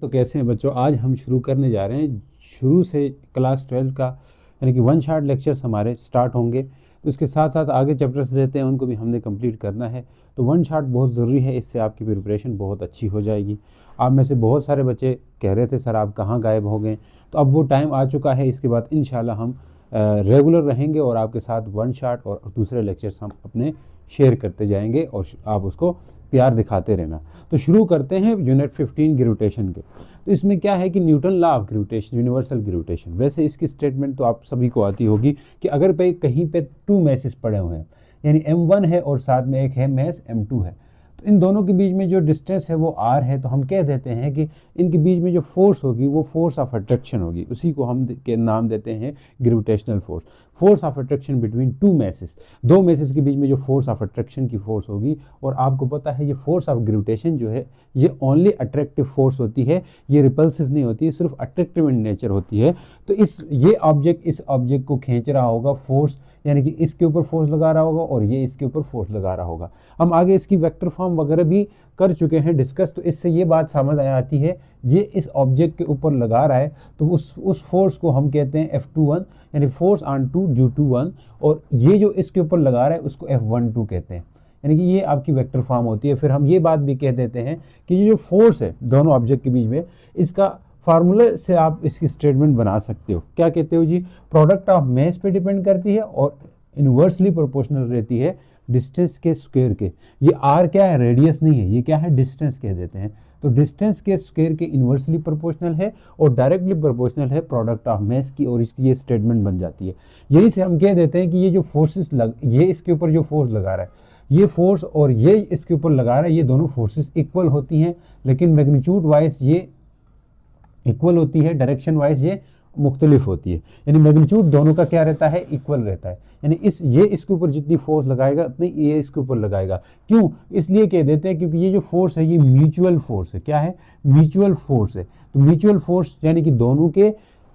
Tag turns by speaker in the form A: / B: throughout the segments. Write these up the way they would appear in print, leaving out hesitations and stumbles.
A: तो कैसे हैं बच्चों। आज हम शुरू करने जा रहे हैं शुरू से क्लास 12 का, यानी कि वन शॉट लेक्चर्स हमारे स्टार्ट होंगे। तो उसके साथ साथ आगे चैप्टर्स रहते हैं, उनको भी हमने कंप्लीट करना है। तो वन शॉट बहुत ज़रूरी है, इससे आपकी प्रिपरेशन बहुत अच्छी हो जाएगी। आप में से बहुत सारे बच्चे कह रहे थे सर आप कहाँ गायब हो गए, तो अब वो टाइम आ चुका है। इसके बाद इंशाल्लाह हम रेगुलर रहेंगे और आपके साथ वन शॉट और दूसरे लेक्चर्स हम अपने शेयर करते जाएंगे और आप उसको प्यार दिखाते रहना। तो शुरू करते हैं यूनिट 15 ग्रेविटेशन के। तो इसमें क्या है कि Newton law of gravitation, universal gravitation. वैसे इसकी स्टेटमेंट तो आप सभी को आती होगी कि अगर कहीं पे 2 मैसेज पड़े हुए हैं, यानी m1 है और साथ में एक है मैस m2 है, तो इन दोनों के बीच में जो डिस्टेंस है वो r है, तो हम कह देते हैं कि इनके बीच में जो फोर्स होगी वो फोर्स ऑफ अट्रैक्शन होगी। उसी को हम के नाम देते हैं gravitational force. Force of attraction between 2 message, 2 message के बीच में जो फोर्स ऑफ अट्रैक्शन की फोर्स होगी। और आपको पता है ये फोर्स ऑफ ग्रेविटेशन जो है ये ओनली अट्रैक्टिव फोर्स होती है, ये रिपल्सिव नहीं होती है, सिर्फ अट्रैक्टिव इन नेचर होती है। तो ये ऑब्जेक्ट इस ऑब्जेक्ट को खींच रहा होगा फोर्स, यानी कि इसके ऊपर फोर्स लगा रहा होगा और ये इसके ऊपर फोर्स लगा रहा होगा। हम आगे इसकी वेक्टर फॉर्म वगैरह भी कर चुके हैं डिस्कस, तो इससे ये बात समझ आती है ये इस ऑब्जेक्ट के ऊपर लगा रहा है तो उस फोर्स को हम कहते हैं F21, यानी फोर्स ऑन 2 ड्यू टू 1, और ये जो इसके ऊपर लगा रहा है उसको F12 कहते हैं, यानी कि ये आपकी वेक्टर फॉर्म होती है। फिर हम ये बात भी कह देते हैं कि ये जो फोर्स है दोनों ऑब्जेक्ट के बीच में, इसका फार्मूले से आप इसकी स्टेटमेंट बना सकते हो। क्या कहते हो जी, प्रोडक्ट ऑफ मैस पे डिपेंड करती है और इन्वर्सली प्रोपोर्शनल रहती है डिस्टेंस के स्क्वायर के। ये आर क्या है, रेडियस नहीं है, ये क्या है, डिस्टेंस कह देते हैं। तो डिस्टेंस के स्क्वायर के इन्वर्सली प्रोपोर्शनल है और डायरेक्टली प्रोपोर्शनल है प्रोडक्ट ऑफ मैस की, और इसकी ये स्टेटमेंट बन जाती है। यही से हम कह देते हैं कि ये जो फोर्सेस ये इसके ऊपर जो फोर्स लगा रहा है, ये फोर्स और ये इसके ऊपर लगा रहा है, ये दोनों फोर्सेस इक्वल होती हैं, लेकिन मैग्नीट्यूड वाइज ये इक्वल होती है, डायरेक्शन वाइज ये मुख्तलिफ होती है। यानी मैग्नीट्यूड दोनों का क्या रहता है, इक्वल रहता है। यानी ये इसके ऊपर जितनी फोर्स लगाएगा उतनी ये इसके ऊपर लगाएगा। क्यों, इसलिए कह देते हैं क्योंकि ये जो फोर्स है ये म्यूचुअल फोर्स है। क्या है, म्यूचुअल फोर्स है। तो म्यूचुअल फोर्स यानी कि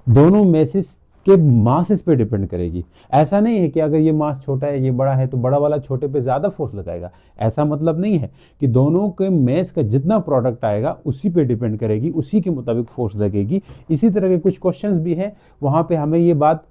A: दोनों मैसेज के मासेस पे डिपेंड करेगी। ऐसा नहीं है कि अगर ये मास छोटा है ये बड़ा है तो बड़ा वाला छोटे पे ज़्यादा फोर्स लगाएगा, ऐसा मतलब नहीं है। कि दोनों के मैस का जितना प्रोडक्ट आएगा उसी पे डिपेंड करेगी, उसी के मुताबिक फोर्स लगेगी। इसी तरह के कुछ क्वेश्चंस भी हैं, वहाँ पे हमें ये बात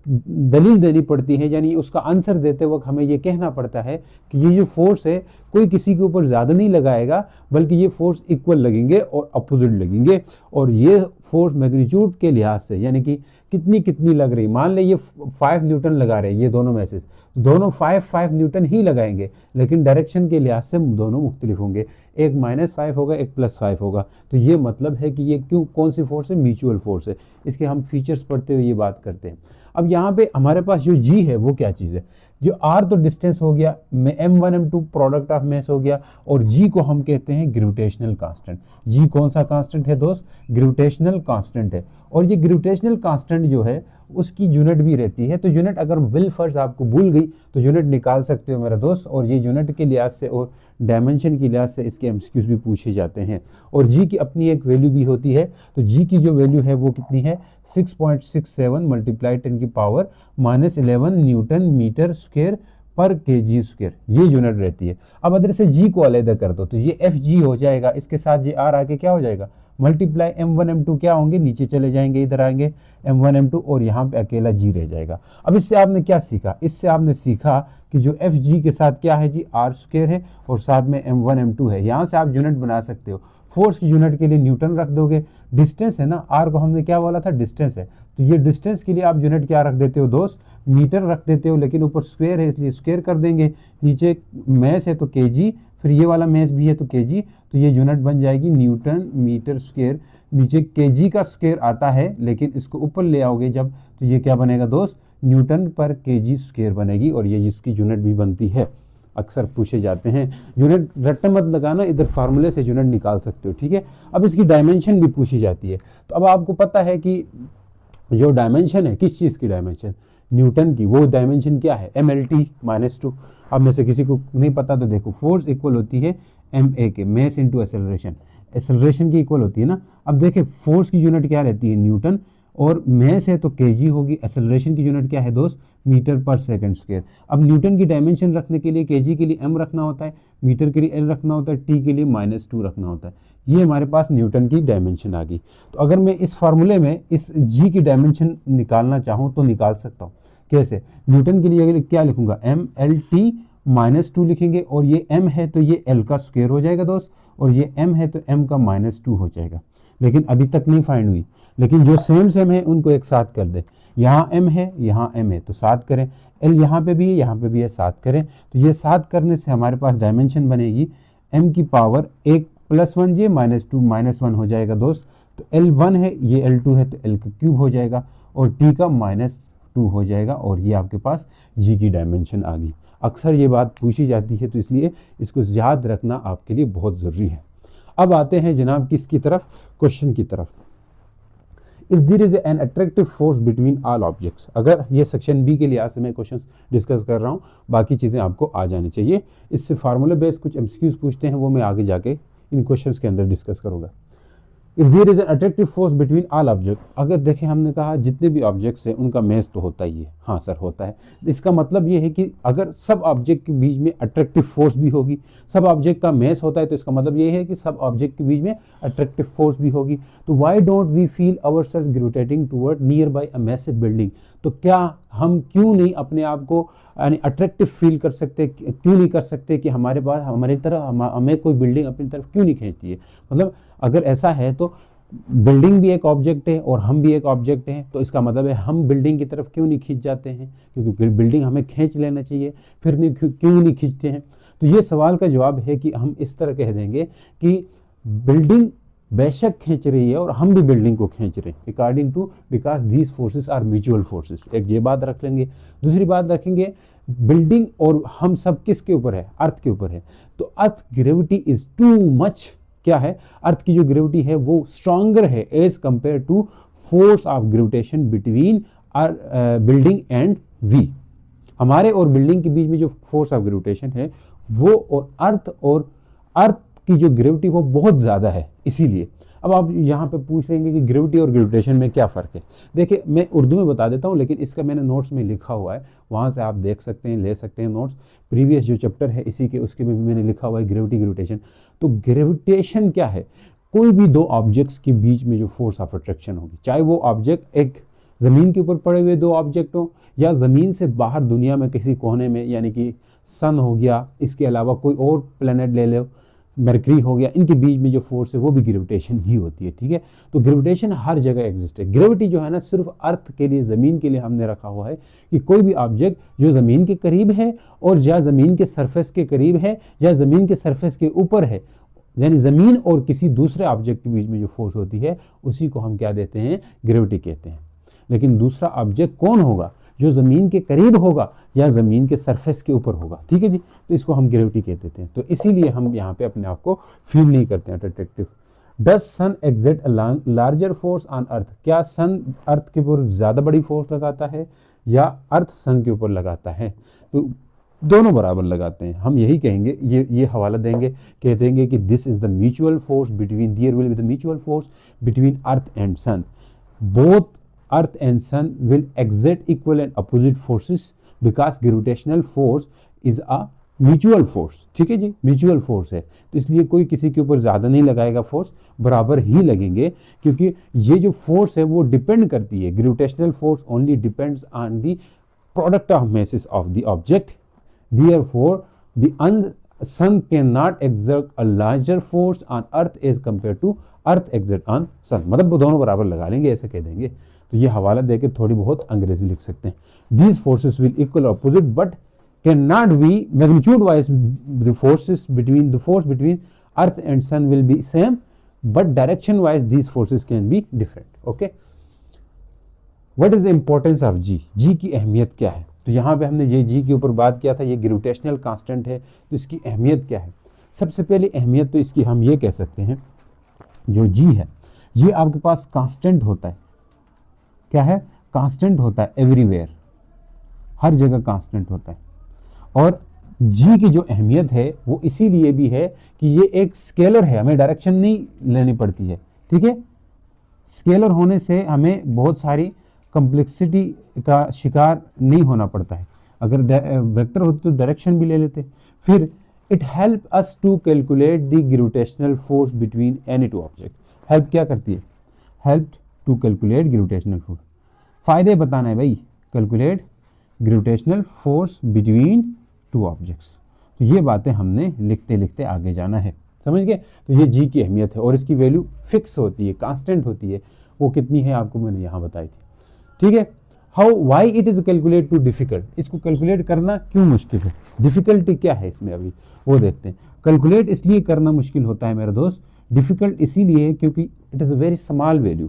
A: दलील देनी पड़ती है, यानी उसका आंसर देते वक्त हमें ये कहना पड़ता है कि ये जो फोर्स है कोई किसी के ऊपर ज़्यादा नहीं लगाएगा, बल्कि ये फोर्स इक्वल लगेंगे और अपोजिट लगेंगे। और ये फोर्स मैग्नीट्यूड के लिहाज से यानी कि कितनी लग रही, मान ले ये 5 न्यूटन लगा रहे हैं, ये दोनों मैसेज दोनों 5 न्यूटन ही लगाएंगे, लेकिन डायरेक्शन के लिहाज से दोनों मुख्तलिफ होंगे। एक -5 होगा, एक +5 होगा। तो ये मतलब है कि ये कौन सी फोर्स है, म्यूचुअल फोर्स है। इसके हम फीचर्स पढ़ते हुए ये बात करते हैं। अब यहाँ पे हमारे पास जो जी है वो क्या चीज़ है, जो आर तो डिस्टेंस हो गया, m1 m2 product of mass हो गया, और जी को हम कहते हैं ग्रेविटेशनल कांस्टेंट। जी कौन सा कांस्टेंट है दोस्त, ग्रेविटेशनल कांस्टेंट है। और ये ग्रेविटेशनल कांस्टेंट जो है उसकी यूनिट भी रहती है। तो यूनिट अगर बिल फर्ज आपको भूल गई तो यूनिट निकाल सकते हो मेरा दोस्त। और ये यूनिट के लिहाज से और डायमेंशन के लिहाज से इसके एमसीक्यूज भी पूछे जाते हैं। और जी की अपनी एक वैल्यू भी होती है। तो जी की जो वैल्यू है वो कितनी है, 6.67 × 10⁻11 न्यूटन मीटर स्क्वायर पर kg स्क्वायर, ये यूनिट रहती है। अब अगर से जी को अलग कर दो तो ये FG हो जाएगा, इसके साथ ये आर आके क्या हो जाएगा, मल्टीप्लाई m1 m2 क्या होंगे, नीचे चले जाएंगे, इधर आएंगे m1 m2 और यहाँ पे अकेला जी रह जाएगा। अब इससे आपने क्या सीखा, इससे आपने सीखा कि जो FG के साथ क्या है जी, आर स्क्वायर है और साथ में m1 m2 है। यहाँ से आप यूनिट बना सकते हो। फोर्स की यूनिट के लिए न्यूटन रख दोगे, डिस्टेंस है ना, आर को हमने क्या बोला था, डिस्टेंस है, तो ये डिस्टेंस के लिए आप यूनिट क्या रख देते हो दोस्त, मीटर रख देते हो, लेकिन ऊपर स्क्वायर है इसलिए स्क्वायर कर देंगे। नीचे मैस है तो kg, फिर ये वाला मैस भी है तो kg, तो ये यूनिट बन जाएगी न्यूटन मीटर स्क्वायर। नीचे kg का स्क्वायर आता है, लेकिन इसको ऊपर ले आओगे जब तो ये क्या बनेगा दोस्त, न्यूटन पर kg स्क्वायर बनेगी। और ये जिसकी यूनिट भी बनती है, अक्सर पूछे जाते हैं। यूनिट रट्टा मत लगाना, इधर फार्मूले से यूनिट निकाल सकते हो, ठीक है। अब इसकी डायमेंशन भी पूछी जाती है। तो अब आपको पता है कि जो डायमेंशन है, किस चीज़ की डायमेंशन, न्यूटन की, वो डायमेंशन क्या है, mlt-2। अब में से किसी को नहीं पता तो देखो, फोर्स इक्वल होती है ma के, मैस इंटू एक्सेलरेशन, एक्सेलरेशन की इक्वल होती है ना। अब देखें फोर्स की यूनिट क्या रहती है, न्यूटन, और मैस है तो kg होगी, एक्सेलरेशन की यूनिट क्या है दोस्त, मीटर पर सेकंड स्क्वायर। अब न्यूटन की डायमेंशन रखने के लिए kg के लिए m रखना होता है, मीटर के लिए l रखना होता है, t के लिए -2 रखना होता है। ये हमारे पास न्यूटन की डायमेंशन आ गई। तो अगर मैं इस फार्मूले में इस जी की डायमेंशन निकालना चाहूँ तो निकाल सकता हूँ। कैसे? न्यूटन के लिए क्या लिखूंगा, mLT -2 लिखेंगे, और ये m है तो ये l का स्क्वायर हो जाएगा दोस्त, और ये m है तो m का -2 हो जाएगा। लेकिन अभी तक नहीं फाइंड हुई, लेकिन जो सेम है उनको एक साथ कर दे। यहाँ m है, यहाँ m है, तो साथ करें। l यहाँ पे भी है, यहाँ पे भी है, साथ करें। तो ये साथ करने से हमारे पास डायमेंशन बनेगी m की पावर 1 + 1j -2 -1 हो जाएगा दोस्त। तो L1 है, ये L2 है, तो L का क्यूब हो जाएगा, और T का -2 हो जाएगा, और ये आपके पास G की डायमेंशन आ गई। अक्सर ये बात पूछी जाती है, तो इसलिए इसको याद रखना आपके लिए बहुत ज़रूरी है। अब आते हैं जनाब किसकी तरफ, क्वेश्चन की तरफ। If there is an attractive force between all objects, अगर ये सेक्शन बी के लिहाज से मैं क्वेश्चन डिस्कस कर रहा हूँ, बाकी चीज़ें आपको आ जानी चाहिए। इससे फार्मूला बेस्ड कुछ एमसीक्यूज पूछते हैं, वो मैं आगे जाके इन क्वेश्चंस के अंदर डिस्कस करूँगा। If there is an attractive force between all object, अगर देखें हमने कहा जितने भी ऑब्जेक्ट्स हैं उनका मैच तो होता ही है। हाँ सर होता है। इसका मतलब ये है कि अगर सब ऑब्जेक्ट के बीच में अट्रैक्टिव फोर्स भी होगी, सब ऑब्जेक्ट का मैच होता है, तो इसका मतलब ये है कि सब ऑब्जेक्ट के बीच में अट्रैक्टिव फोर्स भी होगी। तो why don't we feel ourselves gravitating toward nearby a massive building, तो क्या हम क्यों नहीं अपने आप को यानी अट्रैक्टिव फील कर सकते, क्यों नहीं कर सकते कि हमारे पास हमारी तरफ हमें कोई बिल्डिंग अपनी तरफ क्यों नहीं खींचती है। मतलब अगर ऐसा है तो बिल्डिंग भी एक ऑब्जेक्ट है और हम भी एक ऑब्जेक्ट हैं, तो इसका मतलब है हम बिल्डिंग की तरफ क्यों नहीं खींच जाते हैं, क्योंकि बिल्डिंग हमें खींच लेना चाहिए, फिर नहीं क्यों नहीं खींचते हैं। तो ये सवाल का जवाब है कि हम इस तरह कह देंगे कि बिल्डिंग बेशक खींच रही है और हम भी बिल्डिंग को खींच रहे हैं, according to because these forces are mutual forces. एक ये बात रख लेंगे। दूसरी बात रखेंगे, बिल्डिंग और हम सब किसके ऊपर है, अर्थ के ऊपर है। तो earth gravity is too much, क्या है, अर्थ की जो ग्रेविटी है वो स्ट्रॉन्गर है as compare to force of gravitation between building and we. हमारे और बिल्डिंग के बीच में जो फोर्स ऑफ ग्रेविटेशन है वो और अर्थ की जो ग्रेविटी वो बहुत ज़्यादा है, इसीलिए। अब आप यहाँ पे पूछ रहे हैं कि ग्रेविटी और ग्रेविटेशन में क्या फ़र्क है। देखिए मैं उर्दू में बता देता हूँ, लेकिन इसका मैंने नोट्स में लिखा हुआ है, वहाँ से आप देख सकते हैं, ले सकते हैं नोट्स। प्रीवियस जो चैप्टर है इसी के उसके में भी मैंने लिखा हुआ है ग्रेविटी ग्रेविटेशन। तो ग्रेविटेशन क्या है, कोई भी दो ऑब्जेक्ट्स के बीच में जो फोर्स ऑफ अट्रैक्शन होगी, चाहे वो ऑब्जेक्ट एक ज़मीन के ऊपर पड़े हुए दो ऑब्जेक्ट हो या ज़मीन से बाहर दुनिया में किसी कोने में, यानी कि सन हो गया, इसके अलावा कोई और प्लेनेट ले लो, मरकरी हो गया, इनके बीच में जो फोर्स है वो भी ग्रेविटेशन ही होती है। ठीक है, तो ग्रेविटेशन हर जगह एग्जिस्ट है। ग्रेविटी जो है ना सिर्फ अर्थ के लिए, ज़मीन के लिए हमने रखा हुआ है कि कोई भी ऑब्जेक्ट जो ज़मीन के करीब है और या ज़मीन के सरफेस के करीब है या ज़मीन के सरफेस के ऊपर है, यानी ज़मीन और किसी दूसरे ऑब्जेक्ट के बीच में जो फोर्स होती है उसी को हम क्या देते हैं, ग्रेविटी कहते हैं। लेकिन दूसरा ऑब्जेक्ट कौन होगा, जो ज़मीन के करीब होगा या ज़मीन के सरफेस के ऊपर होगा। ठीक है जी, तो इसको हम ग्रेविटी कह देते हैं। तो इसीलिए हम यहाँ पे अपने आप को फील नहीं करते हैं attractive. Does Sun exert a larger force on Earth, क्या सन अर्थ के ऊपर ज़्यादा बड़ी फोर्स लगाता है या अर्थ सन के ऊपर लगाता है। तो दोनों बराबर लगाते हैं। हम यही कहेंगे, ये हवाला देंगे, कह देंगे कि this is the mutual force between, there will be the mutual force between Earth and Sun. Both Earth and Sun will exert equal and opposite forces because gravitational force is a mutual force। ठीक है जी, mutual force है, तो इसलिए कोई किसी के ऊपर ज़्यादा नहीं लगाएगा फोर्स, बराबर ही लगेंगे, क्योंकि ये जो फोर्स है वो डिपेंड करती है, gravitational force only depends on the product of masses of the object. Therefore the sun cannot exert a larger force on earth as compared to earth exert on sun। मतलब वो दोनों बराबर लगा लेंगे, ऐसे कह देंगे। तो ये हवाला देके थोड़ी बहुत अंग्रेजी लिख सकते हैं। These forces will equal opposite but cannot be magnitude wise, the forces between the force between earth and sun will be same but direction wise these forces can be different। okay, what is the importance of G? G की अहमियत क्या है। तो यहाँ पे हमने ये G के ऊपर बात किया था, ये ग्रेविटेशनल कांस्टेंट है, तो इसकी अहमियत क्या है। सबसे पहले अहमियत तो इसकी हम ये कह सकते हैं, जो G है ये आपके पास कांस्टेंट होता है। क्या है, कांस्टेंट होता है, एवरीवेयर, हर जगह कांस्टेंट होता है। और G की जो अहमियत है वो इसीलिए भी है कि ये एक स्केलर है, हमें डायरेक्शन नहीं लेनी पड़ती है। ठीक है, स्केलर होने से हमें बहुत सारी कॉम्प्लेक्सिटी का शिकार नहीं होना पड़ता है। अगर वेक्टर होते तो डायरेक्शन भी ले लेते। फिर it help us to calculate the gravitational force between any two object. Help क्या करती है? Help to calculate gravitational force. फायदे बताना है भाई, calculate gravitational force between two objects. तो ये बातें हमने लिखते लिखते आगे जाना है, समझ गए? तो ये जी की अहमियत है और इसकी वैल्यू फिक्स होती है, कांस्टेंट होती है। वो कितनी है आपको मैंने यहाँ बताई थी, ठीक है। How why it is calculate too difficult, इसको कैलकुलेट करना क्यों मुश्किल है, डिफिकल्टी क्या है इसमें, अभी वो देखते हैं। कैलकुलेट इसलिए करना मुश्किल होता है मेरा दोस्त, डिफिकल्ट इसीलिए है क्योंकि it is a very small value,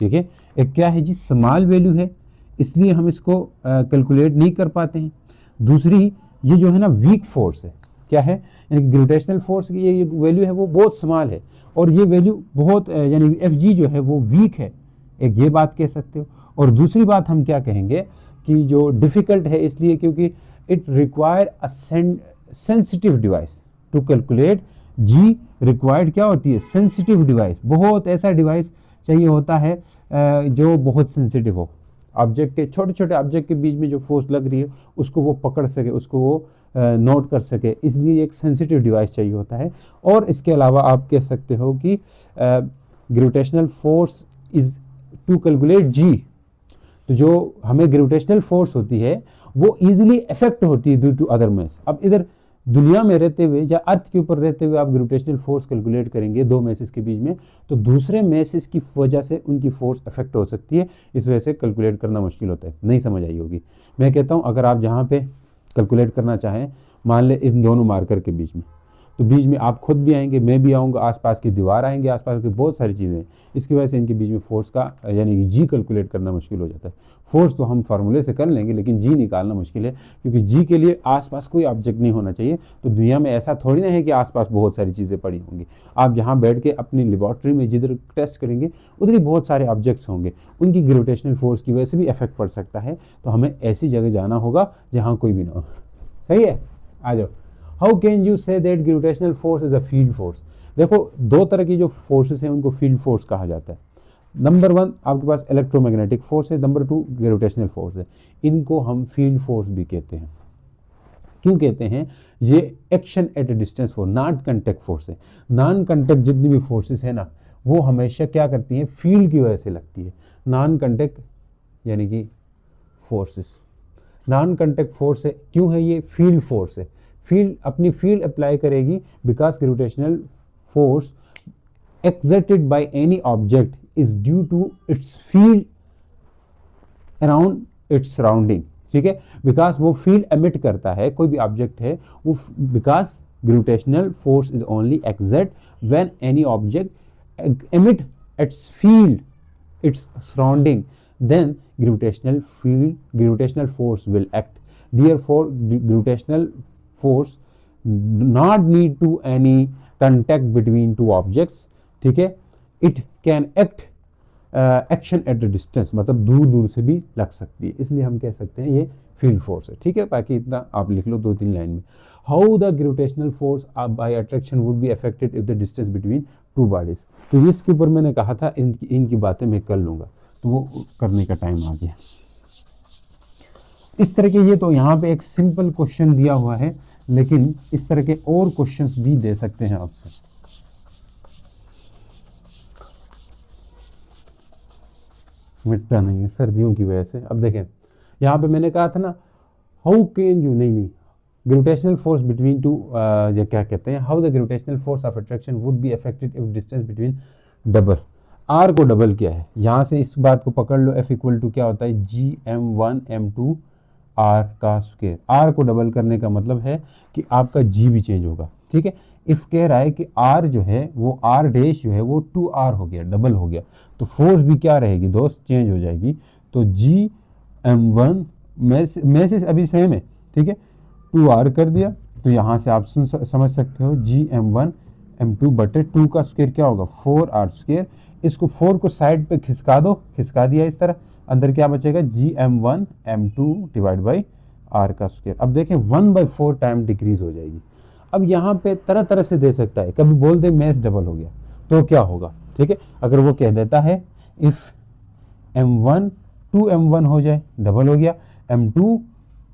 A: ठीक है। एक क्या है जी, स्मॉल वैल्यू है, इसलिए हम इसको कैलकुलेट नहीं कर पाते हैं। दूसरी, ये जो है ना वीक फोर्स है, क्या है, यानी ग्रेविटेशनल फोर्स की ये वैल्यू है वो बहुत स्मॉल है, और ये वैल्यू बहुत यानी एफ जी जो है वो वीक है, एक ये बात कह सकते हो। और दूसरी बात हम क्या कहेंगे कि जो डिफ़िकल्ट है इसलिए क्योंकि it require a sensitive device to calculate. G required क्या होती है, सेंसिटिव डिवाइस, बहुत ऐसा डिवाइस चाहिए होता है जो बहुत सेंसिटिव हो, ऑब्जेक्ट के छोटे छोटे ऑब्जेक्ट के बीच में जो फोर्स लग रही है उसको वो पकड़ सके, उसको वो नोट कर सके, इसलिए एक सेंसिटिव डिवाइस चाहिए होता है। और इसके अलावा आप कह सकते हो कि gravitational force is to calculate G, तो जो हमें ग्रेविटेशनल फोर्स होती है वो इजीली इफेक्ट होती है ड्यू टू अदर मैस। अब इधर दुनिया में रहते हुए या अर्थ के ऊपर रहते हुए आप ग्रेविटेशनल फोर्स कैलकुलेट करेंगे दो मैसेज के बीच में, तो दूसरे मैसेज की वजह से उनकी फोर्स इफेक्ट हो सकती है, इस वजह से कैलकुलेट करना मुश्किल होता है। नहीं समझ आई होगी। मैं कहता हूँ अगर आप जहाँ पे कैलकुलेट करना चाहें, मान ले इन दोनों मार्कर के बीच में, तो बीच में आप खुद भी आएंगे, मैं भी आऊँगा, आसपास की दीवार आएंगे, आसपास की बहुत सारी चीज़ें, इसकी वजह से इनके बीच में फोर्स का यानी कि जी कैलकुलेट करना मुश्किल हो जाता है। फोर्स तो हम फार्मूले से कर लेंगे लेकिन जी निकालना मुश्किल है, क्योंकि जी के लिए आसपास कोई ऑब्जेक्ट नहीं होना चाहिए। तो दुनिया में ऐसा थोड़ी ना है कि आसपास बहुत सारी चीज़ें पड़ी होंगी। आप जहाँ बैठ के अपनी लेबॉर्ट्री में जिधर टेस्ट करेंगे उधर ही बहुत सारे ऑब्जेक्ट्स होंगे, उनकी ग्रेविटेशनल फोर्स की वजह से भी इफेक्ट पड़ सकता है। तो हमें ऐसी जगह जाना होगा जहाँ कोई भी ना हो। सही है, आ जाओ। How can you say that gravitational force is a field force? देखो दो तरह की जो फोर्सेस हैं उनको फील्ड फोर्स कहा जाता है। नंबर वन आपके पास इलेक्ट्रोमैग्नेटिक फोर्स है, नंबर टू ग्रेविटेशनल फोर्स है। इनको हम फील्ड फोर्स भी कहते हैं। क्यों कहते हैं? ये action at a distance force, non contact force है। नॉन कंटेक्ट जितनी भी फोर्सेस है ना वो हमेशा क्या करती हैं, फील्ड की वजह से लगती है। नॉन कंटेक्ट यानी कि फोर्सेस, नॉन कंटेक्ट फोर्स है, क्यों है ये? फील्ड फोर्स है। फील्ड अपनी फील्ड अप्लाई करेगी because gravitational force exerted by any object is due to its field around its surrounding, ठीक है। बिकॉज वो फील्ड एमिट करता है, कोई भी ऑब्जेक्ट है वो, because gravitational force is only exert when any object emit it's field its surrounding, then gravitational force will act. Therefore gravitational force not need to any contact between two objects, ठीक है। It can act action at the distance, मतलब दूर दूर से भी लग सकती है, इसलिए हम कह सकते हैं ये फील्ड फोर्स है, ठीक है। बाकी इतना आप लिख लो दो तीन लाइन में। How the gravitational force by attraction would be affected if the distance between two bodies. तो इसके ऊपर मैंने कहा था इनकी बातें मैं कर लूँगा, तो वो करने का टाइम आ गया। इस तरह के ये तो यहाँ पे एक सिंपल क्वेश्चन दिया हुआ है, लेकिन इस तरह के और क्वेश्चंस भी दे सकते हैं आपसे। मिटता नहीं है सर्दियों की वजह से। अब देखें यहाँ पे मैंने कहा था ना, हाउ कैन यू, नहीं ग्रेविटेशनल फोर्स बिटवीन टू, ये क्या कहते हैं, how the gravitational force of attraction would be affected if distance between double. R को डबल किया है, यहाँ से इस बात को पकड़ लो, एफ इक्वल टू क्या होता है, Gm1m2 आर का स्क्वायर। आर को डबल करने का मतलब है कि आपका जी भी चेंज होगा, ठीक है। इफ कह रहा है कि आर जो है वो आर डैश जो है वो 2r हो गया, डबल हो गया, तो फोर्स भी क्या रहेगी दोस्त, चेंज हो जाएगी। तो Gm1 मैसेज अभी सेम है, ठीक है, 2r कर दिया, तो यहाँ से आप समझ सकते हो Gm1m2 बटे 2 का स्क्वायर क्या होगा, 4r स्क्वायर। इसको 4 को साइड पे खिसका दो, खिसका दिया इस तरह, अंदर क्या बचेगा, Gm1m2 डिवाइड बाई r का स्क्वायर। अब देखें 1/4 टाइम डिक्रीज हो जाएगी। अब यहाँ पे तरह तरह से दे सकता है, कभी बोल दे मैस डबल हो गया तो क्या होगा, ठीक है। अगर वो कह देता है इफ m1 2m1 हो जाए, डबल हो गया, m2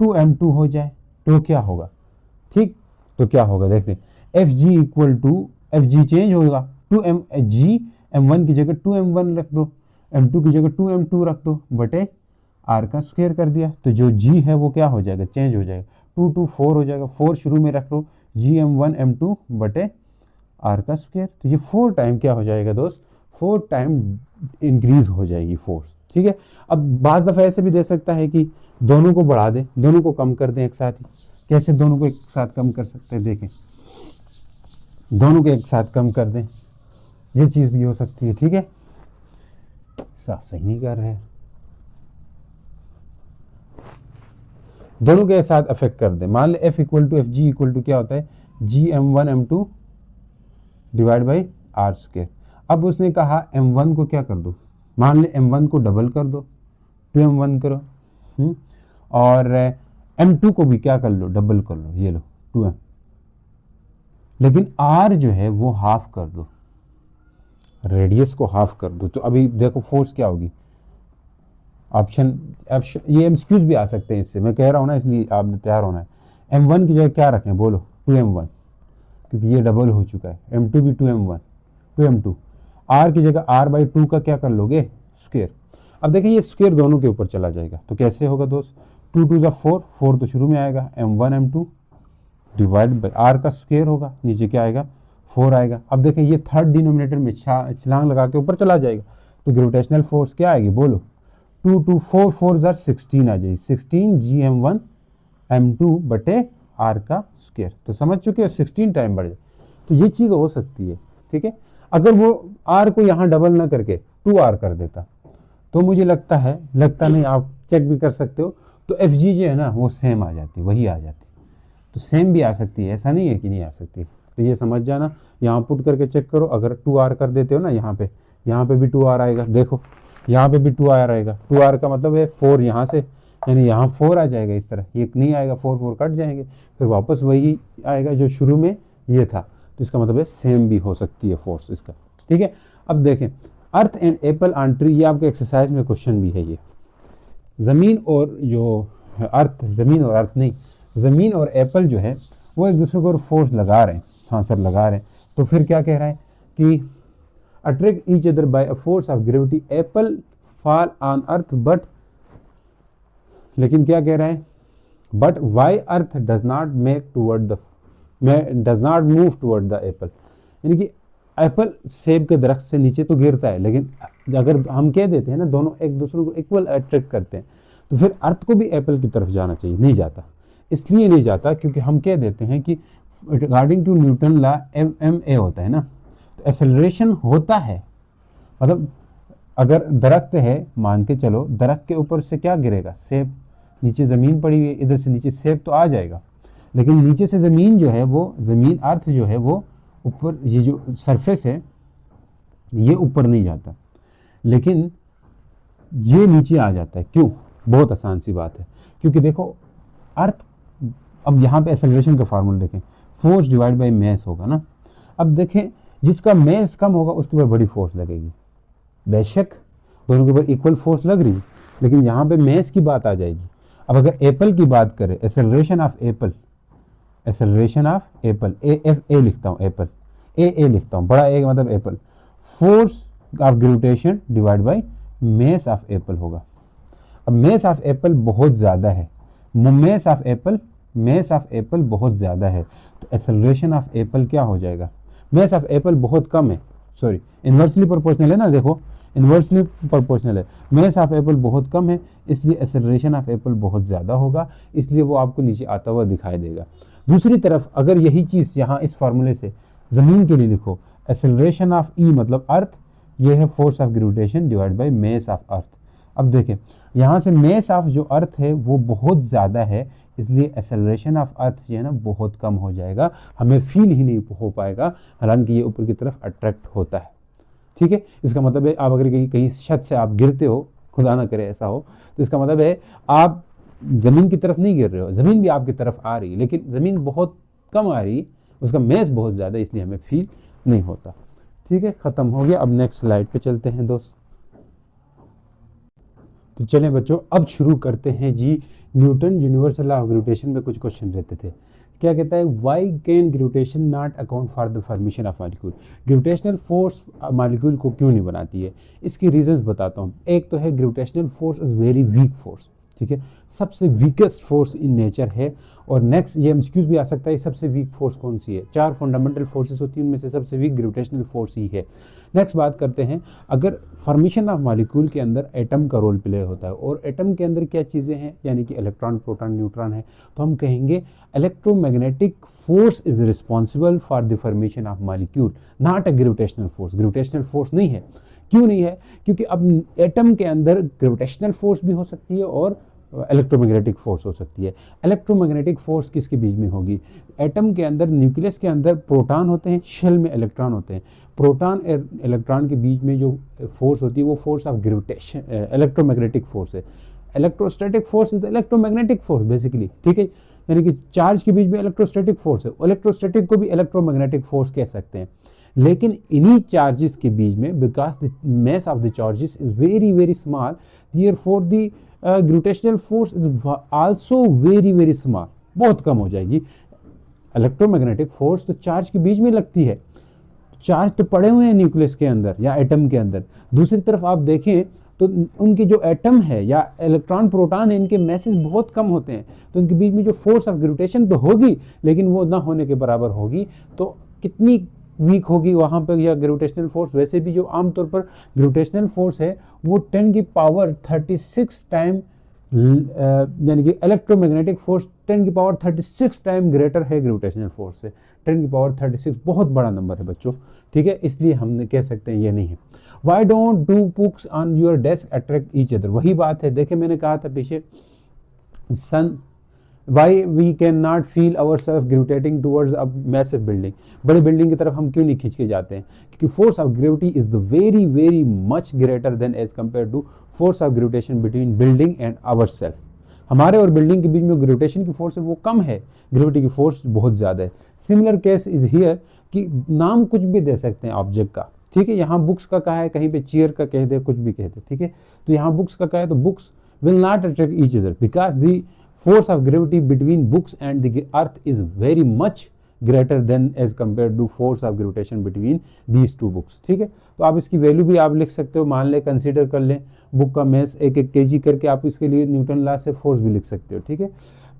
A: 2m2 हो जाए तो क्या होगा, ठीक। तो क्या होगा देखते हैं, F G equal to, F G change होगा, टू एम जी, m1 की जगह 2m1 रख दो, m2 की जगह 2m2 रख दो, बटे आर का स्क्वायर कर दिया। तो जो जी है वो क्या हो जाएगा, चेंज हो जाएगा, 2 2 4 हो जाएगा, 4 शुरू में रख लो, जी m1 m2 बटे आर का स्क्वायर। तो ये 4 टाइम क्या हो जाएगा दोस्त, 4 टाइम इंक्रीज हो जाएगी फोर्स। ठीक है, अब बाज़ दफ़ा ऐसे भी दे सकता है कि दोनों को बढ़ा दें, दोनों को कम कर दें एक साथ ही। कैसे दोनों को एक साथ कम कर सकते हैं, देखें, दोनों को एक साथ कम कर दें, ये चीज़ भी हो सकती है। ठीक है, साफ सही नहीं कर रहे हैं, दोनों के साथ अफेक्ट कर दें। मान ले F equal to F G equal to क्या होता है, G m1 m2 divide by R square. अब उसने कहा m1 को क्या कर दो, मान ले m1 को डबल कर दो, 2m1 करो, और m2 को भी क्या कर लो, डबल कर लो, ये लो 2m, लेकिन r जो है वो हाफ कर दो, रेडियस को हाफ कर दो। तो अभी देखो फोर्स क्या होगी, ऑप्शन ये एमसीक्यूज भी आ सकते हैं इससे, मैं कह रहा हूँ ना, इसलिए आपने तैयार होना है। m1 की जगह क्या रखें, बोलो 2m1, क्योंकि ये डबल हो चुका है, m2 भी 2m1 2m2, r की जगह r बाई 2 का क्या कर लोगे, स्क्वायर। अब देखिए ये स्क्वायर दोनों के ऊपर चला जाएगा, तो कैसे होगा दोस्त, 2 2 जा 4, 4 तो शुरू में आएगा, m1 m2 divide by r का स्क्वायर होगा, नीचे क्या आएगा, 4 आएगा। अब देखें ये थर्ड डिनोमिनेटर में छलांग लगा के ऊपर चला जाएगा, तो ग्रेविटेशनल फोर्स क्या आएगी, बोलो 2 2 4 4 जार 16 आ जाएगी, 16 जी m1 m2 बटे r का स्क्वायर। तो समझ चुके हो, 16 टाइम बढ़ जाए, तो ये चीज़ हो सकती है। ठीक है, अगर वो r को यहाँ डबल ना करके 2r कर देता, तो मुझे लगता नहीं, आप चेक भी कर सकते हो, तो एफ जी जो है ना वो सेम आ जाती, वही आ जाती, तो सेम भी आ सकती है, ऐसा नहीं है कि नहीं आ सकती। तो ये समझ जाना, यहाँ पुट करके चेक करो, अगर 2r कर देते हो ना यहाँ पे भी 2r आएगा, देखो यहाँ पे भी 2r आएगा, 2r का मतलब है 4 यहाँ से, यानी यहाँ 4 आ जाएगा, इस तरह ये नहीं आएगा, 4 4 कट जाएंगे, फिर वापस वही आएगा जो शुरू में ये था। तो इसका मतलब है सेम भी हो सकती है फोर्स इसका। ठीक है, अब देखें, earth and Apple on tree, ये आपके एक्सरसाइज में क्वेश्चन भी है। ये ज़मीन और जो अर्थ, ज़मीन और अर्थ नहीं, ज़मीन और एप्पल जो है वो एक दूसरे को फोर्स लगा रहे हैं, हाँ सर लगा रहे हैं। तो फिर क्या कह रहा है कि attract each other by a force of gravity, Apple fall on earth but, लेकिन क्या कह रहा है, but why earth does not move toward the Apple, यानी कि एप्पल सेब के दरख्त से नीचे तो गिरता है, लेकिन अगर हम कह देते हैं ना दोनों एक दूसरे को इक्वल अट्रैक्ट करते हैं, तो फिर अर्थ को भी एप्पल की तरफ जाना चाहिए, नहीं जाता। इसलिए नहीं जाता क्योंकि हम कह देते हैं कि according to Newton law ma होता है ना, तो एक्सेलरेशन होता है, मतलब अगर दरख्त है, मान के चलो दरख्त के ऊपर से क्या गिरेगा, सेब, नीचे ज़मीन पड़ी हुई है, इधर से नीचे सेब तो आ जाएगा, लेकिन नीचे से ज़मीन जो है वो, ज़मीन अर्थ जो है वो ऊपर, ये जो सरफेस है ये ऊपर नहीं जाता, लेकिन ये नीचे आ जाता है। क्यों, बहुत आसान सी बात है, क्योंकि देखो अर्थ, अब यहाँ पे एक्सेलरेशन का फार्मूला देखें, फोर्स डिवाइड बाय मास होगा ना। अब देखें जिसका मास कम होगा उसके ऊपर बड़ी फोर्स लगेगी, बेशक दोनों के ऊपर इक्वल फोर्स लग रही है, लेकिन यहाँ पे मास की बात आ जाएगी। अब अगर एप्पल की बात करें, एक्सेलरेशन ऑफ एप्पल, ए लिखता हूँ, एप्पल ए लिखता हूँ, बड़ा ए मतलब Apple, force of gravitation divide by mass of Apple होगा। अब मास ऑफ एप्पल बहुत ज़्यादा है, मास ऑफ एप्पल बहुत ज़्यादा है, तो एक्सेलरेशन ऑफ एप्पल क्या हो जाएगा, मास ऑफ एप्पल बहुत कम है, सॉरी इन्वर्सली प्रोपोर्शनल है ना, देखो इन्वर्सली प्रोपोर्शनल है, मास ऑफ एप्पल बहुत कम है, इसलिए एक्सेलरेशन ऑफ एप्पल बहुत ज़्यादा होगा, इसलिए वो आपको नीचे आता हुआ दिखाई देगा। दूसरी तरफ अगर यही चीज़ यहाँ इस फार्मूले से ज़मीन के लिए लिखो, एक्सेलरेशन ऑफ ई मतलब अर्थ, ये है force of gravitation divide by mass of earth. अब देखें यहाँ से मास ऑफ जो अर्थ है वो बहुत ज़्यादा है, इसलिए एक्सेलरेशन ऑफ अर्थ जो है ना बहुत कम हो जाएगा, हमें फील ही नहीं हो पाएगा, हालांकि ये ऊपर की तरफ अट्रैक्ट होता है। ठीक है, इसका मतलब है आप अगर कहीं छत से आप गिरते हो, खुदा ना करे ऐसा हो, तो इसका मतलब है आप ज़मीन की तरफ नहीं गिर रहे हो, ज़मीन भी आपकी तरफ आ रही है, लेकिन ज़मीन बहुत कम आ रही है, उसका मास बहुत ज़्यादा, इसलिए हमें फील नहीं होता। ठीक है, ख़त्म हो गया। अब नेक्स्ट स्लाइड पे चलते हैं दोस्त। तो चलें बच्चों, अब शुरू करते हैं जी Newton universal law of gravitation में कुछ क्वेश्चन रहते थे क्या कहता है, why can gravitation not account for the formation of molecule, gravitational force molecule को क्यों नहीं बनाती है। इसकी रीजंस बताता हूँ। एक तो है gravitational force is very weak force, ठीक है, सबसे वीकेस्ट फोर्स इन नेचर है। और नेक्स्ट ये एमसीक्यूज भी आ सकता है, सबसे वीक फोर्स कौन सी है, 4 फंडामेंटल फोर्सेस होती हैं, उनमें से सबसे वीक ग्रेविटेशनल फोर्स ही है। नेक्स्ट बात करते हैं, अगर फॉर्मेशन ऑफ मॉलिक्यूल के अंदर एटम का रोल प्ले होता है, और एटम के अंदर क्या चीज़ें हैं, यानी कि इलेक्ट्रॉन, प्रोटॉन, न्यूट्रॉन है, तो हम कहेंगे electromagnetic force is responsible for the formation of molecule, not a gravitational force. Gravitational force नहीं है। क्यों नहीं है, क्योंकि अब एटम के अंदर ग्रेविटेशनल फोर्स भी हो सकती है और इलेक्ट्रोमैग्नेटिक फोर्स हो सकती है। इलेक्ट्रोमैग्नेटिक फोर्स किसके बीच में होगी, एटम के अंदर, न्यूक्लियस के अंदर प्रोटॉन होते हैं, शेल में इलेक्ट्रॉन होते हैं। प्रोटॉन और इलेक्ट्रॉन के बीच में जो फोर्स होती है वो force of gravitation, electromagnetic force है। Electrostatic force is electromagnetic force basically, ठीक है, यानी कि चार्ज के बीच में इलेक्ट्रोस्टैटिक फोर्स है। इलेक्ट्रोस्टैटिक को भी इलेक्ट्रोमैग्नेटिक फोर्स कह सकते हैं। लेकिन इन्हीं चार्जेस के बीच में, because the mass of the charges is very very small, therefore the gravitational force is also very very small, बहुत कम हो जाएगी। इलेक्ट्रोमैग्नेटिक फोर्स तो चार्ज के बीच में लगती है, चार्ज तो पड़े हुए हैं न्यूक्लियस के अंदर या एटम के अंदर। दूसरी तरफ आप देखें तो उनके जो एटम है या इलेक्ट्रॉन प्रोटॉन है, इनके मैसेज बहुत कम होते हैं, तो उनके बीच में जो फोर्स ऑफ ग्रेविटेशन तो होगी, लेकिन वो ना होने के बराबर होगी। तो कितनी वीक होगी वहाँ पर या ग्रेविटेशनल फोर्स। वैसे भी जो आमतौर पर ग्रेविटेशनल फोर्स है वो 10 की पावर 36 टाइम, यानी कि इलेक्ट्रोमैग्नेटिक फोर्स 10 की पावर 36 टाइम ग्रेटर है ग्रेविटेशनल फोर्स से। 10 की पावर 36 बहुत बड़ा नंबर है बच्चों, ठीक है, इसलिए हम कह सकते हैं ये नहीं है। Why don't do books on your desk attract each other, वही बात है। देखिए मैंने कहा था पीछे, sun why we can not feel our self gravitating towards a massive building, बड़ी बिल्डिंग की तरफ हम क्यों नहीं खींच के जाते हैं, क्योंकि force of gravity is the very very much greater than as compare to force of gravitation between building and our self. हमारे और बिल्डिंग के बीच में ग्रेविटेशन की फोर्स है वो कम है, ग्रेविटी की फोर्स बहुत ज़्यादा है। सिमिलर केस इज हियर कि नाम कुछ भी दे सकते हैं ऑब्जेक्ट का, ठीक है, यहाँ बुक्स का कहा है, कहीं पे चेयर का कह दे, कुछ भी कह दे, ठीक है, तो यहाँ बुक्स का कहा है तो books will not attract each other because the force of gravity between books and the earth is very much greater than as compared to force of gravitation between these two books, ठीक है। तो आप इसकी value भी आप लिख सकते हो, मान लें कंसीडर कर लें बुक का मैस 1-1 kg करके, आप इसके लिए न्यूटन लॉ से फोर्स भी लिख सकते हो, ठीक है।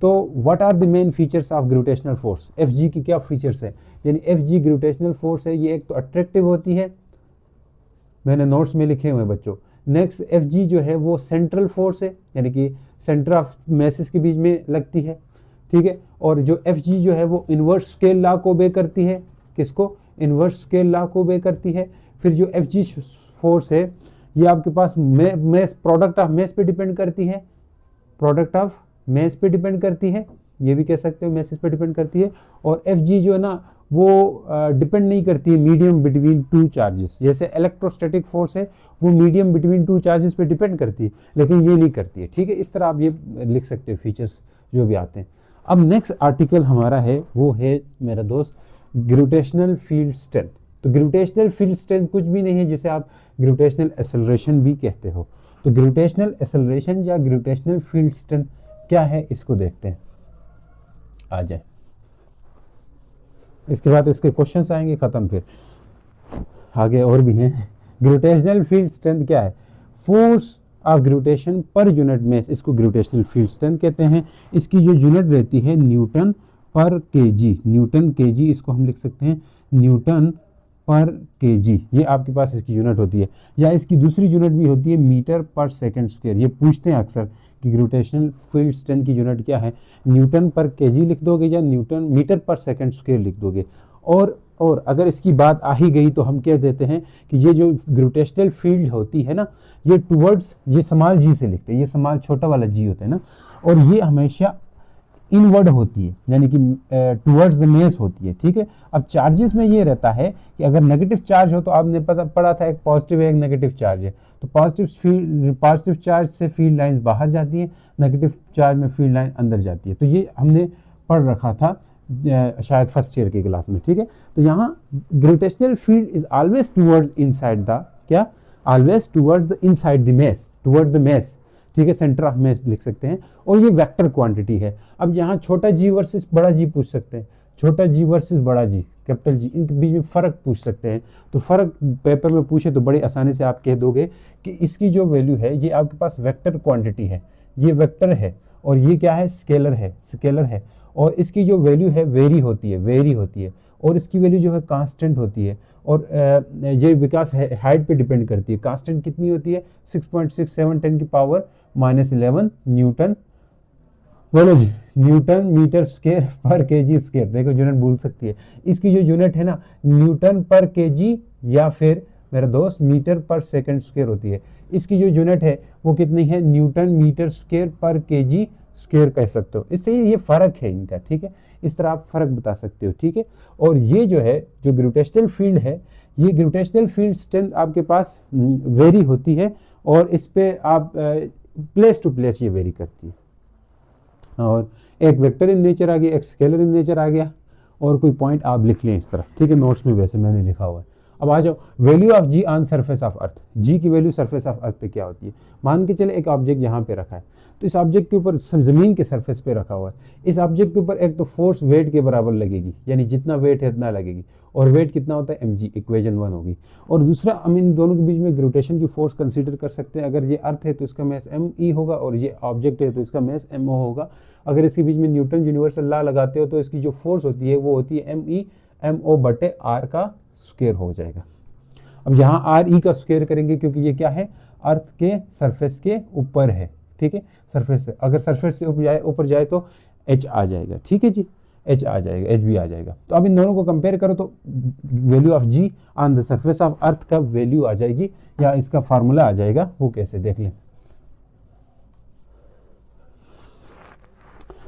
A: तो what are the main features of gravitational force, F G की क्या फीचर्स है, यानी एफ जी ग्रेविटेशनल फोर्स है, ये एक तो अट्रैक्टिव होती है, मैंने नोट्स में लिखे हुए हैं बच्चों। नेक्स्ट एफ जी जो है वो सेंट्रल फोर्स है, यानी कि सेंटर ऑफ मैसेस के बीच में लगती है, ठीक है। और जो एफ जी जो है वो इन्वर्स स्केल लॉ को ओबे करती है, किसको, इन्वर्स स्केल लॉ को ओबे करती है। फिर जो एफ जी फोर्स है ये आपके पास मैस, प्रोडक्ट ऑफ मैस पे डिपेंड करती है, प्रोडक्ट ऑफ मैस पे डिपेंड करती है, ये भी कह सकते हो मैसेस पे डिपेंड करती है। और एफ जी जो है ना वो डिपेंड नहीं करती है मीडियम बिटवीन टू चार्जेस, जैसे इलेक्ट्रोस्टैटिक फोर्स है वो मीडियम बिटवीन टू चार्जेस पे डिपेंड करती है, लेकिन ये नहीं करती है, ठीक है। इस तरह आप ये लिख सकते हो फीचर्स जो भी आते हैं। अब नेक्स्ट आर्टिकल हमारा है वो है मेरा दोस्त ग्रेविटेशनल फील्ड स्ट्रेंथ। तो ग्रेविटेशनल फील्ड स्ट्रेंथ कुछ भी नहीं है, जिसे आप ग्रेविटेशनल एक्सेलरेशन भी कहते हो। तो ग्रेविटेशनल एक्सेलरेशन या ग्रेविटेशनल फील्ड स्ट्रेंथ क्या है, इसको देखते हैं, आ जाए। इसके बाद इसके क्वेश्चंस आएंगे, खत्म, फिर आगे और भी हैं। ग्रेविटेशनल फील्ड स्ट्रेंथ क्या है, force of gravitation per unit mass, इसको ग्रेविटेशनल फील्ड स्ट्रेंथ कहते हैं। इसकी जो यूनिट रहती है न्यूटन पर केजी, न्यूटन केजी, इसको हम लिख सकते हैं न्यूटन पर केजी, ये आपके पास इसकी यूनिट होती है। या इसकी दूसरी यूनिट भी होती है मीटर पर सेकंड स्क्वायर। ये पूछते हैं अक्सर कि ग्रेविटेशनल फील्ड स्ट्रेंथ की यूनिट क्या है, न्यूटन पर केजी लिख दोगे या न्यूटन मीटर पर सेकंड स्क्वायर लिख दोगे। और अगर इसकी बात आ ही गई तो हम कह देते हैं कि ये जो ग्रेविटेशनल फील्ड होती है ना, ये टुवर्ड्स, ये स्मॉल जी से लिखते हैं, ये स्मॉल छोटा वाला जी होता है ना, और ये हमेशा इनवर्ड होती है, यानी कि टुवर्ड्स द मेस होती है, ठीक है। अब चार्जेस में ये रहता है कि अगर नेगेटिव चार्ज हो तो आपने पढ़ा था एक पॉजिटिव है एक नेगेटिव चार्ज है, तो पॉजिटिव चार्ज से फील्ड लाइन बाहर जाती है, नेगेटिव चार्ज में फील्ड लाइन अंदर जाती है। तो ये हमने पढ़ रखा था शायद फर्स्ट ईयर की क्लास में, ठीक है। तो यहाँ gravitational field is always towards inside the, क्या, always towards the inside the mass, toward the mass, ठीक है, सेंटर ऑफ मास लिख सकते हैं, और ये वेक्टर क्वांटिटी है। अब यहाँ छोटा जी वर्सेस बड़ा जी पूछ सकते हैं, छोटा जी वर्सेस बड़ा जी, कैपिटल जी, इनके बीच में फ़र्क पूछ सकते हैं। तो फ़र्क पेपर में पूछे तो बड़ी आसानी से आप कह दोगे कि इसकी जो वैल्यू है ये आपके पास वेक्टर क्वांटिटी है, ये वेक्टर है, और ये क्या है, स्केलर है, स्केलर है, और इसकी जो वैल्यू है वेरी होती है, वेरी होती है, और इसकी वैल्यू जो है कांस्टेंट होती है, और ये विकास हाइट पे डिपेंड करती है। कांस्टेंट कितनी होती है, 6.67 10 की पावर -11 न्यूटन, बोलो जी, न्यूटन मीटर स्क्वायर पर केजी स्क्वायर। देखो यूनिट भूल सकती है, इसकी जो यूनिट है ना न्यूटन पर केजी या फिर मेरा दोस्त मीटर पर सेकंड स्क्वायर होती है। इसकी जो यूनिट है वो कितनी है, न्यूटन मीटर स्क्वायर पर केजी स्क्वायर कह सकते हो। इससे ये फ़र्क है इनका, ठीक है, इस तरह आप फ़र्क बता सकते हो, ठीक है। और ये जो है जो ग्रेविटेशनल फील्ड है, ये ग्रेविटेशनल फील्ड स्ट्रेंथ आपके पास वेरी होती है, और इस पर आप प्लेस टू प्लेस ये वेरी करती है। और एक वेक्टर इन नेचर आ गया, एक स्केलर इन नेचर आ गया, और कोई पॉइंट आप लिख लें इस तरह, ठीक है, नोट्स में वैसे मैंने लिखा हुआ है। अब आ जाओ, value of G on surface of earth. G की वैल्यू सरफेस ऑफ अर्थ पे क्या होती है। मान के चले एक ऑब्जेक्ट यहाँ पे रखा है, तो इस ऑब्जेक्ट के ऊपर ज़मीन के सरफेस पे रखा हुआ है, इस ऑब्जेक्ट के ऊपर एक तो फोर्स वेट के बराबर लगेगी, यानी जितना वेट है उतना लगेगी, और वेट कितना होता है mg, इक्वेशन 1 होगी। और दूसरा हम इन दोनों के बीच में ग्रेविटेशन की फोर्स कंसीडर कर सकते हैं। अगर ये अर्थ है तो इसका मैस me होगा, और ये ऑब्जेक्ट है तो इसका मैस mo होगा। अगर इसके बीच में न्यूटन यूनिवर्सल लॉ लगाते हो तो इसकी जो फोर्स होती है वो होती है me mo बटे r का स्क्वायर हो जाएगा। अब यहाँ आर ई का स्क्वायर करेंगे क्योंकि ये क्या है, अर्थ के सरफेस के ऊपर है, ठीक है, सरफेस से, अगर सरफेस से ऊपर जाए तो एच आ जाएगा, ठीक है जी, एच आ जाएगा, एच भी आ जाएगा। तो अब इन दोनों को कंपेयर करो तो value of G on the surface of Earth का वैल्यू आ जाएगी, या इसका फार्मूला आ जाएगा, वो कैसे देख लें।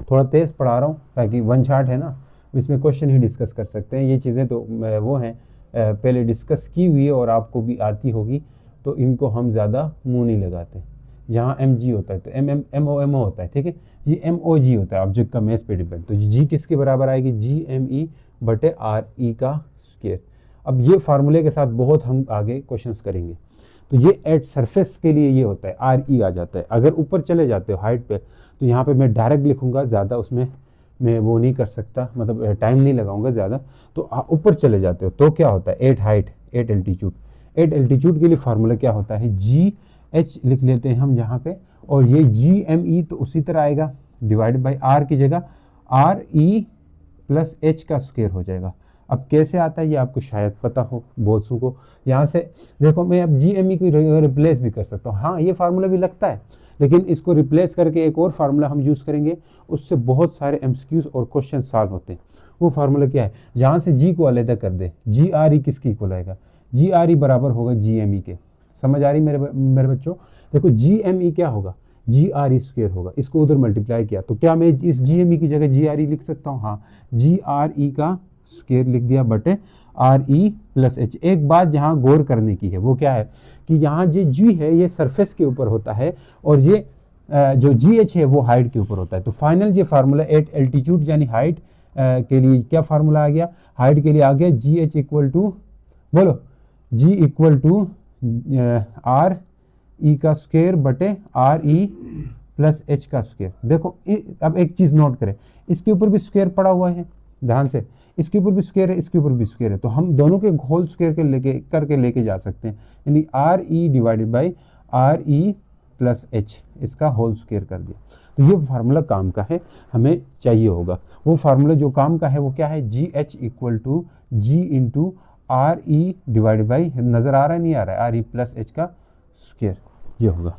A: थोड़ा तेज पढ़ा रहा हूँ ताकि वन शॉट है ना, इसमें क्वेश्चन ही डिस्कस कर सकते हैं। ये चीज़ें तो वो हैं पहले डिस्कस की हुई है और आपको भी आती होगी, तो इनको हम ज़्यादा मुंह नहीं लगाते। जहाँ mg होता है तो mo होता है, ठीक है, ये mog होता है ऑब्जेक्ट का मैस पे डिपेंड। तो g किसके बराबर आएगी, gme बटे re का स्क्वायर। अब ये फार्मूले के साथ बहुत हम आगे क्वेश्चंस करेंगे। तो ये एट सरफेस के लिए ये होता है, re आ जाता है। अगर ऊपर चले जाते हो हाइट पे तो यहाँ पे मैं डायरेक्ट लिखूंगा, ज़्यादा उसमें मैं वो नहीं कर सकता, मतलब टाइम नहीं लगाऊंगा ज़्यादा। तो ऊपर चले जाते हो तो क्या होता है, at height at altitude, at altitude के लिए फार्मूला क्या होता है, जी एच लिख लेते हैं हम यहाँ पे, और ये जी एम ई तो उसी तरह आएगा, डिवाइडेड बाई आर की जगह आर ई प्लस एच का स्क्वायर हो जाएगा। अब कैसे आता है ये आपको शायद पता हो बहुत सू को। यहाँ से देखो मैं अब जी एम ई को रिप्लेस भी कर सकता हूँ, हाँ ये फार्मूला भी लगता है, लेकिन इसको रिप्लेस करके एक और फार्मूला हम यूज़ करेंगे, उससे बहुत सारे एमसीक्यूज और क्वेश्चन सॉल्व होते हैं। वो फार्मूला क्या है, जहाँ से जी को अलग कर दे, जी आर ई किसकी इक्वल आएगा, जी आर ई बराबर होगा जी एम ई के। समझ आ रही मेरे बच्चों, देखो जी एम ई क्या होगा, जी आर ई स्क्वायर होगा, इसको उधर मल्टीप्लाई किया तो क्या मैं इस जी एम ई की जगह जी आर ई लिख सकता हूँ, हाँ जी आर ई का स्क्वायर लिख दिया बटे आर ई प्लस एच। एक बात जहाँ गौर करने की है वो क्या है कि यहाँ जो जी है ये सरफेस के ऊपर होता है, और ये जो जी एच है वो हाइट के ऊपर होता है। तो फाइनल ये फार्मूला एट एल्टीट्यूड यानी हाइट के लिए क्या फार्मूला आ गया, हाइट के लिए आ गया जी एच इक्वल टू, बोलो जी इक्वल टू आर ई का स्क्वायर बटे आर ई प्लस एच का स्क्वायर। देखो अब एक चीज़ नोट करें, इसके ऊपर भी स्क्वायर पड़ा हुआ है, ध्यान से, इसके ऊपर भी स्क्वायर है, इसके ऊपर भी स्क्वायर है, तो हम दोनों के होल स्क्वायर के करके लेके जा सकते हैं, यानी are E divided by R E plus H, इसका होल स्क्वायर कर दिया। तो ये फार्मूला काम का है, हमें चाहिए होगा। वो फार्मूला जो काम का है वो क्या है, G H equal to G into R E divide by, नज़र आ रहा है नहीं आ रहा है, आर ई प्लस एच का स्क्वायर, ये होगा।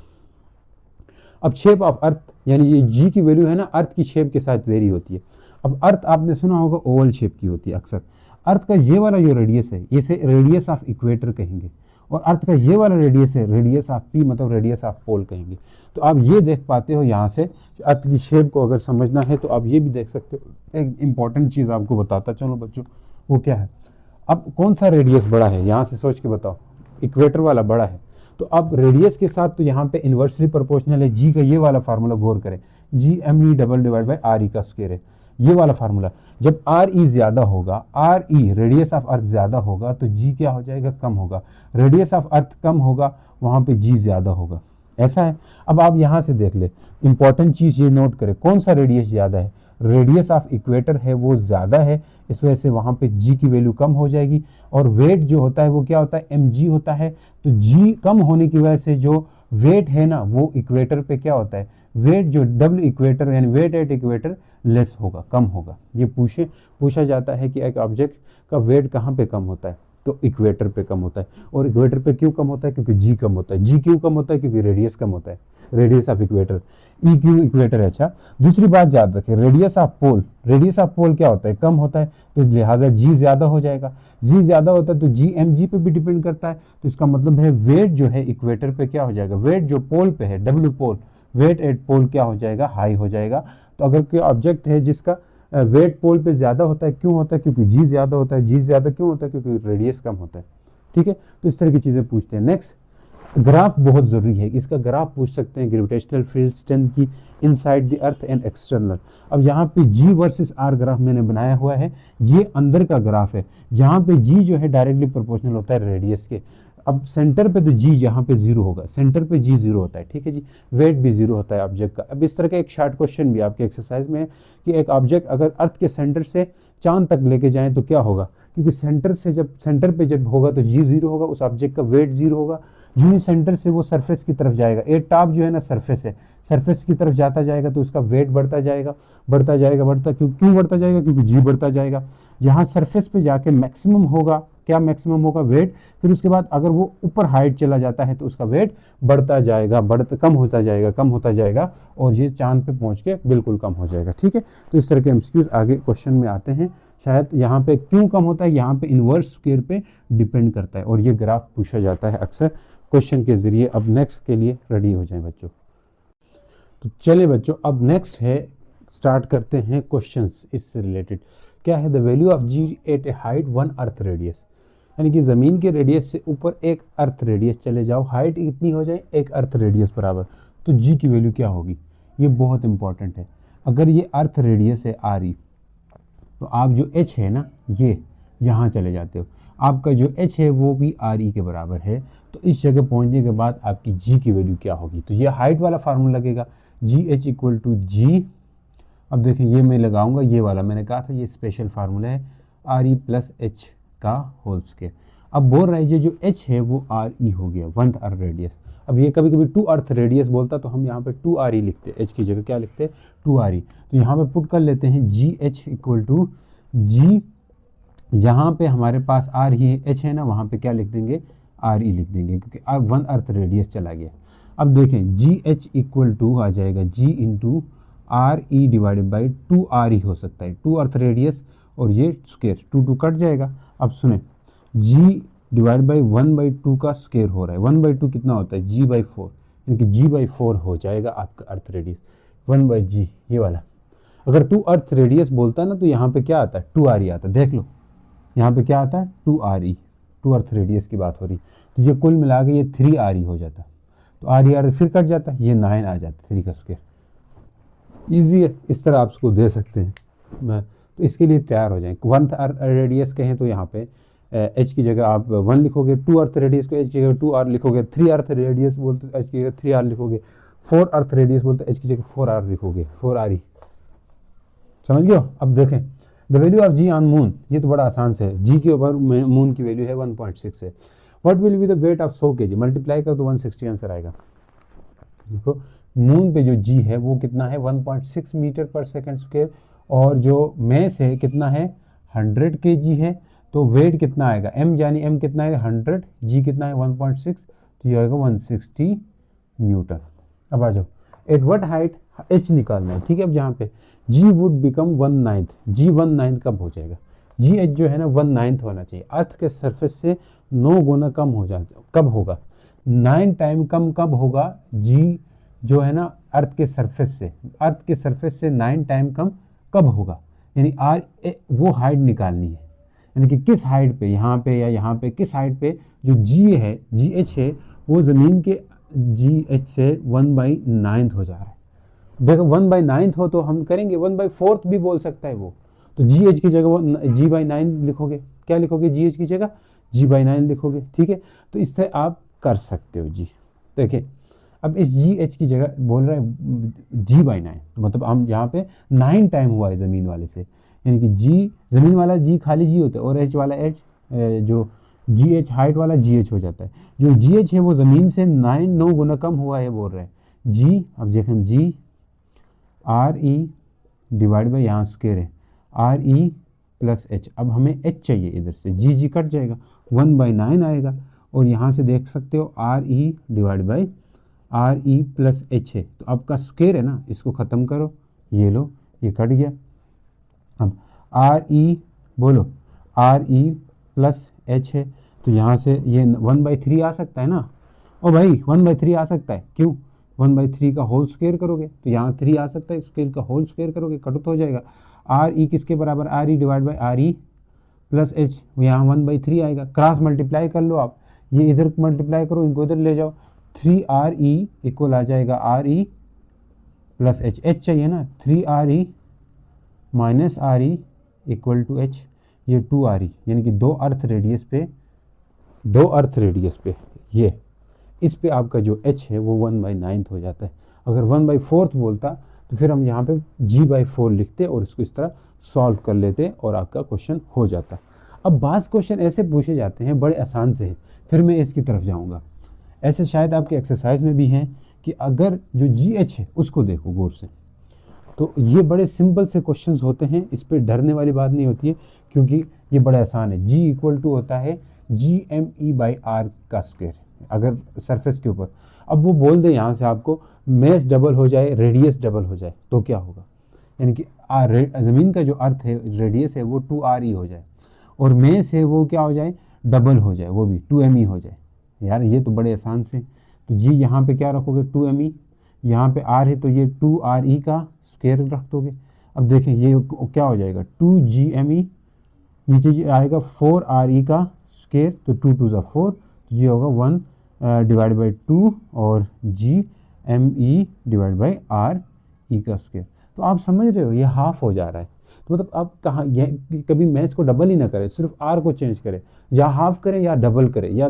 A: अब शेप ऑफ अर्थ, यानी ये जी की वैल्यू है ना अर्थ की शेप के साथ वेरी होती है। अब अर्थ आपने सुना होगा ओवल शेप की होती है अक्सर। अर्थ का ये वाला जो रेडियस है इसे रेडियस ऑफ इक्वेटर कहेंगे, और अर्थ का ये वाला रेडियस है रेडियस ऑफ पी, मतलब रेडियस ऑफ पोल कहेंगे। तो आप ये देख पाते हो यहाँ से, अर्थ की शेप को अगर समझना है तो आप ये भी देख सकते हो। एक इंपॉर्टेंट चीज़ आपको बताता चलो बच्चों, वो क्या है, अब कौन सा रेडियस बड़ा है, यहाँ से सोच के बताओ, इक्वेटर वाला बड़ा है। तो अब रेडियस के साथ तो यहाँ पे इन्वर्सली प्रोपोर्शनल है, जी का ये वाला फार्मूला गौर करें, G M E double divide by R E का स्क्वायर है, ये वाला फार्मूला। जब आर ई ज़्यादा होगा, आर ई रेडियस ऑफ अर्थ ज़्यादा होगा तो जी क्या हो जाएगा, कम होगा। रेडियस ऑफ अर्थ कम होगा, वहाँ पे जी ज़्यादा होगा। ऐसा है। अब आप यहाँ से देख ले, इंपॉर्टेंट चीज़ ये नोट करें, कौन सा रेडियस ज़्यादा है, रेडियस ऑफ इक्वेटर है वो ज़्यादा है, इस वजह से वहाँ पे जी की वैल्यू कम हो जाएगी। और वेट जो होता है वो क्या होता है, mg होता है। तो जी कम होने की वजह से जो वेट है ना वो इक्वेटर पे क्या होता है, वेट जो डब्ल्यू इक्वेटर यानी वेट एट इक्वेटर लेस होगा, कम होगा। ये पूछा जाता है कि एक ऑब्जेक्ट का वेट कहाँ पे कम होता है, तो इक्वेटर पे कम होता है। और इक्वेटर पे क्यों कम होता है, क्योंकि जी कम होता है। जी क्यों कम होता है, क्योंकि रेडियस कम होता है, radius of equator, E Q equator है। अच्छा, दूसरी बात याद रखें, radius of pole, radius of pole क्या होता है, कम होता है, तो लिहाजा जी ज़्यादा हो जाएगा। जी ज़्यादा होता है तो जी एम जी पे भी डिपेंड करता है। तो इसका मतलब है वेट जो है इक्वेटर पे क्या हो जाएगा, वेट जो पोल पे है डब्ल्यू पोल, वेट एट पोल क्या हो जाएगा, हाई हो जाएगा। तो अगर कोई ऑब्जेक्ट है जिसका वेट पोल पे ज़्यादा होता है, क्यों होता है, क्योंकि जी ज़्यादा होता है। जी ज़्यादा क्यों होता है, क्योंकि रेडियस कम होता है। ठीक है, तो इस तरह की चीज़ें पूछते हैं। नेक्स्ट, ग्राफ बहुत ज़रूरी है, इसका ग्राफ पूछ सकते हैं ग्रेविटेशनल फील्ड स्ट्रेंथ की inside the earth and external. अब यहाँ पे जी वर्सेस आर ग्राफ मैंने बनाया हुआ है, ये अंदर का ग्राफ है, जहाँ पे जी जो है डायरेक्टली प्रोपोर्शनल होता है रेडियस के। अब सेंटर पे तो जी यहाँ पे जीरो होगा, सेंटर पे जी जीरो होता है, ठीक है जी। वेट भी जीरो होता है ऑब्जेक्ट का। अब इस तरह का एक शॉर्ट क्वेश्चन भी आपके एक्सरसाइज में है कि एक ऑब्जेक्ट अगर अर्थ के सेंटर से चांद तक लेके जाएं तो क्या होगा, क्योंकि सेंटर पे जब होगा तो जी जीरो होगा, उस ऑब्जेक्ट का वेट जीरो होगा। यूं ही सेंटर से वो सरफेस की तरफ जाएगा, ए टॉप जो है ना सरफेस है, सरफेस की तरफ जाता जाएगा तो उसका वेट बढ़ता जाएगा, क्यों बढ़ता जाएगा, क्योंकि जी बढ़ता जाएगा। यहाँ सरफेस पे जाके मैक्सिमम होगा, क्या मैक्सिमम होगा, वेट। फिर उसके बाद अगर वो ऊपर हाइट चला जाता है तो उसका वेट बढ़ता जाएगा, कम होता जाएगा और ये चांद पे पहुंच के बिल्कुल कम हो जाएगा। ठीक है, तो इस तरह के एमसीक्यूज आगे क्वेश्चन में आते हैं। शायद यहाँ पे क्यों कम होता है, यहाँ पे इनवर्स स्क्वायर पे डिपेंड करता है, और ये ग्राफ पूछा जाता है अक्सर क्वेश्चन के जरिए। अब नेक्स्ट के लिए रेडी हो जाएं बच्चों। तो चलिए बच्चों, अब नेक्स्ट है, स्टार्ट करते हैं क्वेश्चंस इससे रिलेटेड। क्या है, the value of G at a height 1 Earth radius, यानी कि ज़मीन के रेडियस से ऊपर 1 अर्थ रेडियस चले जाओ, हाइट इतनी हो जाए 1 अर्थ रेडियस बराबर, तो जी की वैल्यू क्या होगी। ये बहुत इंपॉर्टेंट है। अगर ये अर्थ रेडियस है आर ई, तो आप जो एच है ना ये यहाँ चले जाते हो, आपका जो एच है वो भी आर ई के बराबर है। तो इस जगह पहुँचने के बाद आपकी जी की वैल्यू क्या होगी, तो ये हाइट वाला फार्मूला लगेगा, जी एच इक्वल टू जी। अब देखें ये मैं लगाऊंगा, ये वाला मैंने कहा था ये स्पेशल फार्मूला है, आर ई प्लस एच का होल स्क्वायर। अब बोल रहा है ये जो एच है वो आर ई हो गया, 1 अर्थ रेडियस। अब ये कभी कभी 2 अर्थ रेडियस बोलता तो हम यहाँ पे 2 आर ई लिखते, एच की जगह क्या लिखते, 2 आर ई। तो यहाँ पे पुट कर लेते हैं जी एच इक्वल टू जी, जहाँ पे हमारे पास आर ही एच है ना वहाँ पे क्या लिख देंगे, आर ई लिख देंगे, क्योंकि अब 1 अर्थ रेडियस चला गया। अब देखें जी एच इक्वल टू आ जाएगा G into R E divided by 2 R E हो सकता है, 2 अर्थ रेडियस और ये स्क्वायर, 2 कट जाएगा। अब सुने, जी डिवाइड बाई 1/2 का स्क्वायर हो रहा है, 1/2 कितना होता है, जी बाई 4, यानी कि जी बाई 4 हो जाएगा आपका अर्थ रेडियस, 1/g ये वाला। अगर 2 अर्थ रेडियस बोलता है ना तो यहाँ पे क्या आता है, 2 आर ई आता है, देख लो यहाँ पे क्या आता है, 2 आर ई, 2 अर्थ रेडियस की बात हो रही। तो ये कुल मिला के ये 3 आर ई हो जाता, तो आर ई फिर कट जाता है, ये 9 आ जाता, 3 का स्क्वायर। ईजी है, इस तरह आप इसको दे सकते हैं। तो इसके लिए तैयार हो जाएं। 1 अर्थ रेडियस कहें तो यहाँ पे एच की जगह आप 1 लिखोगे, 2 अर्थ रेडियस को एच की जगह 2 आर लिखोगे, 3 अर्थ रेडियस बोलते एच की जगह 3 आर लिखोगे, 4 अर्थ रेडियस बोलते एच की जगह 4 आर लिखोगे, 4 आर ई। समझ गए हो। अब देखें the value of G on Moon, ये तो बड़ा आसान से है, जी के ऊपर मून की वैल्यू है 1.6 है। What will be the weight of 100 kg, multiply कर तो 160 आंसर आएगा। देखो मून पे जो जी है वो कितना है, 1.6 मीटर पर सेकंड स्क्वायर, और जो मैस है कितना है, 100 kg है। तो वेट कितना आएगा, m यानी m कितना है 100, g कितना है 1.6, तो ये आएगा 160 न्यूटन। अब आ जाओ, एट व्हाट हाइट h निकालना है, ठीक है। अब जहाँ पे g वुड बिकम 1/9, g 1/9 कब हो जाएगा, जी एच जो है ना 1/9 होना चाहिए, अर्थ के सरफेस से 9 गुना कम हो जाता, कब होगा, 9 टाइम कम कब होगा, जी जो है ना अर्थ के सरफेस से 9 टाइम कम कब होगा, यानी आर वो हाइट निकालनी है, यानी कि किस हाइट पे, यहाँ पे या यहाँ पे, किस हाइट पे जो जी है, जी एच है वो ज़मीन के जी एच से 1/9 हो जा रहा है। देखो 1/9 हो तो हम करेंगे 1/4 भी बोल सकता है वो, तो जी एच की जगह g/9 लिखोगे, क्या लिखोगे, जी एच की जगह g/9 लिखोगे, ठीक है। तो इस तरह आप कर सकते हो जी। देखिए अब इस जी एच की जगह बोल रहा है जी बाई 9, तो मतलब हम यहाँ पे 9 टाइम हुआ है ज़मीन वाले से, यानी कि जी ज़मीन वाला जी खाली जी होता है और एच वाला एच, जो जी एच हाइट वाला जी एच हो जाता है। जो जी एच है वो ज़मीन से 9 गुना कम हुआ है बोल रहे हैं जी। अब देखें जी आर ई डिवाइड बाई यहाँ स्क्वायर है आर ई प्लस एच। अब हमें एच चाहिए, इधर से जी जी कट जाएगा, 1/9 आएगा, और यहाँ से देख सकते हो are E divide by R E plus H है, तो आपका स्क्वायर है ना, इसको ख़त्म करो, ये लो ये कट गया। अब आर ई बोलो आर ई प्लस एच है, तो यहाँ से ये 1/3 आ सकता है ना, ओ भाई 1/3 आ सकता है, क्यों 1/3 का होल स्क्वायर करोगे तो यहाँ 3 आ सकता है, स्क्वायर का होल स्क्वायर करोगे कट हो जाएगा। आर ई किसके बराबर, are E divide by R E plus H, यहाँ 1/3 आएगा। क्रॉस मल्टीप्लाई कर लो आप, ये इधर मल्टीप्लाई करो, इनको इधर ले जाओ, 3RE इक्वल आ जाएगा R E plus H, H चाहिए ना, 3RE minus R E equal to H, ये 2RE, यानी कि 2 अर्थ रेडियस पे ये इस पे आपका जो h है वो 1/9 हो जाता है। अगर 1/4 बोलता तो फिर हम यहाँ पे g/4 लिखते और इसको इस तरह सॉल्व कर लेते और आपका क्वेश्चन हो जाता। अब बाज़ क्वेश्चन ऐसे पूछे जाते हैं बड़े आसान से है, फिर मैं इसकी तरफ जाऊँगा। ऐसे शायद आपके एक्सरसाइज में भी हैं कि अगर जो GH है उसको देखो गौर से, तो ये बड़े सिंपल से क्वेश्चंस होते हैं, इस पर डरने वाली बात नहीं होती है क्योंकि ये बड़ा आसान है। G इक्वल टू होता है GME/R का स्क्वायर अगर सरफेस के ऊपर। अब वो बोल दे यहाँ से आपको मेस डबल हो जाए, रेडियस डबल हो जाए तो क्या होगा, यानी कि ज़मीन का जो अर्थ है रेडियस है वो 2RE हो जाए और मेस है वो क्या हो जाए, डबल हो जाए, वो भी 2ME हो जाए। यार ये तो बड़े आसान से, तो जी यहाँ पे क्या रखोगे 2ME, यहाँ पे R है तो ये 2RE का स्क्वायर रख दोगे। अब देखें ये क्या हो जाएगा 2GME, नीचे आएगा 4RE का स्क्वायर, तो 2 2 ज़ा 4, तो ये होगा 1 डिवाइड बाई 2 और GME डिवाइड बाई RE का स्क्वायर। तो आप समझ रहे हो ये हाफ हो जा रहा है, तो मतलब आप कहाँ ये कभी मैथ्स को डबल ही ना करें, सिर्फ R को चेंज करें, या हाफ करें या डबल करें या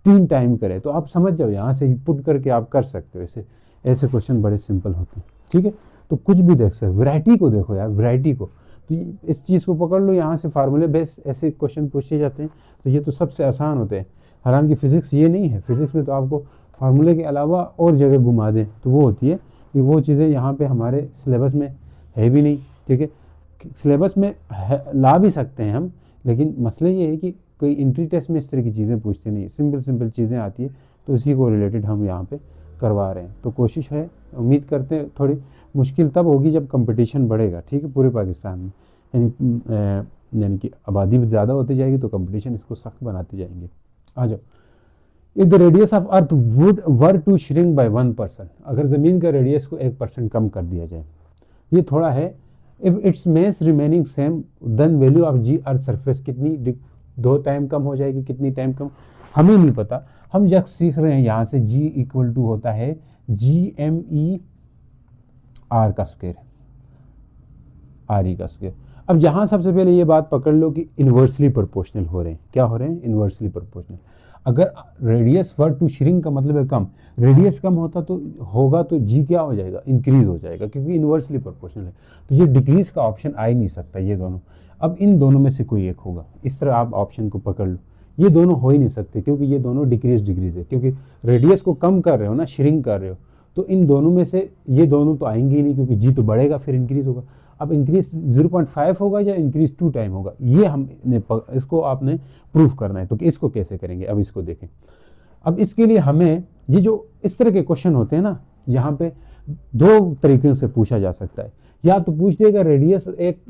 A: 3 टाइम करें, तो आप समझ जाओ यहाँ से पुट करके आप कर सकते हो। ऐसे क्वेश्चन बड़े सिंपल होते हैं, ठीक है। तो कुछ भी देख सकते, वैरायटी को देखो यार, वैरायटी को, तो इस चीज़ को पकड़ लो, यहाँ से फार्मूले बेस ऐसे क्वेश्चन पूछे जाते हैं, तो ये तो सबसे आसान होते हैं। हालांकि फिज़िक्स ये नहीं है, फिज़िक्स में तो आपको फार्मूले के अलावा और जगह घुमा दें तो वो होती है कि वो चीज़ें यहाँ पे हमारे सिलेबस में है भी नहीं, ठीक है। सिलेबस में ला भी सकते हैं हम, लेकिन मसला ये है कि कोई एंट्री टेस्ट में इस तरह की चीज़ें पूछते नहीं, सिंपल चीज़ें आती है, तो इसी को रिलेटेड हम यहाँ पे करवा रहे हैं। तो कोशिश है, उम्मीद करते हैं थोड़ी मुश्किल तब होगी जब कंपटीशन बढ़ेगा, ठीक है, पूरे पाकिस्तान में, यानी कि आबादी ज़्यादा होती जाएगी तो कंपटीशन इसको सख्त बनाते जाएंगे। आ जाओ, if the radius of Earth would were to shrink by 1%, अगर ज़मीन का रेडियस को 1% कम कर दिया जाए, ये थोड़ा है। If it's mass remaining same then value of G Earth surface, कितनी 2 टाइम कम हो जाएगी, कितनी टाइम कम हमें नहीं पता, हम जब सीख रहे हैं यहाँ से जी इक्वल टू होता है GME R का स्क्वायर, RE का स्क्वायर। अब यहाँ सबसे पहले ये बात पकड़ लो कि इन्वर्सली प्रोपोर्शनल हो रहे हैं, क्या हो रहे हैं, इन्वर्सली प्रोपोर्शनल। अगर रेडियस वर टू श्रिंक का मतलब है कम, रेडियस कम होता तो होगा तो जी क्या हो जाएगा, इंक्रीज हो जाएगा, क्योंकि इन्वर्सली प्रोपोर्शनल है, तो ये डिक्रीज का ऑप्शन आ ही नहीं सकता, ये दोनों। अब इन दोनों में से कोई एक होगा, इस तरह आप ऑप्शन को पकड़ लो, ये दोनों हो ही नहीं सकते क्योंकि ये दोनों डिक्रीज है, क्योंकि रेडियस को कम कर रहे हो ना, श्रिंक कर रहे हो, तो इन दोनों में से ये दोनों तो आएंगे ही नहीं, क्योंकि जी तो बढ़ेगा फिर इंक्रीज होगा। अब इंक्रीज 0.5 होगा या इंक्रीज 2 टाइम होगा, ये हमने इसको आपने प्रूफ करना है, तो इसको कैसे करेंगे, अब इसको देखें। अब इसके लिए हमें ये जो इस तरह के क्वेश्चन होते हैं ना, यहाँ पे 2 तरीक़ों से पूछा जा सकता है, या तो पूछ देगा रेडियस एक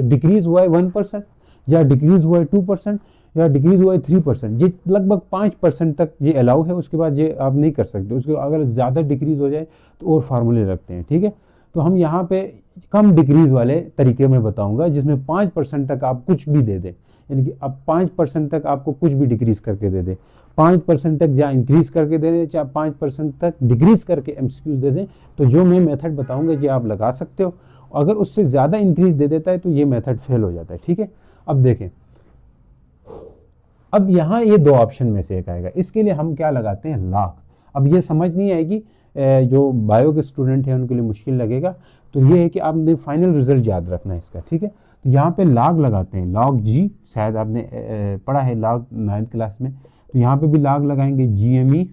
A: डिक्रीज हुआ है 1%, या डिक्रीज हुआ है 2%, या डिक्रीज हुआ है 3%, ये लगभग 5% तक ये अलाउ है, उसके बाद ये आप नहीं कर सकते, उसके अगर ज़्यादा डिक्रीज हो जाए तो और फार्मूले रखते हैं, ठीक है। तो हम यहाँ पे कम डिक्रीज वाले तरीके में बताऊंगा, जिसमें 5% तक आप कुछ भी दे दें, यानी कि अब 5% तक आपको कुछ भी डिक्रीज करके दे दें, 5% तक या इंक्रीज करके दे दें, चाहे 5% तक डिक्रीज करके MCQs दे दें, तो जो मैं मेथड बताऊंगा ये आप लगा सकते हो। अगर उससे ज़्यादा इंक्रीज दे देता है तो ये मेथड फेल हो जाता है, ठीक है। अब देखें, अब यहाँ ये 2 ऑप्शन में से एक आएगा, इसके लिए हम क्या लगाते हैं, लाख। अब ये समझ नहीं आएगी, जो बायो के स्टूडेंट हैं उनके लिए मुश्किल लगेगा। तो ये है कि आपने फाइनल रिजल्ट याद रखना है इसका, ठीक है। तो यहाँ पे लॉग लगाते हैं, लॉग जी, शायद आपने पढ़ा है लॉग 9th क्लास में। तो यहाँ पे भी लॉग लगाएंगे GME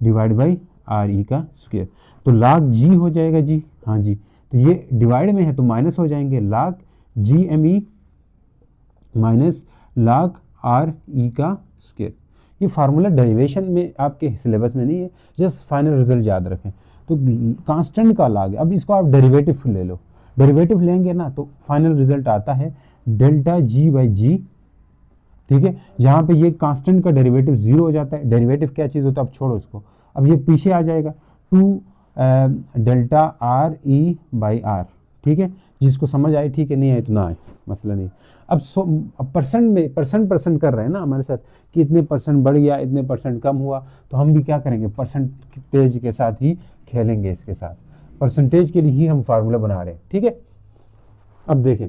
A: डिवाइड बाई RE का स्क्वायर। तो लॉग जी हो जाएगा जी, हाँ जी। तो ये डिवाइड में है तो माइनस हो जाएंगे, log GME minus log RE का स्क्वायर। ये फार्मूला डेरिवेशन में आपके सिलेबस में नहीं है, जस्ट फाइनल रिजल्ट याद रखें। तो कांस्टेंट का लॉग, अब इसको आप डेरिवेटिव ले लो, डेरिवेटिव लेंगे ना तो फाइनल रिजल्ट आता है डेल्टा G बाई जी, ठीक है। यहाँ पे ये कांस्टेंट का डेरिवेटिव 0 हो जाता है। डेरिवेटिव क्या चीज़ होता है, अब छोड़ो इसको, अब ये पीछे आ जाएगा 2 डेल्टा RE बाई R, ठीक है। जिसको समझ आए ठीक है, नहीं आए तो ना आए, मसला नहीं। अब परसेंट में परसेंट कर रहे हैं ना हमारे साथ कि इतने परसेंट बढ़ गया, इतने परसेंट कम हुआ, तो हम भी क्या करेंगे, परसेंटेज के साथ ही खेलेंगे, इसके साथ परसेंटेज के लिए ही हम फार्मूला बना रहे हैं, ठीक है। अब देखें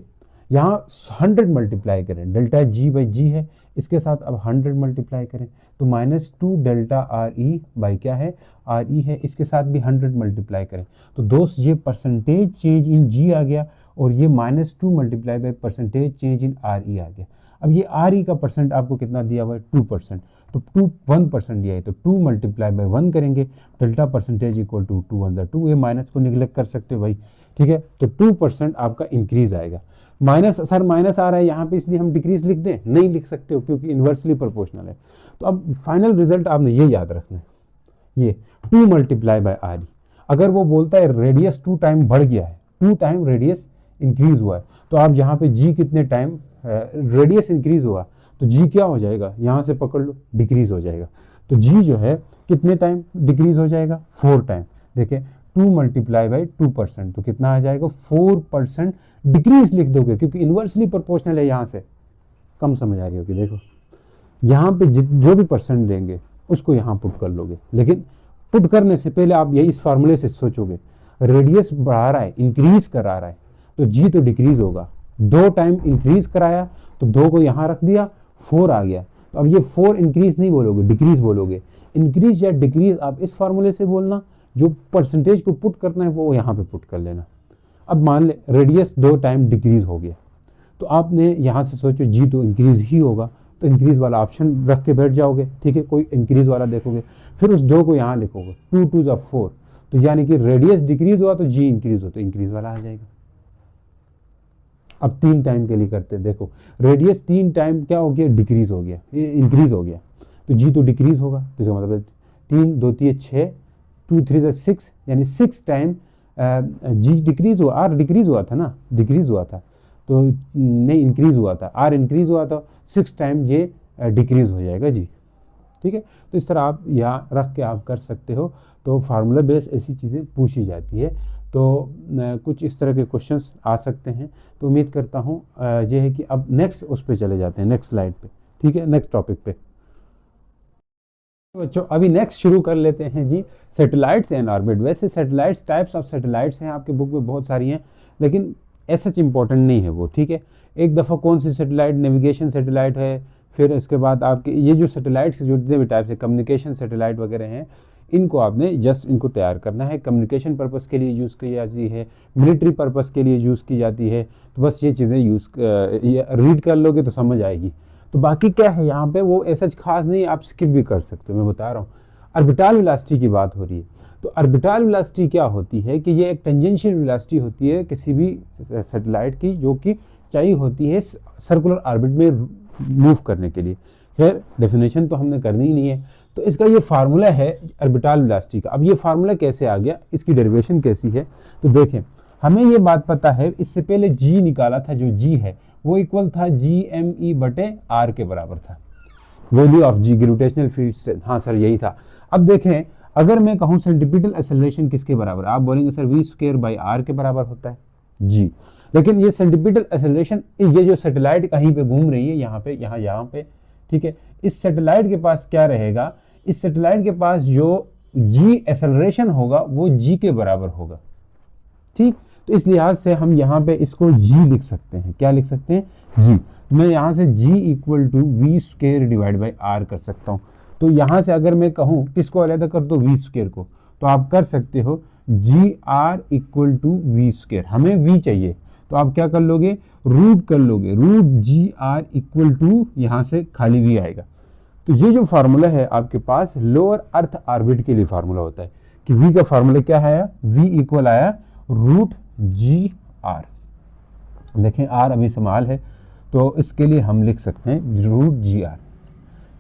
A: यहाँ 100 मल्टीप्लाई करें, डेल्टा G बाई जी है, इसके साथ अब 100 मल्टीप्लाई करें तो -2 डेल्टा RE बाई क्या है, RE है, इसके साथ भी 100 मल्टीप्लाई करें तो दोस्त ये परसेंटेज चेंज इन G आ गया और ये -2 multiply by percentage change in RE आ गया। अब ये RE का परसेंट आपको कितना दिया हुआ है, 2%, तो 1% दिया है तो 2 मल्टीप्लाई बाई 1 करेंगे, डेल्टा परसेंटेज इक्वल टू 2 × 2, ये माइनस को निगलेक्ट कर सकते हो भाई, ठीक है। तो 2% आपका इंक्रीज आएगा। माइनस सर माइनस आ रहा है यहाँ पे इसलिए हम डिक्रीज लिख दें, नहीं लिख सकते हो क्योंकि इन्वर्सली प्रोपोर्शनल है। तो अब फाइनल रिजल्ट आपने ये याद रखना है, ये 2 मल्टीप्लाई बाई RE। अगर वो बोलता है रेडियस 2 टाइम बढ़ गया है, 2 टाइम रेडियस इंक्रीज हुआ है, तो आप यहाँ पे G कितने टाइम रेडियस इंक्रीज हुआ तो G क्या हो जाएगा, यहाँ से पकड़ लो, डिक्रीज हो जाएगा। तो G जो है कितने टाइम डिक्रीज हो जाएगा, 4 टाइम। देखिए 2 मल्टीप्लाई बाई 2% तो कितना आ जाएगा, 4% डिक्रीज लिख दोगे क्योंकि इन्वर्सली प्रोपोर्शनल है, यहाँ से कम समझ आ रही होगी। देखो यहाँ पे जो भी परसेंट देंगे उसको यहाँ पुट कर लोगे, लेकिन पुट करने से पहले आप यही इस फार्मूले से सोचोगे, रेडियस बढ़ा रहा है, इंक्रीज करा रहा है तो G तो डिक्रीज होगा। 2 टाइम इंक्रीज कराया तो 2 को यहाँ रख दिया, 4 आ गया। तो अब ये 4 इंक्रीज नहीं बोलोगे, डिक्रीज बोलोगे। इंक्रीज या डिक्रीज आप इस फार्मूले से बोलना, जो परसेंटेज को पुट करना है वो यहाँ पे पुट कर लेना। अब मान ले रेडियस 2 टाइम डिक्रीज हो गया तो आपने यहाँ से सोचो G तो इंक्रीज ही होगा, तो इंक्रीज वाला ऑप्शन रख के बैठ जाओगे, ठीक है। कोई इंक्रीज वाला देखोगे, फिर उस 2 को यहाँ लिखोगे, 2 × 2 = 4, तो यानी कि रेडियस डिक्रीज हुआ तो G इंक्रीज हो, तो इंक्रीज वाला आ जाएगा। अब 3 टाइम के लिए करते हैं, देखो रेडियस 3 टाइम क्या हो गया, डिक्रीज हो गया, इंक्रीज हो गया, तो G तो डिक्रीज होगा। तो इसका मतलब 3 2 3 6, 2 3 6, यानी 6 टाइम G डिक्रीज हुआ, R डिक्रीज हुआ था ना, डिक्रीज हुआ था तो नहीं इंक्रीज हुआ था, R इंक्रीज हुआ था, 6 टाइम ये डिक्रीज हो जाएगा जी, ठीक है। तो इस तरह आप यहाँ रख के आप कर सकते हो। तो फार्मूला बेस ऐसी चीज़ें पूछी जाती है, तो कुछ इस तरह के क्वेश्चंस आ सकते हैं। तो उम्मीद करता हूँ ये है कि अब नेक्स्ट उस पर चले जाते हैं, नेक्स्ट स्लाइड पे, ठीक है, नेक्स्ट टॉपिक पे। बच्चों अभी नेक्स्ट शुरू कर लेते हैं जी, सैटेलाइट्स एंड ऑर्बिट। वैसे सैटेलाइट्स, टाइप्स ऑफ सैटेलाइट्स हैं आपके बुक में बहुत सारी हैं, लेकिन ऐसा इम्पोर्टेंट नहीं है वो, ठीक है। एक दफ़ा कौन सी सैटेलाइट, नेविगेशन सैटेलाइट है, फिर इसके बाद आपके ये जो सैटेलाइट्स जो जितने भी टाइप्स है, कम्युनिकेशन सैटेलाइट वगैरह हैं, इनको आपने जस्ट इनको तैयार करना है। कम्युनिकेशन पर्पज़ के लिए यूज़ की जाती है, मिलिट्री पर्पज़ के लिए यूज़ की जाती है। तो बस ये चीज़ें रीड कर लोगे तो समझ आएगी। तो बाकी क्या है यहाँ पे, वो ऐसा खास नहीं, आप स्किप भी कर सकते हो, मैं बता रहा हूँ। ऑर्बिटल वेलोसिटी की बात हो रही है, तो ऑर्बिटल वेलोसिटी क्या होती है कि ये एक टेंजेंशियल वेलोसिटी होती है किसी भी सैटेलाइट की, जो कि चाहिए होती है सर्कुलर ऑर्बिट में मूव करने के लिए। खैर डेफिनेशन तो हमने करनी ही नहीं है, तो इसका ये फार्मूला है ऑर्बिटल वेलोसिटी का। अब ये फार्मूला कैसे आ गया, इसकी डेरिवेशन कैसी है, तो देखें हमें ये बात पता है, इससे पहले G निकाला था, जो G है वो इक्वल था GME/R के बराबर था, value of G gravitational field strength. हाँ सर यही था। अब देखें अगर मैं कहूँ सेंट्रीपिटल एक्सेलरेशन किसके बराबर, आप बोलेंगे सर V²/R के बराबर होता है जी, लेकिन ये सेंट्रीपिटल एक्सेलरेशन, ये जो सैटेलाइट कहीं पे घूम रही है, यहाँ पे, ठीक है, इस सैटेलाइट के पास क्या रहेगा, इस सैटेलाइट के पास जो G एक्सेलरेशन होगा वो G के बराबर होगा, ठीक। तो इस लिहाज से हम यहाँ पे इसको G लिख सकते हैं, क्या लिख सकते हैं, G। मैं यहाँ से G = V² / R कर सकता हूँ। तो यहाँ से अगर मैं कहूँ किसको अलग कर दो, वी स्क्वायर को, तो आप कर सकते हो G R equal to V square. हमें वी चाहिए तो आप क्या कर लोगे, रूट कर लोगे, root G R equal to यहाँ से खाली वी आएगा। तो ये जो फार्मूला है आपके पास लोअर अर्थ ऑर्बिट के लिए फार्मूला होता है कि वी का फार्मूला क्या आया, वी इक्वल आया रूट जी आर। देखें आर अभी समाल है तो इसके लिए हम लिख सकते हैं रूट जी आर।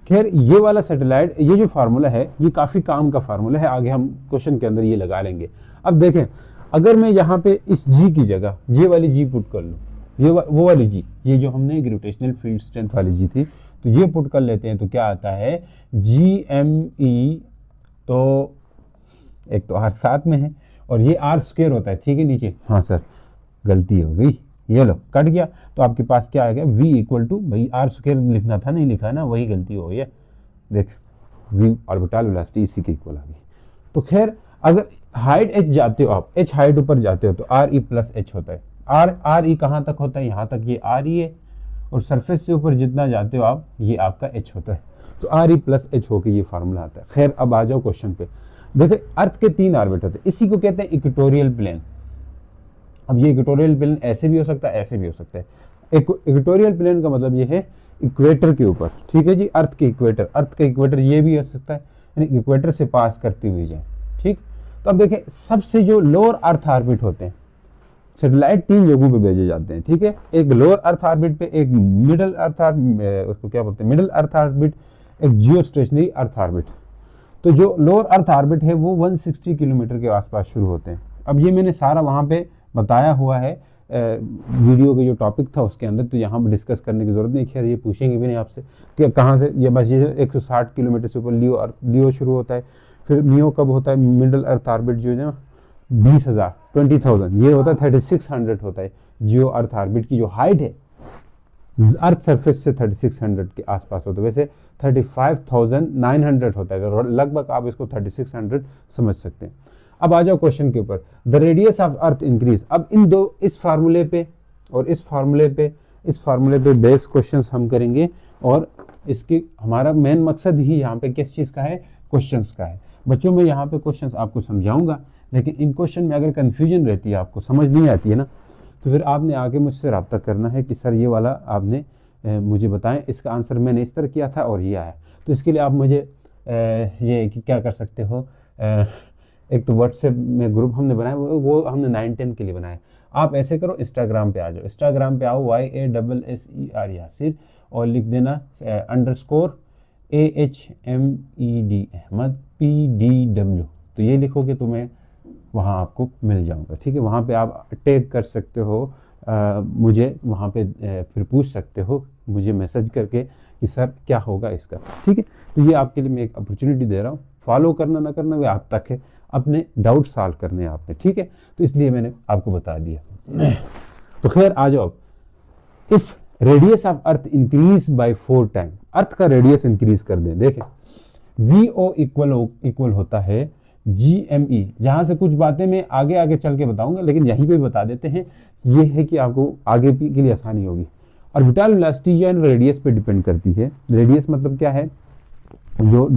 A: खैर ये वाला सैटेलाइट, ये जो फार्मूला है ये काफ़ी काम का फार्मूला है, आगे हम क्वेश्चन के अंदर ये लगा लेंगे। अब देखें अगर मैं यहाँ पे इस जी की जगह ये वाली जी पुट कर लूँ, ये वो वाली जी, ये जो हमने ग्रेविटेशनल फील्ड स्ट्रेंथ वाली जी थी, तो ये पुट कर लेते हैं तो क्या आता है जी एम ई, तो एक तो आर साथ में है और ये आर स्क्वायर होता है, ठीक है नीचे, हाँ सर गलती हो गई, ये लो कट गया, तो आपके पास क्या आ गया v इक्वल टू, भाई आर स्क्वायर लिखना था नहीं लिखा ना, वही गलती हो गई है, देख v ऑर्बिटल वेलोसिटी इसी के इक्वल आ गई। तो खैर अगर हाइट h जाते हो आप, h हाइट ऊपर जाते हो तो आर ई प्लस एच होता है, आर ई कहाँ तक होता है, यहाँ तक, ये आर ई है, और सरफेस से ऊपर जितना जाते हो आप ये आपका h होता है, तो आर ई प्लस एच होकर ये फार्मूला आता है। खैर अब आ जाओ क्वेश्चन पे, देखिए अर्थ के 3 ऑर्बिट होते हैं, इसी को कहते हैं इक्वेटोरियल प्लेन। अब ये इक्वेटोरियल प्लेन ऐसे भी हो सकता है, ऐसे भी हो सकता है। इक्वेटोरियल प्लेन का मतलब ये है इक्वेटर के ऊपर, ठीक है जी, अर्थ के इक्वेटर, अर्थ का इक्वेटर ये भी हो सकता है, यानी इक्वेटर से पास करती हुई जाए, ठीक। तो अब देखें सबसे जो लोअर अर्थ ऑर्बिट होते हैं, सैटेलाइट 3 जगहों पे भेजे जाते हैं, ठीक है, एक लोअर अर्थ ऑर्बिट पे, एक मिडल अर्थ, उसको क्या बोलते हैं, मिडल अर्थ ऑर्बिट, एक जियो स्टेशनरी अर्थ ऑर्बिट। तो जो लोअर अर्थ ऑर्बिट है वो 160 किलोमीटर के आसपास शुरू होते हैं। अब ये मैंने सारा वहाँ पे बताया हुआ है वीडियो का जो टॉपिक था उसके अंदर, तो यहाँ पर डिस्कस करने की जरूरत नहीं। खैर ये पूछेंगे भी नहीं आपसे कि कहाँ से, ये बस ये 160 किलोमीटर से ऊपर लियो शुरू होता है, फिर मियो कब होता है, मिडल अर्थ ऑर्बिट जो है ना 20,000 ये होता है, 3600 होता है जियो अर्थ ऑर्बिट की जो हाइट है अर्थ सरफेस से 3600 के आसपास होता है, वैसे 35,900 होता है, तो लगभग आप इसको 3600 समझ सकते हैं। अब आ जाओ क्वेश्चन के ऊपर, the radius of earth increase. अब इन दो, इस फार्मूले पे और इस फार्मूले पे बेस क्वेश्चंस हम करेंगे, और इसके हमारा मेन मकसद ही यहाँ पे किस चीज़ का है, क्वेश्चंस का है। बच्चों में यहाँ पे क्वेश्चंस आपको समझाऊंगा, लेकिन इन क्वेश्चन में अगर कन्फ्यूजन रहती है, आपको समझ नहीं आती है ना, तो फिर आपने आगे मुझसे रब्ता करना है कि सर ये वाला आपने मुझे बताएं, इसका आंसर मैंने इस तरह किया था और ये आया। तो इसके लिए आप मुझे ये कि क्या कर सकते हो, एक तो व्हाट्सएप में ग्रुप हमने बनाया, वो हमने 9-10 के लिए बनाया। आप ऐसे करो, इंस्टाग्राम पे आ जाओ, इंस्टाग्राम पे आओ YASSER यासिर, और लिख देना _AHMED अहमद PDW, तो ये लिखोगे तो मैं वहाँ आपको मिल जाऊँगा, ठीक है। वहाँ पे आप टैग कर सकते हो मुझे, वहाँ पे फिर पूछ सकते हो मुझे मैसेज करके कि सर क्या होगा इसका, ठीक है। तो ये आपके लिए मैं एक अपॉर्चुनिटी दे रहा हूँ, फॉलो करना ना करना वे आप तक है, अपने डाउट सॉल्व करने हैं आपने, ठीक है। तो इसलिए मैंने आपको बता दिया। तो खैर आ जाओ, if radius of earth increase by 4 time, earth का रेडियस इंक्रीज कर दें, देखें VO इक्वल होता है GME, जहां से कुछ बातें मैं आगे आगे चल के बताऊंगा, लेकिन यहीं पे बता देते हैं, ये है कि आपको आगे के लिए आसानी होगी। ऑर्बिटल वेलोसिटी या रेडियस पे डिपेंड करती है। रेडियस मतलब क्या है, जो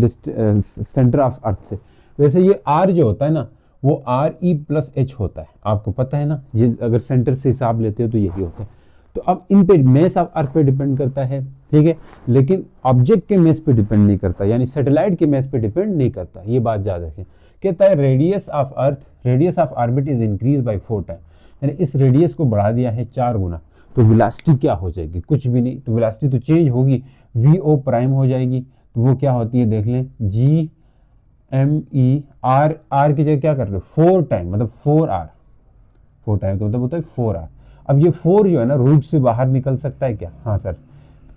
A: सेंटर ऑफ अर्थ से, वैसे ये R जो होता है ना वो RE प्लस H होता है, आपको पता है ना, ये अगर सेंटर से हिसाब लेते हो तो यही होता है। तो अब इन पे मेस ऑफ अर्थ पे डिपेंड करता है, ठीक है, लेकिन ऑब्जेक्ट के मेस पे डिपेंड नहीं करता, यानी सैटेलाइट के मेस पे डिपेंड नहीं करता, ये बात याद रखें। कहता है radius of earth, radius of orbit is increase by 4 time, यानी इस रेडियस को बढ़ा दिया है 4 गुना, तो वेलोसिटी क्या हो जाएगी, कुछ भी नहीं, तो वेलोसिटी तो चेंज होगी, VO प्राइम हो जाएगी, तो वो क्या होती है देख लें, GME, R की जगह क्या कर रहे हो 4 टाइम, मतलब 4R, 4 टाइम का मतलब होता है 4R। अब ये 4 जो है ना रूट से बाहर निकल सकता है क्या, हाँ सर,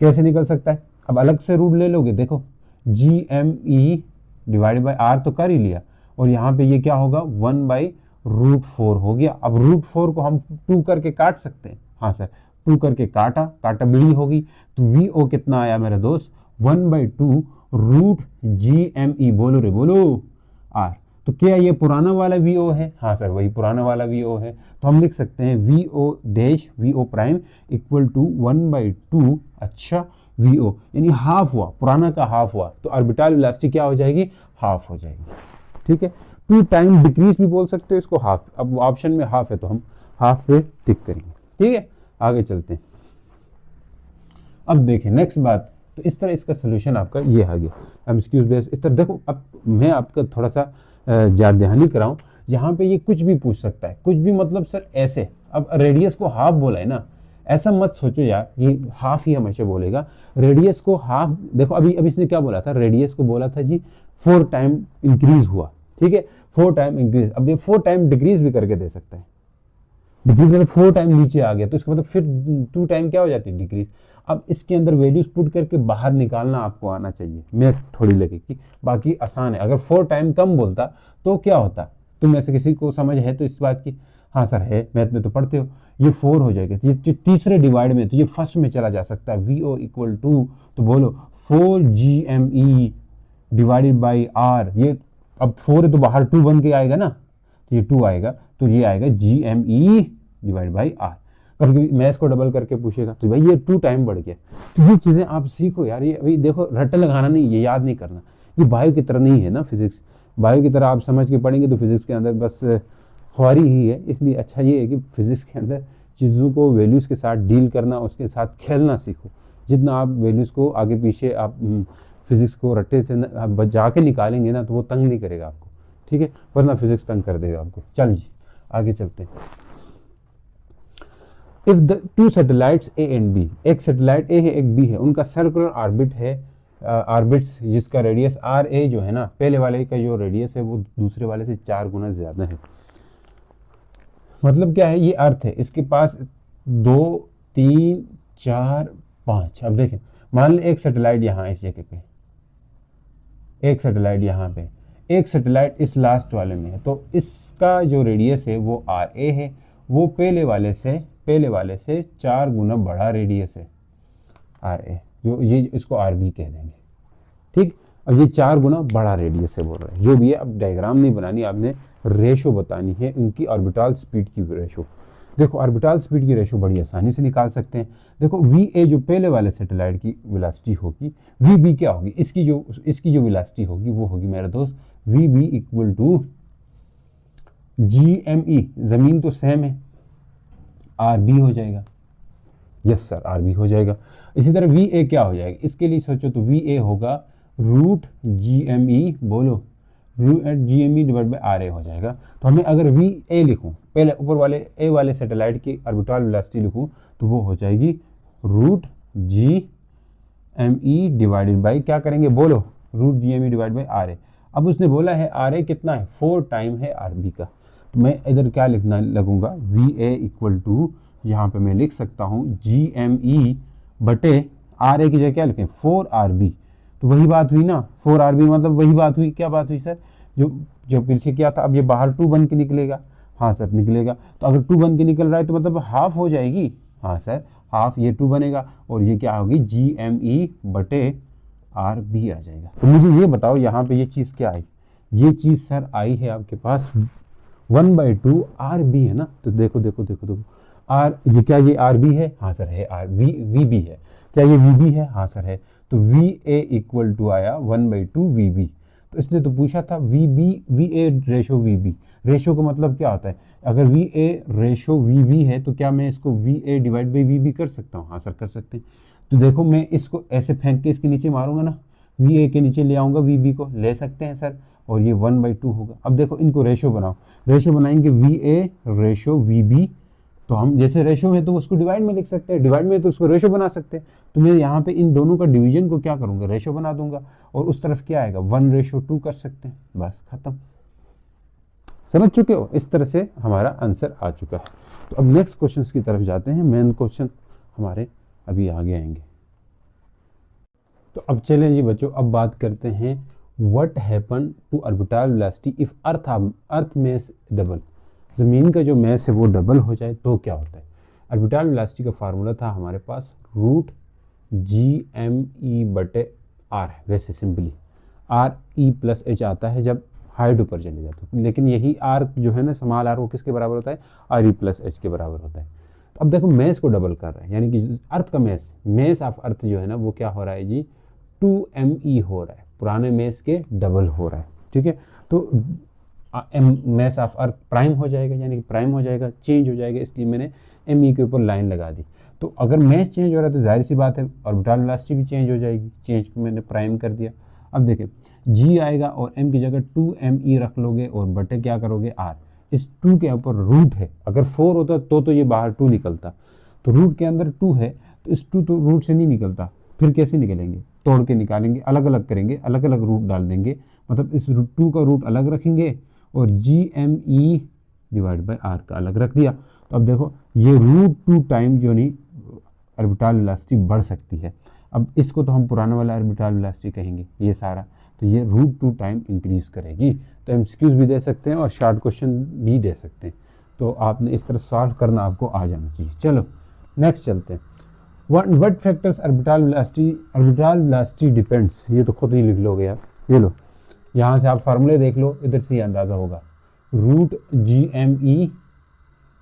A: कैसे निकल सकता है, अब अलग से रूट ले लोगे, देखो GME डिवाइड बाय R तो कर ही लिया, और यहाँ पे ये क्या होगा 1/√4 हो गया। अब √4 को हम 2 करके काट सकते हैं, हाँ सर, 2 करके काटा बिड़ी होगी, तो VO कितना आया मेरे दोस्त 1/2√GME, बोलो रे बोलो R। तो क्या ये पुराना वाला VO है, हाँ सर वही पुराना वाला VO है, तो हम लिख सकते हैं VO प्राइम इक्वल टू 1/2, अच्छा vo, यानी हाफ हुआ, पुराना का हाफ हुआ, तो ऑर्बिटल वेलोसिटी क्या हो जाएगी, हाफ हो जाएगी। ठीक है, 2 टाइम डिक्रीज भी बोल सकते हो इसको, हाफ, अब ऑप्शन में हाफ है तो हम हाफ पे टिक करेंगे। ठीक है, आगे चलते हैं। अब देखें नेक्स्ट बात, तो इस तरह इसका सोल्यूशन आपका ये आ गया एमसीक्यूज बेस। इस तरह देखो, अब मैं आपका थोड़ा सा याद दहानी कराऊं, यहाँ पे ये कुछ भी पूछ सकता है, कुछ भी मतलब सर ऐसे, अब रेडियस को हाफ बोला है ना, ऐसा मत सोचो यार ये हाफ ही हमेशा बोलेगा, रेडियस को हाफ, देखो अभी इसने क्या बोला था, रेडियस को बोला था जी 4 टाइम इंक्रीज हुआ। ठीक है, 4 टाइम इंक्रीज, अब ये 4 टाइम डिक्रीज भी करके दे सकता है, डिक्रीज मतलब 4 टाइम नीचे आ गया तो इसका मतलब फिर 2 टाइम क्या हो जाती है, डिक्रीज। अब इसके अंदर वैल्यूज पुट करके बाहर निकालना आपको आना चाहिए, मैथ थोड़ी लगेगी, बाकी आसान है। अगर 4 टाइम कम बोलता तो क्या होता, तुम में से किसी को समझ है तो इस बात की, हाँ सर है, मैथ में तो पढ़ते हो, ये 4 हो जाएगा, ये जो तीसरे डिवाइड में, तो ये फर्स्ट में चला जा सकता है, vo इक्वल टू, तो बोलो 4GME डिवाइडेड बाई आर, ये अब 4 है तो बाहर 2 बन के आएगा ना, तो ये 2 आएगा, तो ये आएगा GME डिवाइड बाई आर। कभी मैथ्स को डबल करके पूछेगा तो भाई ये 2 टाइम बढ़ गया, तो ये चीज़ें आप सीखो यार, ये अभी देखो रट्टा लगाना नहीं, ये याद नहीं करना, ये बायो की तरह नहीं है ना फिजिक्स, बायो की तरह आप समझ के पढ़ेंगे तो फिजिक्स के अंदर बस ख्वारी ही है। इसलिए अच्छा ये है कि फिजिक्स के अंदर चीज़ों को वैल्यूज़ के साथ डील करना, उसके साथ खेलना सीखो। जितना आप वैल्यूज़ को आगे पीछे आप फिजिक्स को रट्टे से आप जाके निकालेंगे ना, तो वो तंग नहीं करेगा आपको। ठीक है, वरना फिजिक्स तंग कर देगा आपको। चल जी आगे चलते हैं। If the 2 satellites A and B, एक सैटेलाइट ए है एक बी है, उनका सर्कुलर ऑर्बिट है, ऑर्बिट्स जिसका रेडियस आर ए जो है ना, पहले वाले का जो रेडियस है वो दूसरे वाले से 4 गुना ज़्यादा है। मतलब क्या है, ये अर्थ है, इसके पास 2 3 4 5, अब देखें मान लें एक सैटेलाइट यहाँ इस जगह पे, एक सैटेलाइट यहाँ पे, एक सैटेलाइट इस लास्ट वाले में है, तो इसका जो रेडियस है वो आर ए है, वो पहले वाले से 4 गुना बड़ा रेडियस है आर ए, जो ये इसको आर बी कह देंगे। ठीक, अब ये 4 गुना बड़ा रेडियस है बोल रहे हैं, जो भी है। अब डायग्राम नहीं बनानी, आपने रेशो बतानी है उनकी ऑर्बिटल स्पीड की रेशो। देखो ऑर्बिटल स्पीड की रेशो बड़ी आसानी से निकाल सकते हैं। देखो वी ए जो पहले वाले सैटेलाइट की वेलोसिटी होगी, वी बी क्या होगी, इसकी जो वेलोसिटी होगी वो होगी मेरा दोस्त V B equal to G M E, जमीन तो सेम है, आर बी हो जाएगा। यस सर, आर बी हो जाएगा। इसी तरह वी ए क्या हो जाएगा, इसके लिए सोचो तो वी ए होगा रूट जी एम ई, बोलो root G M E divide by R A हो जाएगा। तो हमें अगर वी ए लिखूँ, पहले ऊपर वाले ए वाले सैटेलाइट की ऑर्बिटल वेलोसिटी लिखूँ तो वो हो जाएगी root G M E divided by, क्या करेंगे बोलो, root G M E divide by R A. अब उसने बोला है आर ए कितना है, 4 टाइम है आर बी का, तो मैं इधर क्या लिखना लगूंगा, वी ए इक्वल टू, यहाँ पे मैं लिख सकता हूँ जी एम ई बटे आर ए की जगह क्या लिखें 4 आर बी। तो वही बात हुई ना, 4 आर बी मतलब वही बात हुई, क्या बात हुई सर, जो पीछे क्या था, अब ये बाहर 2 बन के निकलेगा। हाँ सर निकलेगा, तो अगर 2 बन के निकल रहा है तो मतलब हाफ हो जाएगी। हाँ सर हाफ, ये 2 बनेगा और ये क्या होगी जी एम ई बटे आर बी आ जाएगा। तो मुझे ये बताओ यहाँ पे ये चीज़ क्या आई, ये चीज़ सर आई है आपके पास 1/2 आर बी है ना। तो देखो देखो देखो देखो आर, ये क्या ये आर बी है, हाँ सर है, आर वी बी है, क्या ये वी बी है, हाँ सर है। तो वी ए इक्वल टू आया 1/2 वी बी। तो इसने तो पूछा था V A ratio V B, ratio का मतलब क्या होता है, अगर V A ratio V B है तो क्या मैं इसको V A divide by V B कर सकता हूँ, हाँ सर कर सकते हैं। तो देखो मैं इसको ऐसे फेंक के इसके नीचे मारूंगा ना, वी ए के नीचे ले आऊँगा वी बी को, ले सकते हैं सर, और ये 1/2 होगा। अब देखो इनको रेशो बनाओ, रेशो बनाएंगे V A ratio V B, तो हम जैसे रेशो है तो उसको डिवाइड में लिख सकते हैं, डिवाइड में तो उसको रेशो बना सकते हैं। तो मैं यहाँ पे इन दोनों का डिवीजन को क्या करूँगा, रेशो बना दूंगा, और उस तरफ क्या आएगा 1/2 कर सकते हैं, बस खत्म। समझ चुके हो, इस तरह से हमारा आंसर आ चुका है। तो अब नेक्स्ट क्वेश्चन की तरफ जाते हैं, मेन क्वेश्चन हमारे अभी आगे आएंगे। तो अब चलें जी बच्चों, अब बात करते हैं what happen to orbital velocity if earth mass double, ज़मीन का जो मैस है वो डबल हो जाए तो क्या होता है। ऑर्बिटल वेलोसिटी का फार्मूला था हमारे पास रूट जी एम ई बटे आर है, वैसे simply are E plus H आता है जब हाइट ऊपर चले जाते हैं, लेकिन यही आर जो है ना स्मॉल आर वो किसके बराबर होता है, आर ई प्लस एच के बराबर होता है। तो अब देखो मैस को डबल कर रहा है, यानी कि अर्थ का मैस ऑफ अर्थ जो है ना वो क्या हो रहा है जी 2me हो रहा है, पुराने मैस के डबल हो रहा है। ठीक है, तो मैस ऑफ अर्थ प्राइम हो जाएगा, यानी कि प्राइम हो जाएगा, चेंज हो जाएगा, इसलिए मैंने me के ऊपर लाइन लगा दी। तो अगर मैस चेंज हो रहा है तो जाहिर सी बात है ऑर्बिटल वेलोसिटी भी चेंज हो जाएगी, चेंज को मैंने प्राइम कर दिया। अब देखें g आएगा और m की जगह 2me रख लोगे और बटे क्या करोगे r, इस 2 के ऊपर रूट है, अगर 4 होता तो ये बाहर 2 निकलता, तो रूट के अंदर 2 है तो इस 2 तो रूट से नहीं निकलता, फिर कैसे निकलेंगे, तोड़ के निकालेंगे, अलग अलग करेंगे, अलग अलग रूट डाल देंगे, मतलब इस 2 का रूट अलग रखेंगे और GME डिवाइड बाय r का अलग रख दिया। तो अब देखो ये √2 टाइम जो नहीं ऑर्बिटल वेलोसिटी बढ़ सकती है। अब इसको तो हम पुराना वाला ऑर्बिटल वेलोसिटी कहेंगे ये सारा, तो ये √2 टाइम इंक्रीज करेगी। तो MCQs भी दे सकते हैं और शॉर्ट क्वेश्चन भी दे सकते हैं, तो आपने इस तरह सॉल्व करना आपको आ जाना चाहिए। चलो नेक्स्ट चलते हैं। What factors orbital velocity depends, ये तो खुद ही लिख लोगे आप, ये लो यहाँ से आप फार्मूले देख लो, इधर से ही अंदाज़ा होगा, √GME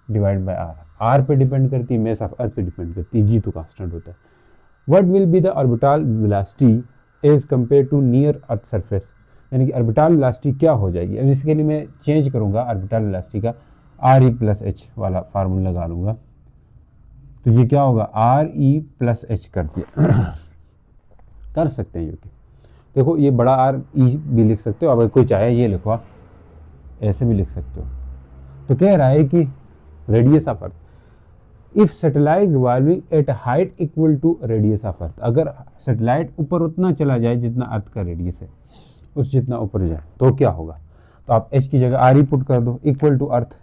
A: डिवाइड बाय r पे डिपेंड करती है, मैस ऑफ अर्थ पे डिपेंड करती है, g तो कांस्टेंट होता है। What will be the orbital velocity as compare to near earth surface, यानी कि ऑर्बिटल वेलोसिटी क्या हो जाएगी। अब इसके लिए मैं चेंज करूंगा ऑर्बिटल वेलोसिटी का, RE+H वाला फार्मूला लगा लूंगा, तो ये क्या होगा RE+H कर दिया कर सकते हैं, क्योंकि देखो ये बड़ा RE भी लिख सकते हो, अगर कोई चाहे ये लिखो आप ऐसे भी लिख सकते हो। तो कह रहा है कि radius of earth, if satellite revolving at height equal to radius of earth, अगर सैटेलाइट ऊपर उतना चला जाए जितना अर्थ का रेडियस है, उस जितना ऊपर जाए तो क्या होगा, तो आप h की जगह RE पुट कर दो, इक्वल टू अर्थ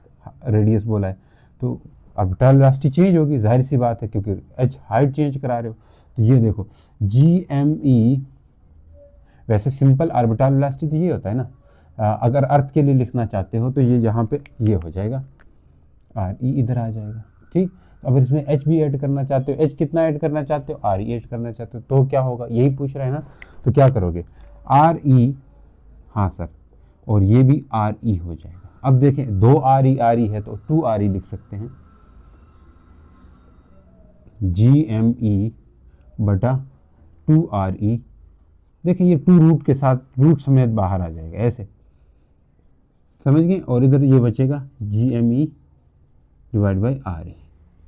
A: रेडियस बोला है, तो ऑर्बिटल वेलोसिटी चेंज होगी, जाहिर सी बात है क्योंकि h हाइट चेंज करा रहे हो। तो ये देखो GME, वैसे सिंपल ऑर्बिटल वेलोसिटी तो ये होता है ना, अगर अर्थ के लिए लिखना चाहते हो तो ये यहाँ पे ये हो जाएगा, RE इधर आ जाएगा। ठीक, अगर इसमें h भी ऐड करना चाहते हो, h कितना ऐड करना चाहते हो, RE ऐड करना चाहते हो, तो क्या होगा, यही पूछ रहा है ना, तो क्या करोगे RE, हाँ सर, और ये भी RE हो जाएगा। अब देखें 2 RE है तो 2 RE लिख सकते हैं, GME बटा 2 RE, देखें ये 2 रूट के साथ रूट समेत बाहर आ जाएगा, ऐसे समझ गए, और इधर ये बचेगा GME डिवाइड बाई RE,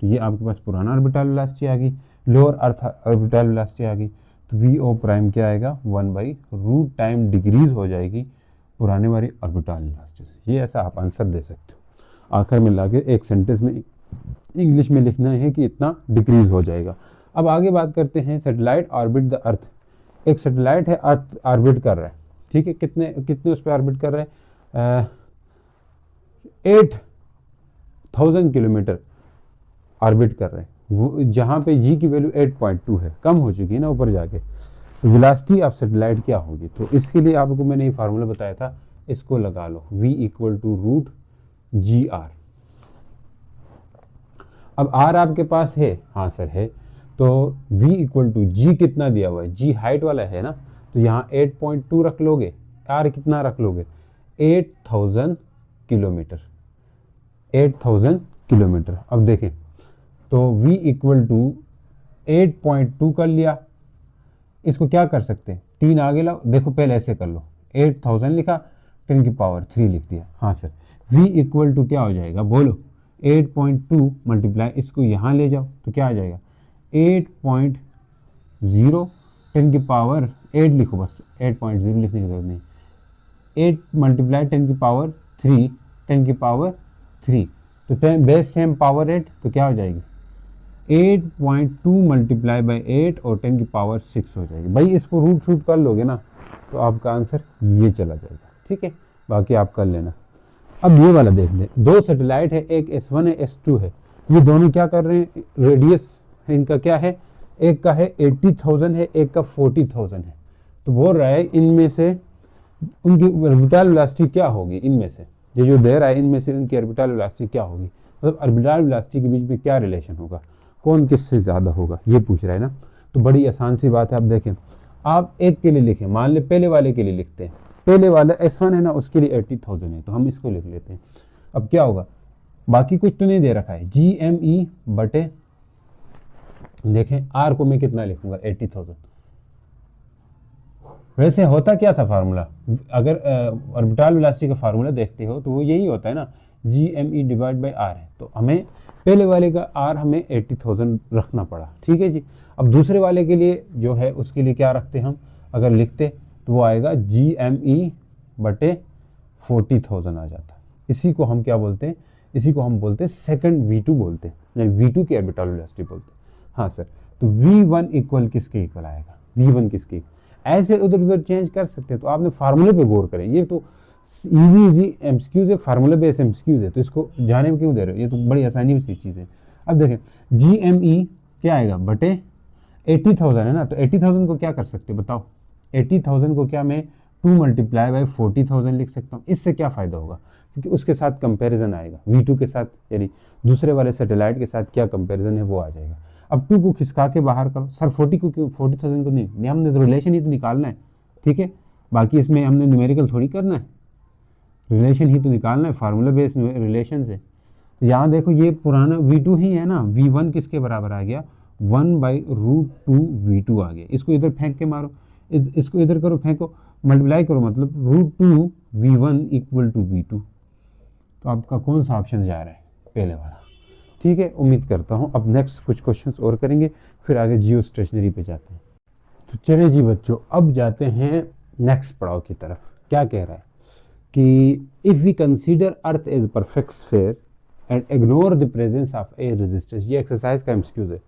A: तो ये आपके पास पुराना ऑर्बिटल वेलोसिटी आ गई, लोअर अर्थ ऑर्बिटल वेलोसिटी आ गई, तो VO प्राइम क्या आएगा 1/रूट टाइम डिक्रीज हो जाएगी पुराने वाली ऑर्बिटल वेलोसिटी से। ये ऐसा आप आंसर दे सकते हो, आखिर में लाके एक सेंटेंस में इंग्लिश में लिखना है कि इतना डिक्रीज हो जाएगा। अब आगे बात करते हैं सैटेलाइट ऑर्बिट द अर्थ, एक सैटेलाइट है अर्थ ऑर्बिट कर रहा है, ठीक है, कितने कितने उस पर ऑर्बिट कर रहे हैं, 8000 किलोमीटर ऑर्बिट कर रहे हैं, वो जहाँ पे g की वैल्यू 8.2 है, कम हो चुकी है ना ऊपर जाके, तो वेलोसिटी ऑफ सैटेलाइट क्या होगी, तो इसके लिए आपको मैंने ये फार्मूला बताया था, इसको लगा लो, v = √GR। अब r आपके पास है, हाँ सर है, तो v = g कितना दिया हुआ है, g हाइट वाला है ना, तो यहाँ 8.2 रख लोगे, r कितना रख लोगे 8000 किलोमीटर, 8000 किलोमीटर। अब देखें तो v = 8.2 कर लिया, इसको क्या कर सकते हैं 3 आगे लाओ, देखो पहले ऐसे कर लो, 8000 लिखा 10³ लिख दिया, हाँ सर, v = क्या हो जाएगा बोलो 8.2 मल्टीप्लाई, इसको यहाँ ले जाओ तो क्या आ जाएगा 8.0 10⁸ लिखो, बस 8.0 लिखने की जरूरत नहीं, 8 × 10⁻³ 10⁻3, तो बेस सेम पावर 8, तो क्या हो जाएगी 8.2 × 8 और 10⁻6 हो जाएगी। भाई इसको रूट शूट कर लोगे ना तो आपका आंसर ये चला जाएगा, ठीक है, बाकी आप कर लेना। अब ये वाला देख लें, 2 सैटेलाइट है, एक S1 है S2 है, ये दोनों क्या कर रहे हैं, रेडियस इनका क्या है, एक का है 80,000 है, एक का 40,000 है, तो बोल रहा है इनमें से उनकी ऑर्बिटल वेलोसिटी क्या होगी, इनमें से ये जो दे रहा है इनमें से उनकी ऑर्बिटल वेलोसिटी क्या होगी, मतलब ऑर्बिटल वेलोसिटी के बीच में क्या रिलेशन होगा, कौन किससे ज़्यादा होगा, ये पूछ रहा है ना। तो बड़ी आसान सी बात है, आप देखें, आप एक के लिए लिखें, मान ले पहले वाले के लिए लिखते हैं, पहले वाला S1 है ना, उसके लिए 80,000 है, तो हम इसको लिख लेते हैं। अब क्या होगा बाकी कुछ तो नहीं दे रखा है। GME बटे, देखें आर को मैं कितना लिखूंगा 80,000। वैसे होता क्या था फार्मूला, अगर ऑर्बिटल वेलोसिटी का फार्मूला देखते हो तो वो यही होता है ना, GME डिवाइड बाई आर है। तो हमें पहले वाले का आर हमें 80,000 रखना पड़ा, ठीक है जी। अब दूसरे वाले के लिए जो है उसके लिए क्या रखते हम, अगर लिखते तो वो आएगा GME बटे 40,000 आ जाता। इसी को हम क्या बोलते हैं, इसी को हम बोलते हैं सेकंड V2 बोलते हैं, यानी V2 की ऑर्बिटल वेलोसिटी बोलते हैं। हाँ सर, तो V1 इक्वल किसके इक्वल आएगा, V1 किसके, ऐसे उधर उधर चेंज कर सकते हैं। तो आपने फार्मूले पे गौर करें, ये तो इजी एमसीक्यूज है, फार्मूले बेस एमसीक्यूज है, तो इसको जाने में क्यों दे रहे हो, ये तो बड़ी आसानी से चीज़ है। अब देखें GME क्या आएगा बटे 80,000 है ना, तो 80,000 को क्या कर सकते हो बताओ, 80,000 को क्या मैं 2 मल्टीप्लाई बाई 40,000 लिख सकता हूँ। इससे क्या फ़ायदा होगा, क्योंकि उसके साथ कंपैरिजन आएगा V2 के साथ, यानी दूसरे वाले सैटेलाइट के साथ क्या कंपैरिजन है वो आ जाएगा। अब 2 को खिसका के बाहर करो, सर 40,000 को नहीं, हमने तो रिलेशन ही तो निकालना है, ठीक है। बाकी इसमें हमने न्यूमेरिकल थोड़ी करना है, रिलेशन ही तो निकालना है, फार्मूला बेस्ड रिलेशन से। यहाँ देखो ये पुराना V2 ही है ना, V1 किसके बराबर आ गया 1/√2 V2 आ गया। इसको इधर फेंक के मारो, इसको इधर करो फेंको, मल्टीप्लाई करो, मतलब √2 V1 इक्वल टू V2। तो आपका कौन सा ऑप्शन जा रहा है, पहले वाला, ठीक है। उम्मीद करता हूँ अब नेक्स्ट कुछ क्वेश्चंस और करेंगे, फिर आगे जियो स्टेशनरी पे जाते हैं। तो चले जी बच्चों, अब जाते हैं नेक्स्ट पड़ाव की तरफ। क्या कह रहा है कि if we consider earth as perfect sphere and ignore the presence of air resistance, ये एक्सरसाइज का एमसीक्यूज है।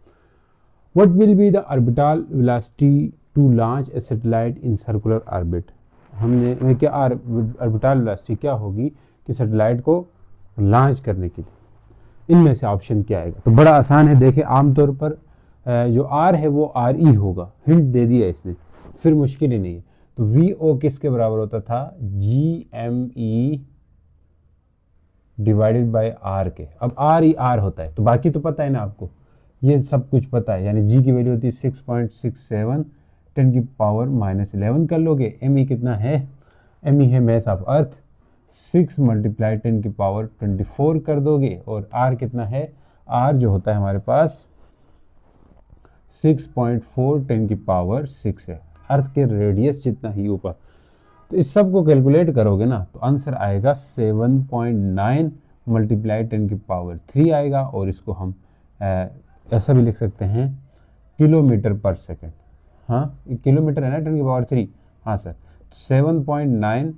A: What will be the orbital velocity to launch a satellite in circular orbit. हमने क्या ऑर्बिटल वेलोसिटी क्या होगी कि satellite को launch करने के लिए, इनमें से ऑप्शन क्या आएगा। तो बड़ा आसान है, देखिए आमतौर पर जो आर है वो RE होगा, हिंट दे दिया इसने, फिर मुश्किल ही नहीं है। तो VO किसके बराबर होता था, GME डिवाइडेड बाय आर के। अब RE होता है, तो बाकी तो पता है ना आपको, ये सब कुछ पता है, यानी G की वैल्यू होती है 6.67 10⁻11 कर लोगे। ME कितना है, ME है मास ऑफ अर्थ, 6 × 10⁻24 कर दोगे, और R कितना है, R जो होता है हमारे पास 6.4 10⁻6 है, अर्थ के रेडियस जितना ही ऊपर। तो इस सब को कैलकुलेट करोगे ना तो आंसर आएगा 7.9 × 10⁻3 आएगा, और इसको हम ऐसा भी लिख सकते हैं किलोमीटर पर सेकेंड। हाँ किलोमीटर है ना 10⁻3, हाँ सर 7.9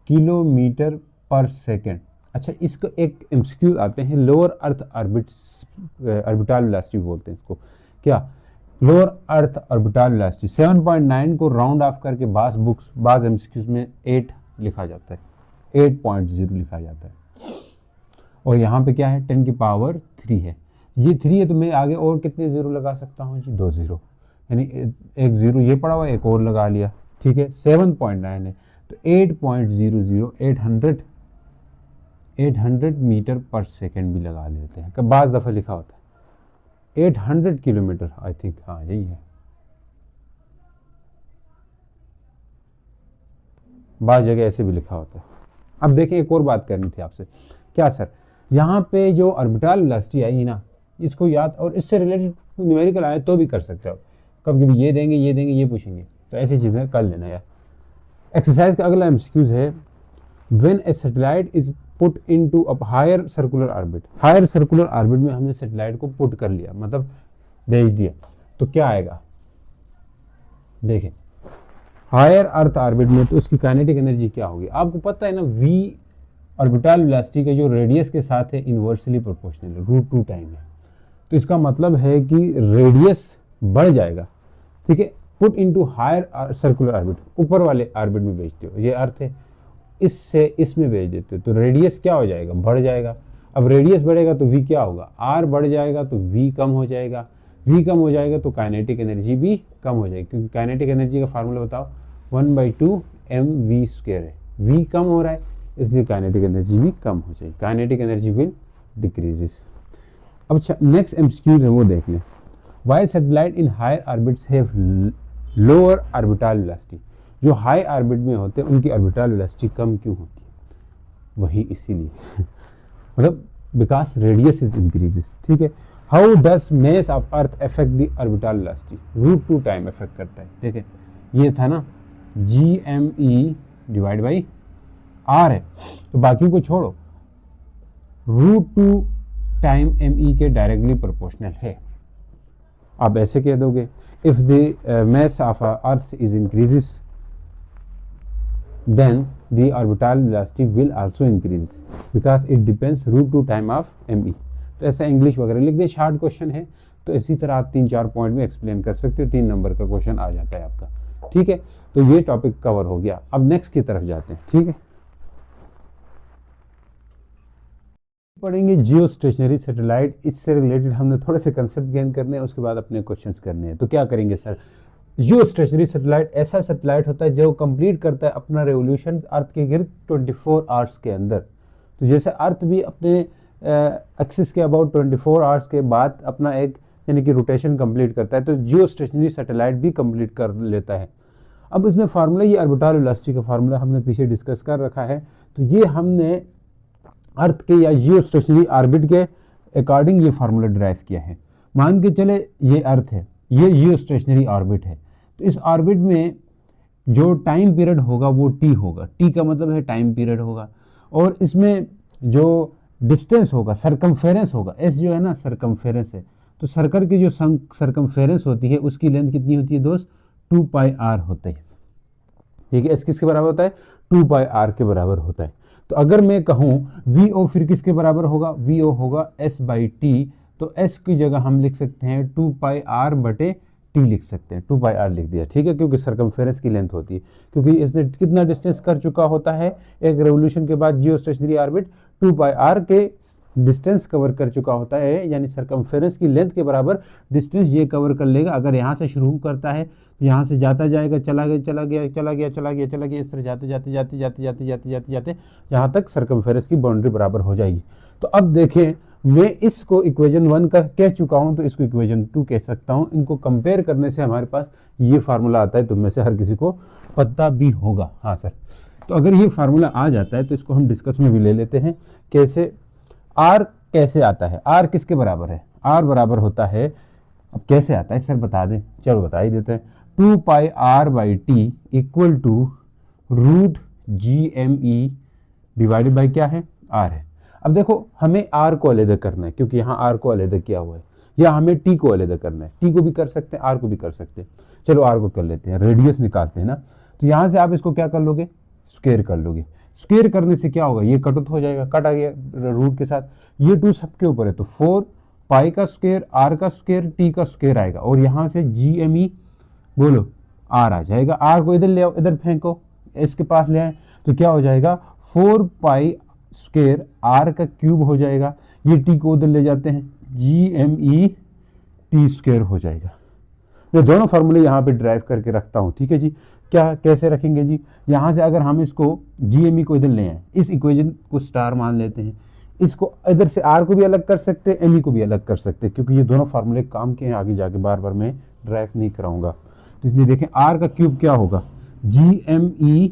A: किलोमीटर पर सेकेंड। अच्छा इसको एक एमसीक्यू आते हैं, लोअर अर्थ ऑर्बिटल वेलोसिटी बोलते हैं इसको, क्या लोअर अर्थ ऑर्बिटल वेलोसिटी। 7.9 को राउंड ऑफ करके बाज एमसीक्यूज में 8 लिखा जाता है, 8.0 लिखा जाता है, और यहाँ पे क्या है 10⁻3 है। ये 3 है तो मैं आगे और कितने जीरो लगा सकता हूँ जी, 2 जीरो, यानी एक जीरो ये पड़ा हुआ एक और लगा लिया, ठीक है। 7.9 है तो 8.00 800 मीटर पर सेकेंड भी लगा लेते हैं, कब बाज़ दफ़ा लिखा होता है 800 किलोमीटर, आई थिंक हाँ यही है, बाज़ जगह ऐसे भी लिखा होता है। अब देखें एक और बात करनी थी आपसे, क्या सर यहाँ पे जो ऑर्बिटल वेलोसिटी आई ना, इसको याद और इससे रिलेटेड न्यूमेरिकल आए तो भी कर सकते हो, कभी कभी ये देंगे ये पूछेंगे, तो ऐसी चीज़ें कर लेना यार। एक्सरसाइज का अगला एमसीक्यूज है, when a satellite is put into a higher circular orbit. Higher circular orbit में हमने सैटेलाइट को पुट कर लिया, मतलब भेज दिया, तो क्या आएगा देखें हायर अर्थ ऑर्बिट में, तो उसकी काइनेटिक एनर्जी क्या होगी। आपको पता है ना V ऑर्बिटल वेलोसिटी का जो रेडियस के साथ है इन्वर्सली प्रोपोर्शनल √2 टाइम है, तो इसका मतलब है कि रेडियस बढ़ जाएगा, ठीक है। Put into higher circular orbit, ऊपर वाले ऑर्बिट में भेजते हो, ये अर्थ है, इससे इसमें भेज देते हो तो रेडियस क्या हो जाएगा, बढ़ जाएगा। अब रेडियस बढ़ेगा तो V क्या होगा, R बढ़ जाएगा तो V कम हो जाएगा, V कम हो जाएगा तो काइनेटिक एनर्जी भी कम हो जाएगी, क्योंकि काइनेटिक एनर्जी का फार्मूला बताओ 1/2 mv² है, V कम हो रहा है इसलिए काइनेटिक एनर्जी भी कम हो जाएगी, काइनेटिक एनर्जी विल डिक्रीजेस। अब अच्छा नेक्स्ट एमसीक्यू है वो देख लें, why satellite in higher orbits have lower orbital velocity. जो हाई ऑर्बिट में होते हैं उनकी ऑर्बिटल वेलोसिटी कम क्यों होती है, वही इसीलिए मतलब बिकॉज रेडियस इज इंक्रीजेस। ठीक है, how does mess of earth affect the orbital velocity, √2 time affect करता है। देखिए ये था ना GME डिवाइड बाई R है, तो बाकियों को छोड़ो, √2 टाइम ME के डायरेक्टली प्रोपोर्शनल है। आप ऐसे कह दोगे if the mass of earth is increases then the orbital velocity will also increase because it depends √2 time of ME। तो ऐसा इंग्लिश वगैरह लिख दे, शार्ट क्वेश्चन है, तो इसी तरह आप 3-4 पॉइंट में एक्सप्लेन कर सकते हो, 3 नंबर का क्वेश्चन आ जाता है आपका। ठीक है, तो ये टॉपिक कवर हो गया। अब नेक्स्ट की तरफ जाते हैं। ठीक है, पढ़ेंगे जियो स्टेशनरी सैटेलाइट। इससे रिलेटेड हमने थोड़े से कंसेप्ट गेन करने हैं, उसके बाद अपने क्वेश्चंस करने हैं। तो क्या करेंगे सर, जियो स्टेशनरी सैटेलाइट ऐसा सैटेलाइट होता है जो कंप्लीट करता है अपना रेवोल्यूशन अर्थ के गिर्द 24 आवर्स के अंदर। तो जैसे अर्थ भी अपने एक्सिस के अबाउट 24 आवर्स के बाद अपना एक यानी कि रोटेशन कंप्लीट करता है, तो जियो स्टेशनरी सैटेलाइट भी कंप्लीट कर लेता है। अब इसमें फार्मूला, ये ऑर्बिटल वेलोसिटी का फार्मूला हमने पीछे डिस्कस कर रखा है, तो ये हमने अर्थ के या जियो स्टेशनरी ऑर्बिट के अकॉर्डिंग ये फार्मूला ड्राइव किया है। मान के चले ये अर्थ है, ये जियो स्टेशनरी ऑर्बिट है, तो इस ऑर्बिट में जो टाइम पीरियड होगा वो t होगा। t का मतलब है टाइम पीरियड होगा, और इसमें जो डिस्टेंस होगा सरकमफेरेंस होगा। s जो है ना सरकमफेरेंस है, तो सर्कल की जो सरकमफेरेंस होती है उसकी लेंथ कितनी होती है दोस्त, 2πr होता है। ठीक है, s किसके बराबर होता है, 2πr के बराबर होता है। तो अगर मैं कहूँ VO फिर किसके बराबर होगा, VO होगा s/t, तो s की जगह हम लिख सकते हैं 2πr/t लिख सकते हैं, 2πr लिख दिया। ठीक है, क्योंकि सरकमफेरेंस की लेंथ होती है, क्योंकि इसने कितना डिस्टेंस कर चुका होता है एक रेवोल्यूशन के बाद जियो स्टेशनरी ऑर्बिट, 2πr के डिस्टेंस कवर कर चुका होता है, यानी सरकमफेरेंस की लेंथ के बराबर डिस्टेंस ये कवर कर लेगा। अगर यहाँ से शुरू करता है तो यहाँ से जाता जाएगा, चला गया चला गया चला गया चला गया चला गया, इस तरह जाते जाते जाते जाते जाते जाते जाते जाते यहाँ तक सरकमफेरेंस की बाउंड्री बराबर हो जाएगी। तो अब देखें, मैं इसको इक्वेशन 1 का कह चुका हूँ, तो इसको इक्वेशन 2 कह सकता हूँ। इनको कंपेयर करने से हमारे पास ये फार्मूला आता है, तुम में से हर किसी को पता भी होगा। हाँ सर, तो अगर ये फार्मूला आ जाता है तो इसको हम डिस्कस में भी ले लेते हैं। कैसे, R कैसे आता है, R किसके बराबर है, R बराबर होता है, अब कैसे आता है सर बता दें, चलो बता ही देते हैं, 2πr/t equal to √GME divided by क्या है, R है। अब देखो हमें R को अलग करना है, क्योंकि यहाँ R को अलग किया हुआ है, या हमें T को अलग करना है। T को भी कर सकते हैं, R को भी कर सकते हैं। चलो R को कर लेते हैं, रेडियस निकालते हैं ना, तो यहाँ से आप इसको क्या कर लोगे, स्क्वायर कर लोगे। स्क्वायर करने से क्या होगा, ये कट आउट हो जाएगा, कट आ गया रूट के साथ, ये 2 सबके ऊपर है, तो 4π का स्क्वायर, R का स्क्वायर, T का स्क्वायर आएगा, और यहाँ से GME बोलो R आ जाएगा। R को इधर ले आओ, इधर फेंको, इसके पास ले आए, तो क्या हो जाएगा 4π स्क्वायर R का क्यूब हो जाएगा, ये T को उधर ले जाते हैं, GME T स्क्वायर हो जाएगा। मैं दोनों फार्मूले यहाँ पे ड्राइव करके रखता हूँ। ठीक है जी, क्या कैसे रखेंगे जी, यहाँ से अगर हम इसको GME को इधर ले आए, इस इक्वेशन को स्टार मान लेते हैं, इसको इधर से R को भी अलग कर सकते हैं, ME को भी अलग कर सकते हैं, क्योंकि ये दोनों फार्मूले काम के हैं, आगे जाके बार बार मैं ड्राइव नहीं कराऊंगा। तो इसलिए देखें R का क्यूब क्या होगा, GME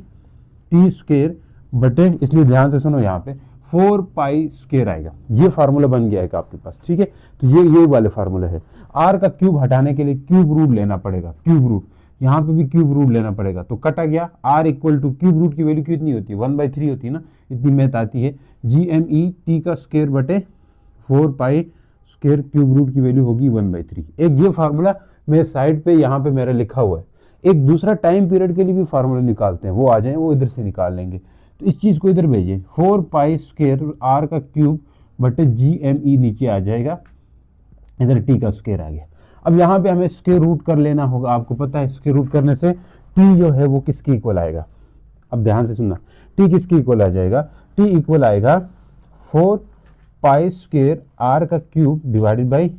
A: T स्क्वायर बटे, इसलिए ध्यान से सुनो, यहाँ पे 4π स्क्वायर आएगा। ये फार्मूला बन गया है आपके पास। ठीक है, तो ये वाले फार्मूला है। R का क्यूब हटाने के लिए क्यूब रूट लेना पड़ेगा, क्यूब रूट, यहाँ पे भी क्यूब रूट लेना पड़ेगा, तो कटा गया। R equal to cube root की वैल्यू कितनी होती है, 1/3 होती है ना, इतनी मैथ आती है। GME T का स्क्वायर बटे 4π स्क्वायर, क्यूब रूट की वैल्यू होगी 1/3। एक ये फार्मूला मेरे साइड पे यहाँ पे मेरा लिखा हुआ है। एक दूसरा टाइम पीरियड के लिए भी फार्मूला निकालते हैं, वो आ जाए, वो इधर से निकाल लेंगे। तो इस चीज़ को इधर भेजिए, 4π स्क्वायर R का क्यूब बटे GME नीचे आ जाएगा, इधर T का स्क्वायर आ गया। अब यहाँ पे हमें स्क्वायर रूट कर लेना होगा, आपको पता है स्क्वायर रूट करने से T जो है वो किसके इक्वल आएगा। अब ध्यान से सुनना, T किसके इक्वल आ जाएगा, T इक्वल आएगा 4π स्क्वायर R का cube divided by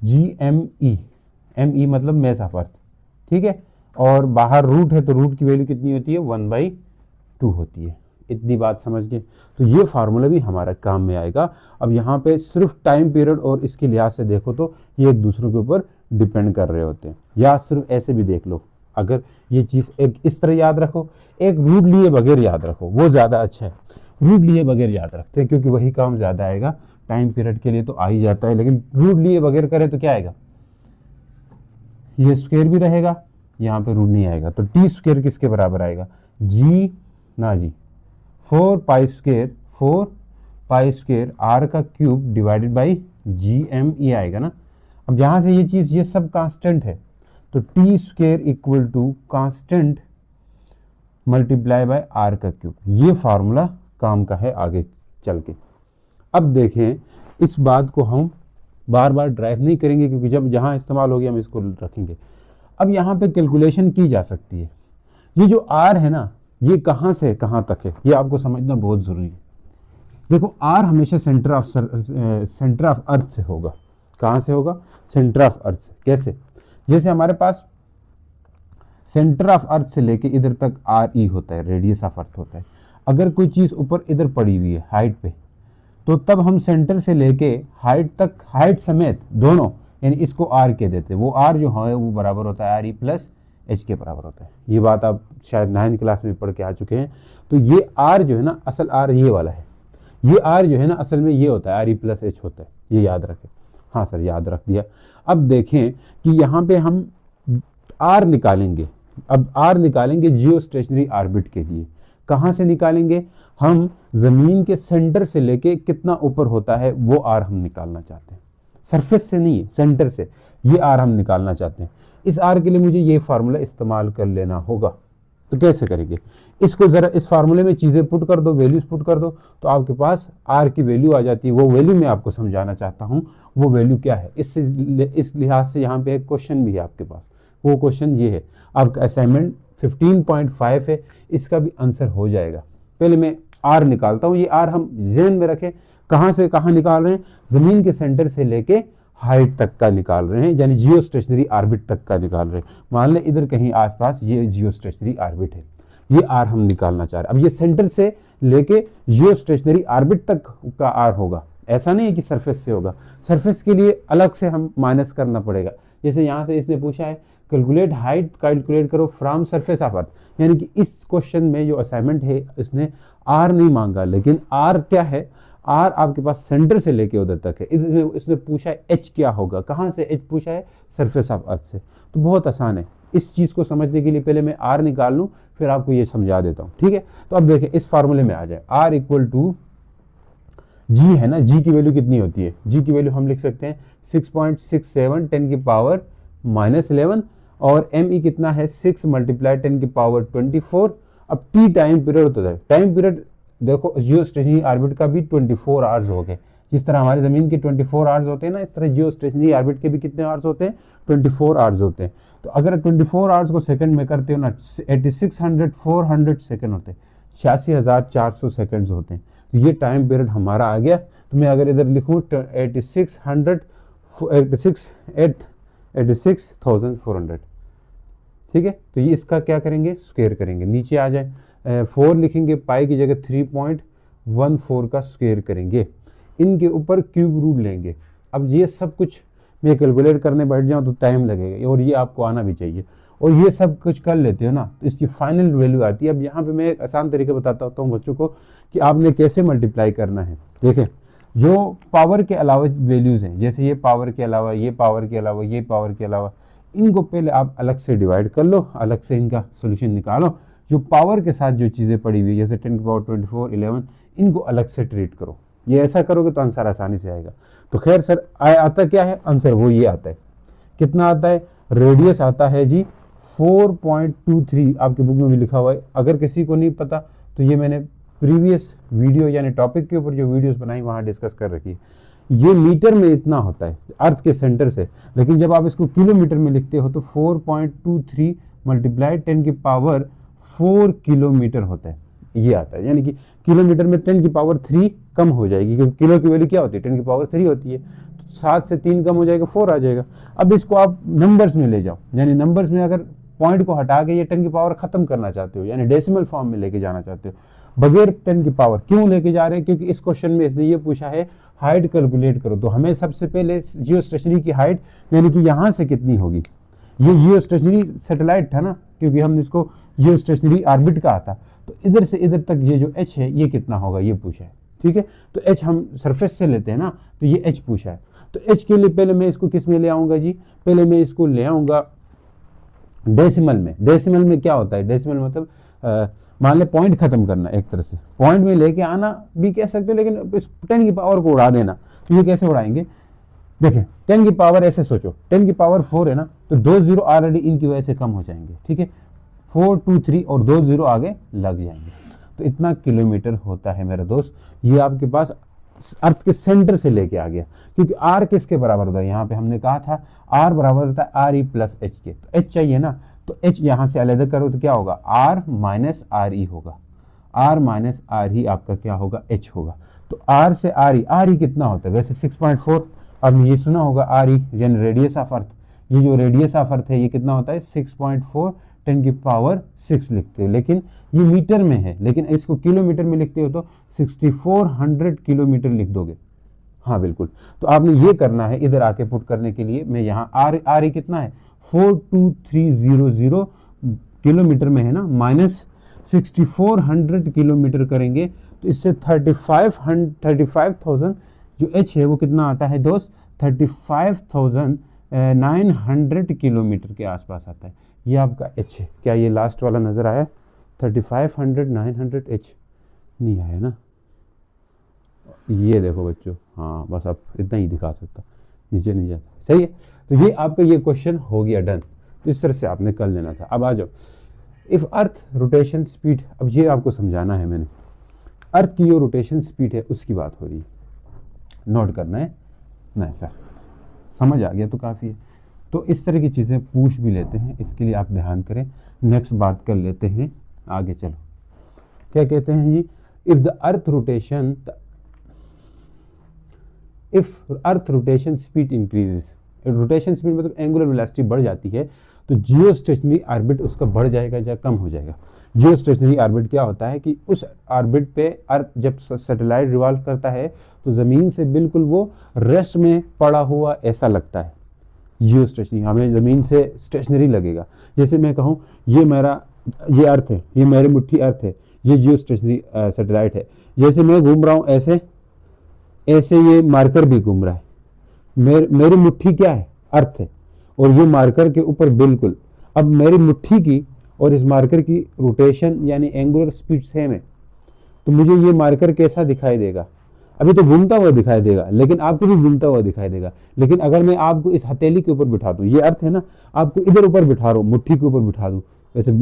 A: GME, ME मतलब मेस ऑफ अर्थ। ठीक है, और बाहर रूट है, तो रूट की वैल्यू कितनी होती है, 1/2 होती है। इतनी बात समझ गए, तो ये फार्मूला भी हमारा काम में आएगा। अब यहाँ पे सिर्फ टाइम पीरियड और इसके लिहाज से देखो तो ये एक दूसरे के ऊपर डिपेंड कर रहे होते हैं, या सिर्फ ऐसे भी देख लो। अगर ये चीज़ एक इस तरह याद रखो, एक रूट लिए बगैर याद रखो, वो ज़्यादा अच्छा है। रूट लिए बगैर याद रखते हैं क्योंकि वही काम ज़्यादा आएगा। टाइम पीरियड के लिए तो आ ही जाता है, लेकिन रूट लिए बगैर करें तो क्या आएगा, ये स्क्वायर भी रहेगा, यहाँ पे रूट नहीं आएगा। तो टी स्क्वायर किसके बराबर आएगा, जी ना जी 4 पाई स्क्वायर आर का cube divided by G M, ये आएगा ना। अब यहाँ से ये चीज़, ये सब कांस्टेंट है, तो T square equal to constant multiply by R का क्यूब, ये फार्मूला काम का है आगे चल के। अब देखें, इस बात को हम बार बार ड्राइव नहीं करेंगे क्योंकि जब जहाँ इस्तेमाल होगी हम इसको रखेंगे। अब यहाँ पे कैलकुलेशन की जा सकती है। ये जो आर है ना, ये कहाँ से कहाँ तक है, ये आपको समझना बहुत ज़रूरी है। देखो आर हमेशा सेंटर ऑफ अर्थ से होगा। कहाँ से होगा, सेंटर ऑफ अर्थ से। कैसे, जैसे हमारे पास सेंटर ऑफ अर्थ से लेके इधर तक आर ई होता है, रेडियस ऑफ अर्थ होता है। अगर कोई चीज़ ऊपर इधर पड़ी हुई है हाइट पे, तो तब हम सेंटर से लेके हाइट तक, हाइट समेत दोनों, यानी इसको आर कह देते हैं। वो आर जो है वो बराबर होता है आर ई प्लस एच के बराबर होता है। ये बात आप शायद 9th क्लास में पढ़ के आ चुके हैं। तो ये आर जो है ना, असल आर ये वाला है, ये आर जो है ना असल में ये होता है आर ई प्लस एच होता है, ये याद रखें। हाँ सर याद रख दिया। अब देखें कि यहाँ पे हम आर निकालेंगे। अब आर निकालेंगे जियो स्टेशनरी ऑर्बिट के लिए। कहाँ से निकालेंगे, हम ज़मीन के सेंटर से लेके कितना ऊपर होता है वो आर हम निकालना चाहते हैं। सरफेस से नहीं, सेंटर से ये आर हम निकालना चाहते हैं। इस आर के लिए मुझे ये फार्मूला इस्तेमाल कर लेना होगा। तो कैसे करेंगे, इसको ज़रा इस फार्मूले में चीज़ें पुट कर दो, वैल्यूज़ पुट कर दो, तो आपके पास आर की वैल्यू आ जाती है। वो वैल्यू मैं आपको समझाना चाहता हूँ, वो वैल्यू क्या है। इस लिहाज से यहाँ पे एक क्वेश्चन भी है आपके पास। वो क्वेश्चन ये है, आपका असाइनमेंट 15.5 है, इसका भी आंसर हो जाएगा। पहले मैं आर निकालता हूँ। ये आर हम ज़हन में रखें, कहाँ से कहाँ निकाल रहे हैं, ज़मीन के सेंटर से लेके हाइट तक का निकाल रहे हैं, यानी जियो स्टेशनरी ऑर्बिट तक का निकाल रहे हैं। मान लें इधर कहीं आसपास ये जियो स्टेशनरी ऑर्बिट है, ये आर हम निकालना चाह रहे हैं। अब ये सेंटर से लेके जियो स्टेशनरी ऑर्बिट तक का आर होगा, ऐसा नहीं है कि सरफेस से होगा। सरफेस के लिए अलग से हम माइनस करना पड़ेगा। जैसे यहाँ से इसने पूछा है कैलकुलेट हाइट, कैलकुलेट करो फ्रॉम सरफेस ऑफ अर्थ, यानी कि इस क्वेश्चन में जो असाइनमेंट है इसने आर नहीं मांगा, लेकिन आर क्या है, आर आपके पास सेंटर से लेके उधर तक है। इसने पूछा है एच क्या होगा, कहाँ से एच पूछा है, सरफेस ऑफ अर्थ से। तो बहुत आसान है। इस चीज़ को समझने के लिए पहले मैं आर निकाल लूँ, फिर आपको ये समझा देता हूँ, ठीक है। तो अब देखें इस फार्मूले में आ जाए, आर इक्वल टू जी है ना, जी की वैल्यू कितनी होती है, जी की वैल्यू हम लिख सकते हैं 6.67 10 की पावर -11, और एम ई कितना है 6 मल्टीप्लाई 10 की पावर 24। अब टी टाइम पीरियड होता है। टाइम पीरियड देखो जियो स्टेशनरी ऑर्बिट का भी 24 आवर्स हो गए। जिस तरह हमारी ज़मीन के 24 आवर्स होते हैं ना, इस तरह जियो स्टेशनरी ऑर्बिट के भी कितने आवर्स होते हैं, 24 आवर्स होते हैं। तो अगर 24 आवर्स को सेकंड में करते हो ना, 400 सेकंड होते हैं, 86,400 सेकंड्स होते हैं। तो ये टाइम पीरियड हमारा आ गया। तो मैं अगर इधर लिखूँ 86,400, ठीक है। तो ये इसका क्या करेंगे, स्क्वायर करेंगे। नीचे आ जाए 4 लिखेंगे, पाई की जगह 3.14 का स्क्वायर करेंगे। इनके ऊपर क्यूब रूट लेंगे। अब ये सब कुछ मैं कैलकुलेट करने बैठ जाऊँ तो टाइम लगेगा, और ये आपको आना भी चाहिए। और ये सब कुछ कर लेते हो ना, तो इसकी फाइनल वैल्यू आती है। अब यहाँ पे मैं एक आसान तरीके बताता हूँ बच्चों को कि आपने कैसे मल्टीप्लाई करना है। देखें, जो पावर के अलावा वैल्यूज़ हैं, जैसे ये पावर के अलावा, ये पावर के अलावा, ये पावर के अलावा, इनको पहले आप अलग से डिवाइड कर लो, अलग से इनका सोल्यूशन निकालो। जो पावर के साथ जो चीज़ें पड़ी हुई जैसे 10 की पावर 24, 11, इनको अलग से ट्रीट करो। ये ऐसा करोगे तो आंसर आसानी से आएगा। तो खैर सर आता क्या है आंसर, वो ये आता है। कितना आता है, रेडियस आता है जी 4.23, आपके बुक में भी लिखा हुआ है। अगर किसी को नहीं पता तो ये मैंने प्रीवियस वीडियो यानी टॉपिक के ऊपर जो वीडियोस बनाई वहाँ डिस्कस कर रखी है। ये मीटर में इतना होता है अर्थ के सेंटर से, लेकिन जब आप इसको किलोमीटर में लिखते हो तो 4.23 मल्टीप्लाई 10 की पावर 4 किलोमीटर होता है, ये आता है। यानी कि किलोमीटर में 10 की पावर 3 कम हो जाएगी, क्योंकि किलो की वैल्यू क्या होती है, 10 की पावर 3 होती है। तो 7 से 3 कम हो जाएगा, 4 आ जाएगा। अब इसको आप नंबर्स में ले जाओ, यानी नंबर्स में अगर पॉइंट को हटा के ये 10 की पावर खत्म करना चाहते हो, यानी डेसिमल फॉर्म में लेके जाना चाहते हो, बगैर 10 की पावर। क्यों लेके जा रहे हैं, क्योंकि इस क्वेश्चन में इसने ये पूछा है हाइट कैलकुलेट करो। तो हमें सबसे पहले जियो स्टेशनरी की हाइट, यानी कि यहाँ से कितनी होगी, ये जियो स्टेशनरी सैटेलाइट था ना, क्योंकि हमने इसको जियो स्टेशनरी ऑर्बिट कहा था, तो इधर से इधर तक ये जो h है ये कितना होगा ये पूछा है, ठीक है। तो h हम सरफेस से लेते हैं ना, तो ये h पूछा है। तो h के लिए पहले मैं इसको किस में ले आऊंगा जी, पहले मैं इसको ले आऊंगा डेसिमल में। डेसिमल में क्या होता है, डेसिमल मतलब मान ले पॉइंट खत्म करना, एक तरह से पॉइंट में लेके आना भी कह सकते हो, लेकिन इस 10 की पावर को उड़ा देना। तो ये कैसे उड़ाएंगे, देखें 10 की पावर ऐसे सोचो, 10 की पावर 4 है ना, तो 2 जीरो ऑलरेडी इनकी वजह से कम हो जाएंगे, ठीक है। 4 2 3 और 2 जीरो आगे लग जाएंगे, तो इतना किलोमीटर होता है मेरा दोस्त। ये आपके पास अर्थ के सेंटर से लेके आ गया, क्योंकि आर किसके बराबर होता है, यहाँ पे हमने कहा था आर बराबर होता है आर ई प्लस एच के। तो एच चाहिए ना, तो एच यहाँ से अलग करो तो क्या होगा, आर माइनस आर ई होगा। आर माइनस आर ही आपका क्या होगा, एच होगा। तो आर से आर ई कितना होता है वैसे 6.4। अब ये सुना होगा आर ई यानी रेडियस ऑफ अर्थ, ये जो रेडियस ऑफ अर्थ है ये कितना होता है 6.4, 10 की पावर 6 लिखते हो, लेकिन ये मीटर में है, लेकिन इसको किलोमीटर में लिखते हो तो 6400 किलोमीटर लिख दोगे। हाँ बिल्कुल, तो आपने ये करना है, इधर आके पुट करने के लिए मैं यहाँ आर ई कितना है 42300 किलोमीटर में है ना, माइनस 6400 किलोमीटर करेंगे तो इससे 35,000 जो एच है वो कितना आता है दोस्त, 35,900 किलोमीटर के आसपास आता है। ये आपका एच है। क्या ये लास्ट वाला नज़र आया, 3500 900 एच नहीं आया ना, ये देखो बच्चों, हाँ बस अब इतना ही दिखा सकता, नीचे नहीं जाता, सही है। तो ये आपका ये क्वेश्चन हो गया डन, तो इस तरह से आपने कर लेना था। अब आ जाओ, इफ़ अर्थ रोटेशन स्पीड, अब ये आपको समझाना है मैंने, अर्थ की जो रोटेशन स्पीड है उसकी बात हो रही है, नोट करना है ना, सर समझ आ गया तो काफ़ी है। तो इस तरह की चीज़ें पूछ भी लेते हैं, इसके लिए आप ध्यान करें। नेक्स्ट बात कर लेते हैं आगे, चलो क्या कहते हैं जी, if the earth rotation if earth rotation speed increases, rotation speed मतलब एंगुलर वेलोसिटी बढ़ जाती है, तो जियो स्टेशनरी ऑर्बिट उसका बढ़ जाएगा या कम हो जाएगा। जियो स्टेशनरी ऑर्बिट क्या होता है कि उस ऑर्बिट पे अर्थ जब सैटेलाइट रिवॉल्व करता है तो ज़मीन से बिल्कुल वो रेस्ट में पड़ा हुआ ऐसा लगता है। जियो स्टेशनरी हमें ज़मीन से स्टेशनरी लगेगा। जैसे मैं कहूँ ये मेरा ये अर्थ है, ये मेरी मुट्ठी अर्थ है, ये जियो स्टेशनरी सैटेलाइट है। जैसे मैं घूम रहा हूँ ऐसे ऐसे ये मार्कर भी घूम रहा है, मेरी मुट्ठी क्या है, अर्थ है, और ये मार्कर के ऊपर बिल्कुल। अब मेरी मुट्ठी की और इस मार्कर की रोटेशन यानी एंगुलर स्पीड सेम है, तो मुझे ये मार्कर कैसा दिखाई देगा, अभी तो घूमता हुआ दिखाई देगा, लेकिन आपको भी घूमता हुआ दिखाई देगा। लेकिन अगर मैं आपको इस हथेली के ऊपर बिठा दूँ, ये अर्थ है ना, आपको इधर ऊपर बिठा रहा हूँ, मुट्ठी के ऊपर बिठा दूँ, वैसे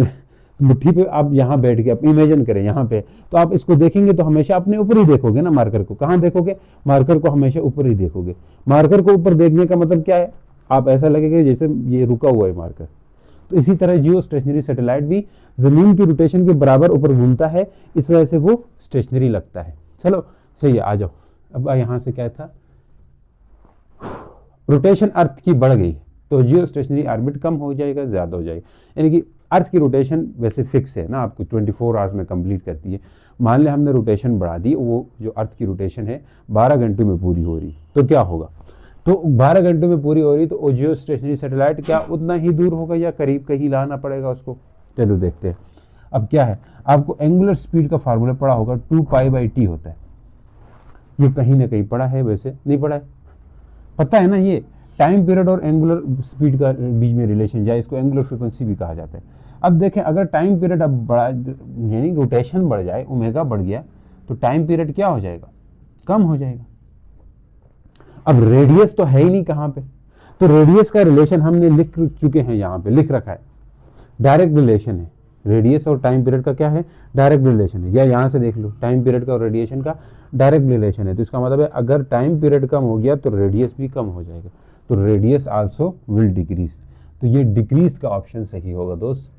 A: मुट्ठी पे आप यहाँ बैठ के आप इमेजिन करें यहाँ पे, तो आप इसको देखेंगे तो हमेशा अपने ऊपर ही देखोगे ना, मार्कर को कहाँ देखोगे, मार्कर को हमेशा ऊपर ही देखोगे। मार्कर को ऊपर देखने का मतलब क्या है, आप ऐसा लगेगा जैसे ये रुका हुआ है मार्कर। तो इसी तरह जियो स्टेशनरी सैटेलाइट भी जमीन की रोटेशन के बराबर ऊपर घूमता है, इस वजह से वो स्टेशनरी लगता है। चलो सही है, आ जाओ। अब यहाँ से क्या था, रोटेशन अर्थ की बढ़ गई तो जियो स्टेशनरी ऑर्बिट कम हो जाएगा, ज़्यादा हो जाएगा। यानी कि अर्थ की रोटेशन वैसे फिक्स है ना, आपको 24 आवर्स में कंप्लीट करती है। मान लें हमने रोटेशन बढ़ा दी, वो जो अर्थ की रोटेशन है 12 घंटों में पूरी हो रही, तो क्या होगा, तो 12 घंटों में पूरी हो रही तो जियो स्टेशनरी सैटेलाइट क्या उतना ही दूर होगा या करीब कहीं लाना पड़ेगा उसको। चलो देखते हैं। अब क्या है, आपको एंगुलर स्पीड का फार्मूला पढ़ा होगा, 2π/t होता है। ये कहीं ना कहीं पढ़ा है, वैसे नहीं पढ़ा है, पता है ना। ये टाइम पीरियड और एंगुलर स्पीड का बीच में रिलेशन, या इसको एंगुलर फ्रीक्वेंसी भी कहा जाता है। अब देखें, अगर टाइम पीरियड अब बढ़ा यानी रोटेशन बढ़ जाए, ओमेगा बढ़ गया, तो टाइम पीरियड क्या हो जाएगा, कम हो जाएगा। अब रेडियस तो है ही नहीं कहाँ पे, तो रेडियस का रिलेशन हमने लिख चुके हैं, यहाँ पे लिख रखा है, डायरेक्ट रिलेशन है। रेडियस और टाइम पीरियड का क्या है, डायरेक्ट रिलेशन है। या यहाँ से देख लो, टाइम पीरियड का और रेडिएशन का डायरेक्ट रिलेशन है। तो इसका मतलब है अगर टाइम पीरियड कम हो गया तो रेडियस भी कम हो जाएगा, तो रेडियस आल्सो विल डिक्रीज। तो ये डिक्रीज का ऑप्शन सही होगा दोस्त।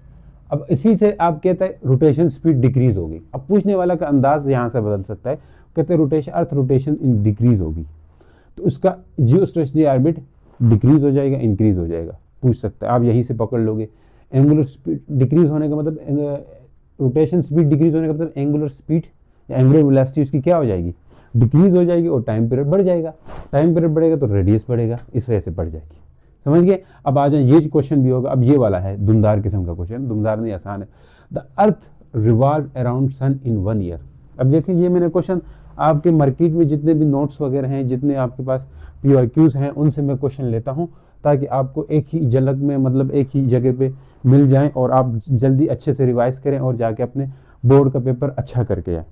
A: अब इसी से आप कहते हैं रोटेशन स्पीड डिक्रीज होगी। अब पूछने वाला का अंदाज यहाँ से बदल सकता है, कहते हैं रोटेशन अर्थ रोटेशन डिक्रीज होगी, तो उसका जियो स्टेशनरी ऑर्बिट डिक्रीज हो जाएगा, इंक्रीज हो जाएगा, पूछ सकता है। आप यहीं से पकड़ लोगे। एंगुलर स्पीड डिक्रीज होने का मतलब, रोटेशन स्पीड डिक्रीज होने का मतलब एंगुलर स्पीड या एंगुलर वेलोसिटी उसकी क्या हो जाएगी, डिक्रीज हो जाएगी, और टाइम पीरियड बढ़ जाएगा। टाइम पीरियड बढ़ेगा तो रेडियस बढ़ेगा, इस वजह से बढ़ जाएगी। समझ गए। अब आ जाए, ये क्वेश्चन भी होगा। अब ये वाला है धुंधार किस्म का क्वेश्चन, धुंधार नहीं, आसान है। The earth revolve around sun in 1 year. अब देखिए ये मैंने क्वेश्चन आपके मार्केट में जितने भी नोट्स वगैरह हैं, जितने आपके पास PYQs हैं, उनसे मैं क्वेश्चन लेता हूं ताकि आपको एक ही झलक में, मतलब एक ही जगह पे मिल जाएं और आप जल्दी अच्छे से रिवाइज करें और जाके अपने बोर्ड का पेपर अच्छा करके आए।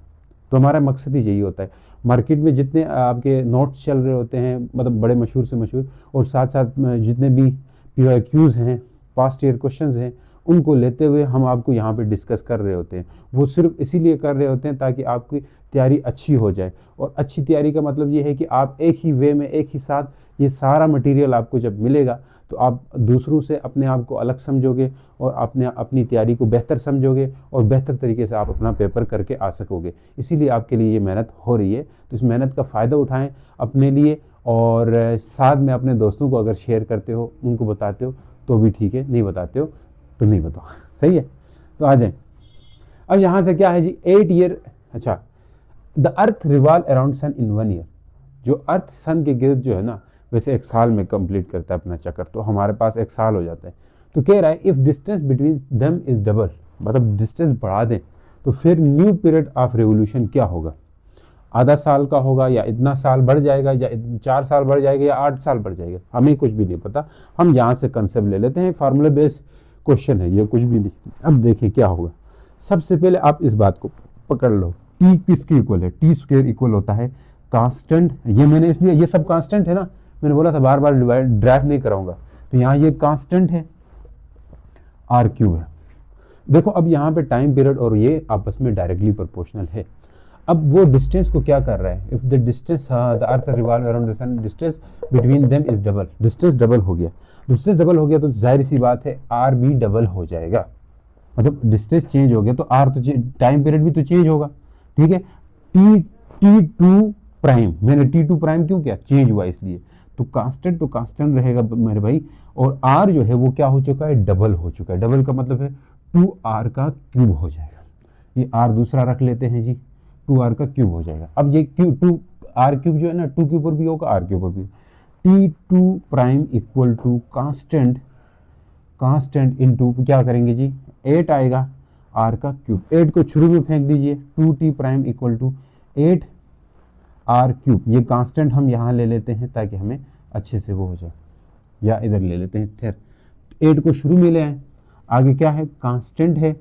A: तो हमारा मकसद ही यही होता है। मार्केट में जितने आपके नोट्स चल रहे होते हैं, मतलब बड़े मशहूर से मशहूर, और साथ साथ जितने भी PYQs हैं, पास्ट ईयर क्वेश्चंस हैं, उनको लेते हुए हम आपको यहाँ पे डिस्कस कर रहे होते हैं। वो सिर्फ इसीलिए कर रहे होते हैं ताकि आपकी तैयारी अच्छी हो जाए। और अच्छी तैयारी का मतलब ये है कि आप एक ही वे में, एक ही साथ ये सारा मटेरियल आपको जब मिलेगा तो आप दूसरों से अपने आप को अलग समझोगे और अपनी तैयारी को बेहतर समझोगे और बेहतर तरीके से आप अपना पेपर करके आ सकोगे। इसीलिए आपके लिए ये मेहनत हो रही है। तो इस मेहनत का फ़ायदा उठाएं अपने लिए, और साथ में अपने दोस्तों को अगर शेयर करते हो, उनको बताते हो तो भी ठीक है, नहीं बताते हो तो नहीं बताओ। सही है। तो आ जाएं। अब यहाँ से क्या है जी, 8 ईयर। अच्छा, the earth revolve around sun in 1 year. जो अर्थ सन के गिर्द जो है ना, वैसे 1 साल में कंप्लीट करता है अपना चक्कर, तो हमारे पास 1 साल हो जाता है। तो कह रहा है if distance between them is double, मतलब डिस्टेंस बढ़ा दें तो फिर न्यू पीरियड ऑफ रेवोल्यूशन क्या होगा। आधा साल का होगा, या इतना साल बढ़ जाएगा, या 4 साल बढ़ जाएगा, या 8 साल बढ़ जाएगा, हमें कुछ भी नहीं पता। हम यहाँ से कंसेप्ट ले लेते हैं, फार्मूला बेस्ड क्वेश्चन है ये, कुछ भी नहीं। अब देखिए क्या होगा। सबसे पहले आप इस बात को पकड़ लो, टी किसके इक्वल है, टी स्क्वायर इक्वल होता है कांस्टेंट। ये मैंने इसलिए, ये सब कांस्टेंट है ना, मैंने बोला था बार बार ड्राइव नहीं कराऊंगा, तो यहाँ ये कांस्टेंट है, आर क्यूब है। देखो अब यहाँ पे टाइम पीरियड और ये आपस में डायरेक्टली प्रोपोर्शनल है। अब वो डिस्टेंस को क्या कर रहा है, if the distance the earth revolve around the sun, distance between them is double. Distance double हो गया, डिस्टेंस डबल हो गया तो जाहिर सी बात है आर भी डबल हो जाएगा। मतलब डिस्टेंस चेंज हो गया तो आर तो टाइम पीरियड भी तो चेंज होगा। ठीक है, T2 प्राइम, मैंने T2 प्राइम क्यों किया, चेंज हुआ इसलिए। तो कांस्टेंट रहेगा मेरे भाई, और आर जो है वो क्या हो चुका है, डबल हो चुका है। डबल का मतलब है 2r का क्यूब हो जाएगा। ये आर दूसरा रख लेते हैं जी, 2r का क्यूब हो जाएगा। अब ये क्यूब 2r क्यूब जो है ना, 2 के ऊपर भी होगा, r के ऊपर भी। T2 prime equal to constant into क्या करेंगे जी, 8 आएगा, r का क्यूब। 8 को शुरू में फेंक दीजिए, 2t prime equal to 8r cube. ये कांस्टेंट हम यहाँ ले लेते हैं ताकि हमें अच्छे से वो हो जाए, या इधर ले लेते हैं, खैर 8 को शुरू में ले आए। आगे क्या है, कांस्टेंट है,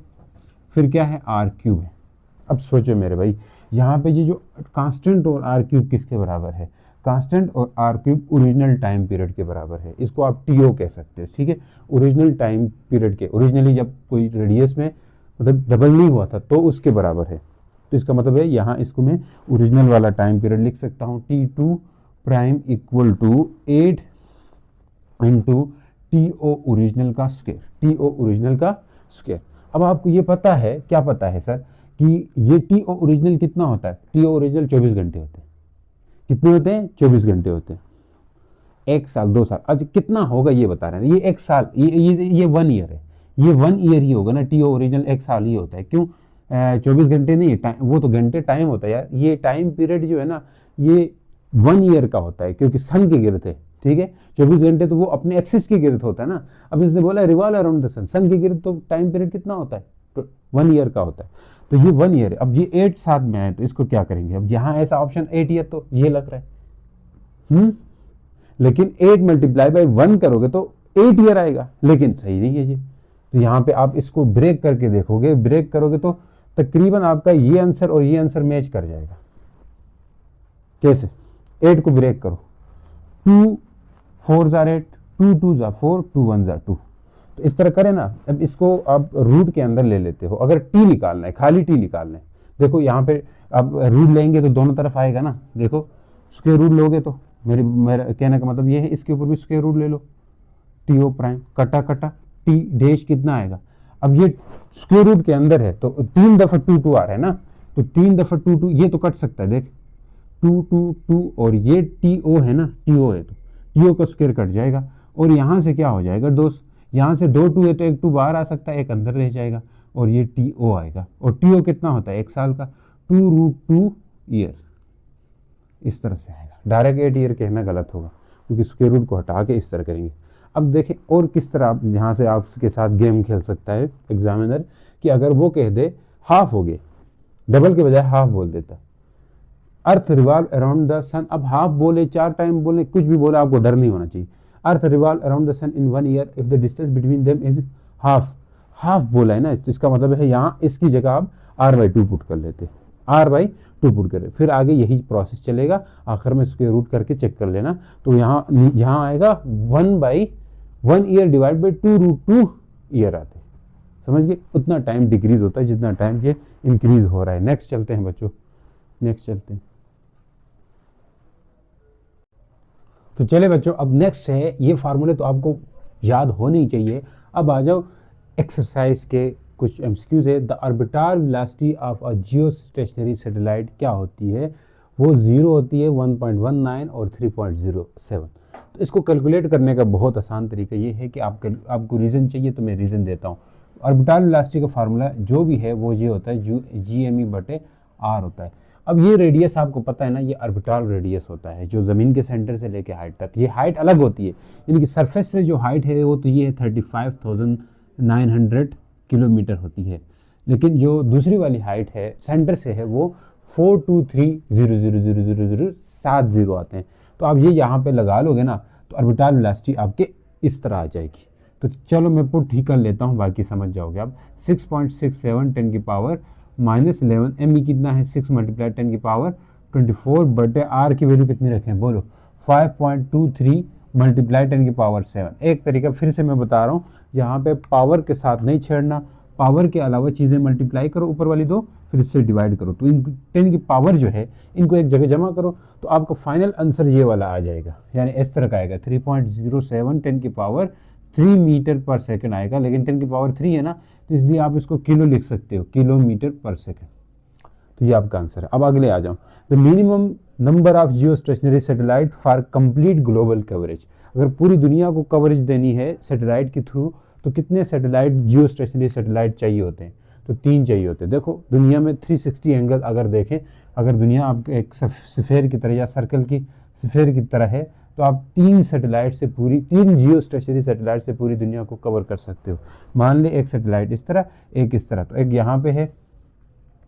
A: फिर क्या है, r क्यूब है। अब सोचो मेरे भाई, यहाँ पे ये जो कांस्टेंट और r क्यूब किसके बराबर है, कांस्टेंट और r cube original time period के बराबर है। इसको आप TO कह सकते हो। ठीक है, ओरिजिनल टाइम पीरियड के, ओरिजिनली जब कोई रेडियस में मतलब डबल नहीं हुआ था तो उसके बराबर है। तो इसका मतलब है यहाँ इसको मैं ओरिजिनल वाला टाइम पीरियड लिख सकता हूँ, T2 prime equal to 8 into TO original का स्क्वायर, TO ओरिजिनल का स्क्वायर। अब आपको ये पता है, क्या पता है सर, कि ये TO ओरिजिनल कितना होता है, TO ओरिजिनल 24 घंटे होते हैं। कितने होते हैं, 24 घंटे होते हैं। 1 साल 2 साल, आज कितना होगा ये बता रहे हैं। ये 1 साल, ये 1 ईयर है, ये 1 ईयर ही होगा ना। TO ओरिजिनल 1 साल ही होता है। क्यों 24 घंटे नहीं, वो तो घंटे टाइम होता है यार। ये टाइम पीरियड जो है ना, ये 1 ईयर का होता है, क्योंकि सन के गिर्द है। ठीक है, 24 घंटे तो वो अपने एक्सिस के गिर्द होता है ना। अब इसने बोला रिवॉल्व अराउंड द सन, सन के गिर्द, तो टाइम पीरियड कितना होता है, तो 1 ईयर का होता है। तो ये 1 ईयर है। अब ये 8 साथ में आए तो इसको क्या करेंगे, अब यहाँ ऐसा ऑप्शन 8 ईयर तो ये लग रहा है, लेकिन 8 मल्टीप्लाई बाई 1 करोगे तो 8 ईयर आएगा, लेकिन सही नहीं है ये। तो यहाँ पे आप इसको ब्रेक करके देखोगे, ब्रेक करोगे तो तकरीबन आपका ये आंसर और ये आंसर मैच कर जाएगा। कैसे, 8 को ब्रेक करो, 2 4 जार 8, 2 2 जार 4, 2 1 जार 2, तो इस तरह करें ना। अब इसको आप रूट के अंदर ले लेते हो, अगर टी निकालना है, खाली टी निकालना है। देखो यहाँ पे आप रूट लेंगे तो दोनों तरफ आएगा ना। देखो स्क्वायर रूट लोगे तो मेरा कहने का मतलब ये है, इसके ऊपर भी स्क्वायर रूट ले लो, TO प्राइम कटा कटा टी डैश कितना आएगा। अब ये स्क्वायर रूट के अंदर है तो 3 दफा 2 2 आ रहा है ना, तो 3 दफा 2 2 ये तो कट सकता है, देख 2 2 2, और ये TO है ना, TO है तो TO का स्क्वायर कट जाएगा। और यहाँ से क्या हो जाएगा दोस्त, यहाँ से 2 2 है तो एक 2 बाहर आ सकता है, एक अंदर रह जाएगा, और ये TO आएगा। और TO कितना होता है 1 साल का, 2√2 ईयर, इस तरह से आएगा। डायरेक्ट 8 ईयर कहना गलत होगा, क्योंकि स्क्वायर रूट को हटा के इस तरह करेंगे। अब देखें और किस तरह आप यहाँ से आपके साथ गेम खेल सकता है एग्जामिनर, कि अगर वो कह दे हाफ हो गए, डबल के बजाय हाफ बोल देता। अर्थ रिवॉल्व अराउंड द सन, अब हाफ बोले 4 टाइम बोले कुछ भी बोले आपको डर नहीं होना चाहिए। Earth revolve around the sun in 1 year if the distance between them is half, half बोला है ना, तो इसका मतलब है यहाँ इसकी जगह आप r/2 पुट कर लेते, r/2 पुट करें, फिर आगे यही प्रोसेस चलेगा, आखिर में स्क्वायर रूट करके चेक कर लेना। तो यहाँ आएगा 1/1 ईयर डिवाइड बाई 2√2 ईयर आते, समझ गए, उतना टाइम डिक्रीज होता है जितना टाइम ये इंक्रीज हो रहा है। नेक्स्ट चलते हैं बच्चों, नेक्स्ट चलते हैं। तो चले बच्चों, अब नेक्स्ट है, ये फार्मूले तो आपको याद होने ही चाहिए। अब आ जाओ एक्सरसाइज के कुछ एमसीक्यूज है। The orbital velocity of a geostationary satellite क्या होती है? वो 0 होती है, 1.19 और 3.07। तो इसको कैलकुलेट करने का बहुत आसान तरीका ये है कि आपको रीज़न चाहिए तो मैं रीज़न देता हूँ। ऑर्बिटल वेलोसिटी का फार्मूला जो भी है वो ये होता है GME/r होता है। अब ये रेडियस आपको पता है ना, ये ऑर्बिटल रेडियस होता है जो ज़मीन के सेंटर से लेके हाइट तक, ये हाइट अलग होती है, यानी कि सरफेस से जो हाइट है वो तो ये है 35,900 किलोमीटर होती है, लेकिन जो दूसरी वाली हाइट है सेंटर से है वो 423,000,000,070 आते हैं। तो आप ये यहाँ पे लगा लोगे ना तो ऑर्बिटल वेलोसिटी आपके इस तरह आ जाएगी। तो चलो मैं पुट ठीक कर लेता हूँ, बाकी समझ जाओगे आप। 6.67 10 की पावर -11 m कितना है 6 × 10 की पावर 24 बटे r की वैल्यू कितनी रखें बोलो 5.23 × 10 की पावर 7। एक तरीका फिर से मैं बता रहा हूँ, यहाँ पे पावर के साथ नहीं छेड़ना, पावर के अलावा चीज़ें मल्टीप्लाई करो ऊपर वाली दो, फिर इससे डिवाइड करो, तो इन 10 की पावर जो है इनको एक जगह जमा करो तो आपका फाइनल आंसर ये वाला आ जाएगा, यानी इस तरह का आएगा 3.07 10 की पावर 3 मीटर पर सेकंड आएगा, लेकिन 10 की पावर 3 है ना, तो इसलिए आप इसको किलो लिख सकते हो, किलोमीटर पर सेकंड। तो ये आपका आंसर है। अब अगले आ जाओ, the minimum number of Jio stationery satellite for complete global coverage. अगर पूरी दुनिया को कवरेज देनी है सैटेलाइट के थ्रू तो कितने सैटेलाइट जियो स्टेशनरी सैटेलाइट चाहिए होते हैं? तो 3 चाहिए होते हैं। देखो दुनिया में 360 एंगल अगर देखें, अगर दुनिया आपके एक सफ़ेर की तरह या सर्कल की सफ़ेर की तरह है तो आप 3 सैटेलाइट से पूरी 3 जियो स्टेशनरी सैटेलाइट से पूरी दुनिया को कवर कर सकते हो। मान ले एक सैटेलाइट इस तरह, एक इस तरह, तो एक यहाँ पे है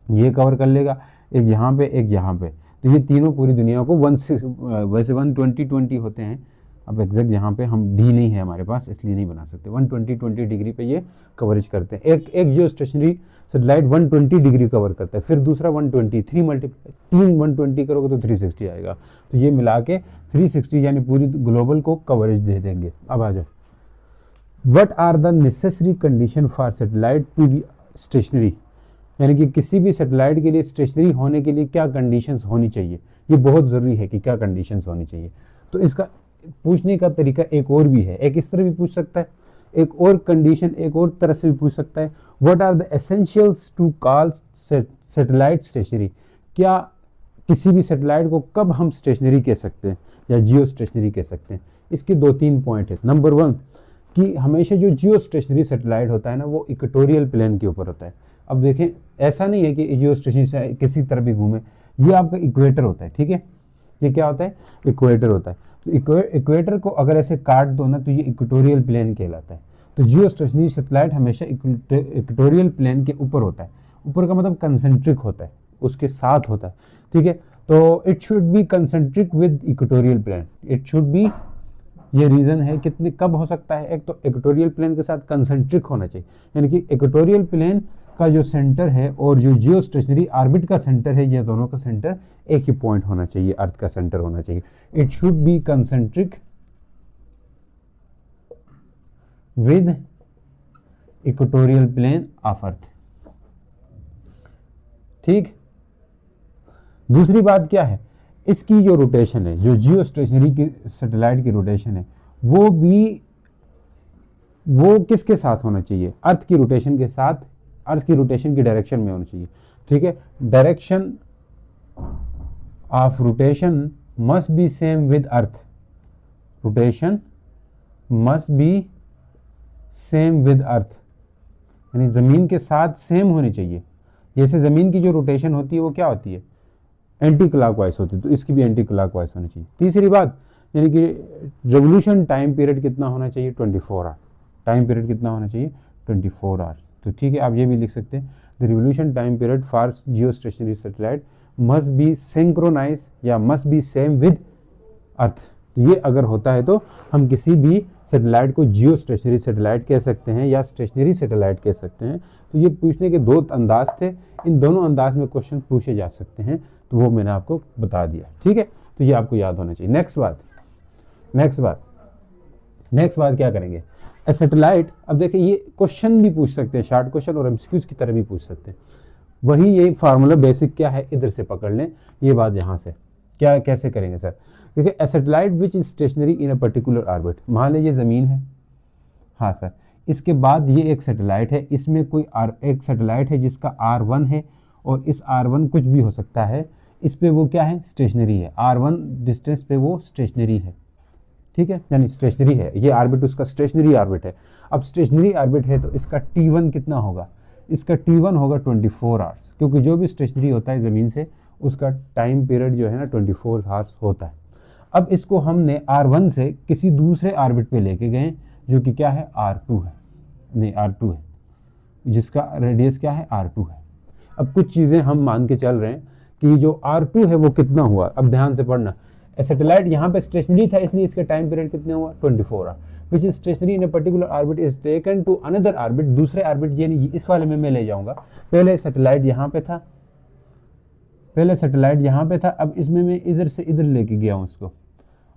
A: ये कवर कर लेगा, एक यहाँ पे, एक यहाँ पे, तो ये तीनों पूरी दुनिया को वैसे 120 होते हैं, अब एग्जैक्ट यहाँ पे हम डी नहीं है हमारे पास इसलिए नहीं बना सकते, 120 डिग्री पे ये कवरेज करते हैं। एक जियो स्टेशनरी सैटेलाइट 120 डिग्री कवर करता है, फिर दूसरा 120, 3 120 करोगे तो 360 आएगा, तो ये मिला के 360 यानी पूरी ग्लोबल को कवरेज दे देंगे। अब आ जाओ, what are the necessary condition for satellite to be stationary, यानी कि किसी भी सैटेलाइट के लिए स्टेशनरी होने के लिए क्या कंडीशंस होनी चाहिए, ये बहुत ज़रूरी है कि क्या कंडीशंस होनी चाहिए। तो इसका पूछने का तरीका एक और भी है, एक इस तरह भी पूछ सकता है, एक और कंडीशन एक और तरह से भी पूछ सकता है, what are the essentials to call satellite stationary, क्या किसी भी सैटेलाइट को कब हम स्टेशनरी कह सकते हैं या जियो स्टेशनरी कह सकते हैं? इसके 2-3 पॉइंट है। नंबर 1 कि हमेशा जो जियो स्टेशनरी सैटेलाइट होता है ना वो इक्वेटोरियल प्लेन के ऊपर होता है। अब देखें ऐसा नहीं है कि जियो स्टेशनरी से किसी तरह भी घूमे, ये आपका इक्वेटर होता है, ठीक है, ये क्या होता है? इक्वेटर होता है। तो इक्वेटर को अगर ऐसे काट दो ना तो ये इक्वेटोरियल प्लेन कहलाता है। तो जियो स्टेशनरी सैटेलाइट हमेशा इक्वेटोरियल प्लेन के ऊपर होता है, ऊपर का मतलब कंसेंट्रिक होता है, उसके साथ होता है, ठीक है। तो it should be concentric with equatorial plane, it should be, ये रीज़न है कितने कब हो सकता है, एक तो इक्वेटोरियल प्लेन के साथ कंसेंट्रिक होना चाहिए, यानी कि इक्वेटोरियल प्लेन का जो सेंटर है और जो जियो स्टेशनरी ऑर्बिट का सेंटर है, ये दोनों का सेंटर एक ही पॉइंट होना चाहिए, अर्थ का सेंटर होना चाहिए। It should be concentric with equatorial plane of earth, ठीक। दूसरी बात क्या है, इसकी जो रोटेशन है, जो जियो स्टेशनरी की सैटेलाइट की रोटेशन है वो किसके साथ होना चाहिए? अर्थ की रोटेशन के साथ, अर्थ की रोटेशन की डायरेक्शन में होना चाहिए, ठीक है। Direction of rotation must be same with earth, rotation must be same with अर्थ, यानी ज़मीन के साथ सेम होनी चाहिए। जैसे ज़मीन की जो रोटेशन होती है वो क्या होती है? एंटी क्लॉकवाइज होती है, तो इसकी भी एंटी क्लॉकवाइज होनी चाहिए। तीसरी बात यानी कि रेवोल्यूशन टाइम पीरियड कितना होना चाहिए? 24 आवर, टाइम पीरियड कितना होना चाहिए? 24 आवर। तो ठीक है, आप ये भी लिख सकते हैं, the revolution time period for geostationary satellite must be synchronise या must be same with earth. तो ये अगर होता है तो हम किसी भी सैटेलाइट को जियो स्टेशनरी सैटेलाइट कह सकते हैं या स्टेशनरी सैटेलाइट कह सकते हैं। तो ये पूछने के दो अंदाज थे, इन दोनों अंदाज में क्वेश्चन पूछे जा सकते हैं, तो वो मैंने आपको बता दिया, ठीक है। तो ये आपको याद होना चाहिए। नेक्स्ट बात क्या करेंगे, ए सैटेलाइट। अब देखिए ये क्वेश्चन भी पूछ सकते हैं, शॉर्ट क्वेश्चन और एमसीक्यूज की तरह भी पूछ सकते हैं। वही ये फार्मूला बेसिक क्या है, इधर से पकड़ लें ये बात। यहाँ से क्या कैसे करेंगे सर, देखिए a satellite which is stationary in a particular orbit. मान लीजिए ज़मीन है, हाँ सर, इसके बाद ये एक सैटेलाइट है, इसमें कोई एक सैटेलाइट है जिसका R1 है, और इस R1 कुछ भी हो सकता है, इस पे वो क्या है, स्टेशनरी है, R1 डिस्टेंस पे वो स्टेशनरी है, ठीक है, यानी स्टेशनरी है, ये ऑर्बिट उसका स्टेशनरी ऑर्बिट है। अब स्टेशनरी ऑर्बिट है तो इसका T1 कितना होगा, इसका T1 होगा 24 आवर्स, क्योंकि जो भी स्टेशनरी होता है ज़मीन से उसका टाइम पीरियड जो है ना 24 आवर्स होता है। अब इसको हमने R1 से किसी दूसरे ऑर्बिट पे लेके गए जो कि क्या है, R2 है, नहीं R2 है, जिसका रेडियस क्या है, R2 है। अब कुछ चीज़ें हम मान के चल रहे हैं कि जो R2 है वो कितना हुआ, अब ध्यान से पढ़ना। सैटेलाइट यहाँ पे स्टेशनरी था, इसलिए इसका टाइम पीरियड कितना हुआ, 24 hour, which is stationary in a particular orbit is taken to another orbit, दूसरे ऑर्बिट, यानी इस वाले में मैं ले जाऊंगा। पहले सैटेलाइट यहाँ पे था, अब इसमें मैं इधर से इधर लेके गया हूँ इसको।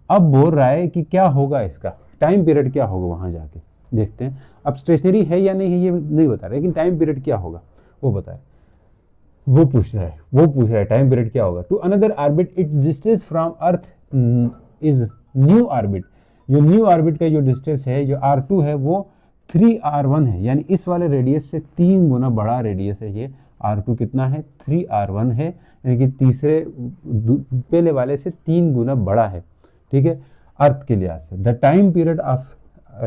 A: अब बोल रहा है कि क्या होगा, इसका टाइम पीरियड क्या होगा, वहां जाके देखते हैं। अब स्टेशनरी है या नहीं है ये नहीं बता रहा, लेकिन टाइम पीरियड क्या होगा वो बताए, वो पूछ रहा है टाइम पीरियड क्या होगा। To another orbit it distance from earth is new orbit, जो न्यू ऑर्बिट का जो डिस्टेंस है, जो R2 है, वो 3R1 है, यानी इस वाले रेडियस से 3 गुना बड़ा रेडियस है ये। R2 कितना है, 3R1 है, यानी कि तीसरे पहले वाले से 3 गुना बड़ा है, ठीक है, अर्थ के लिहाज से। The time period of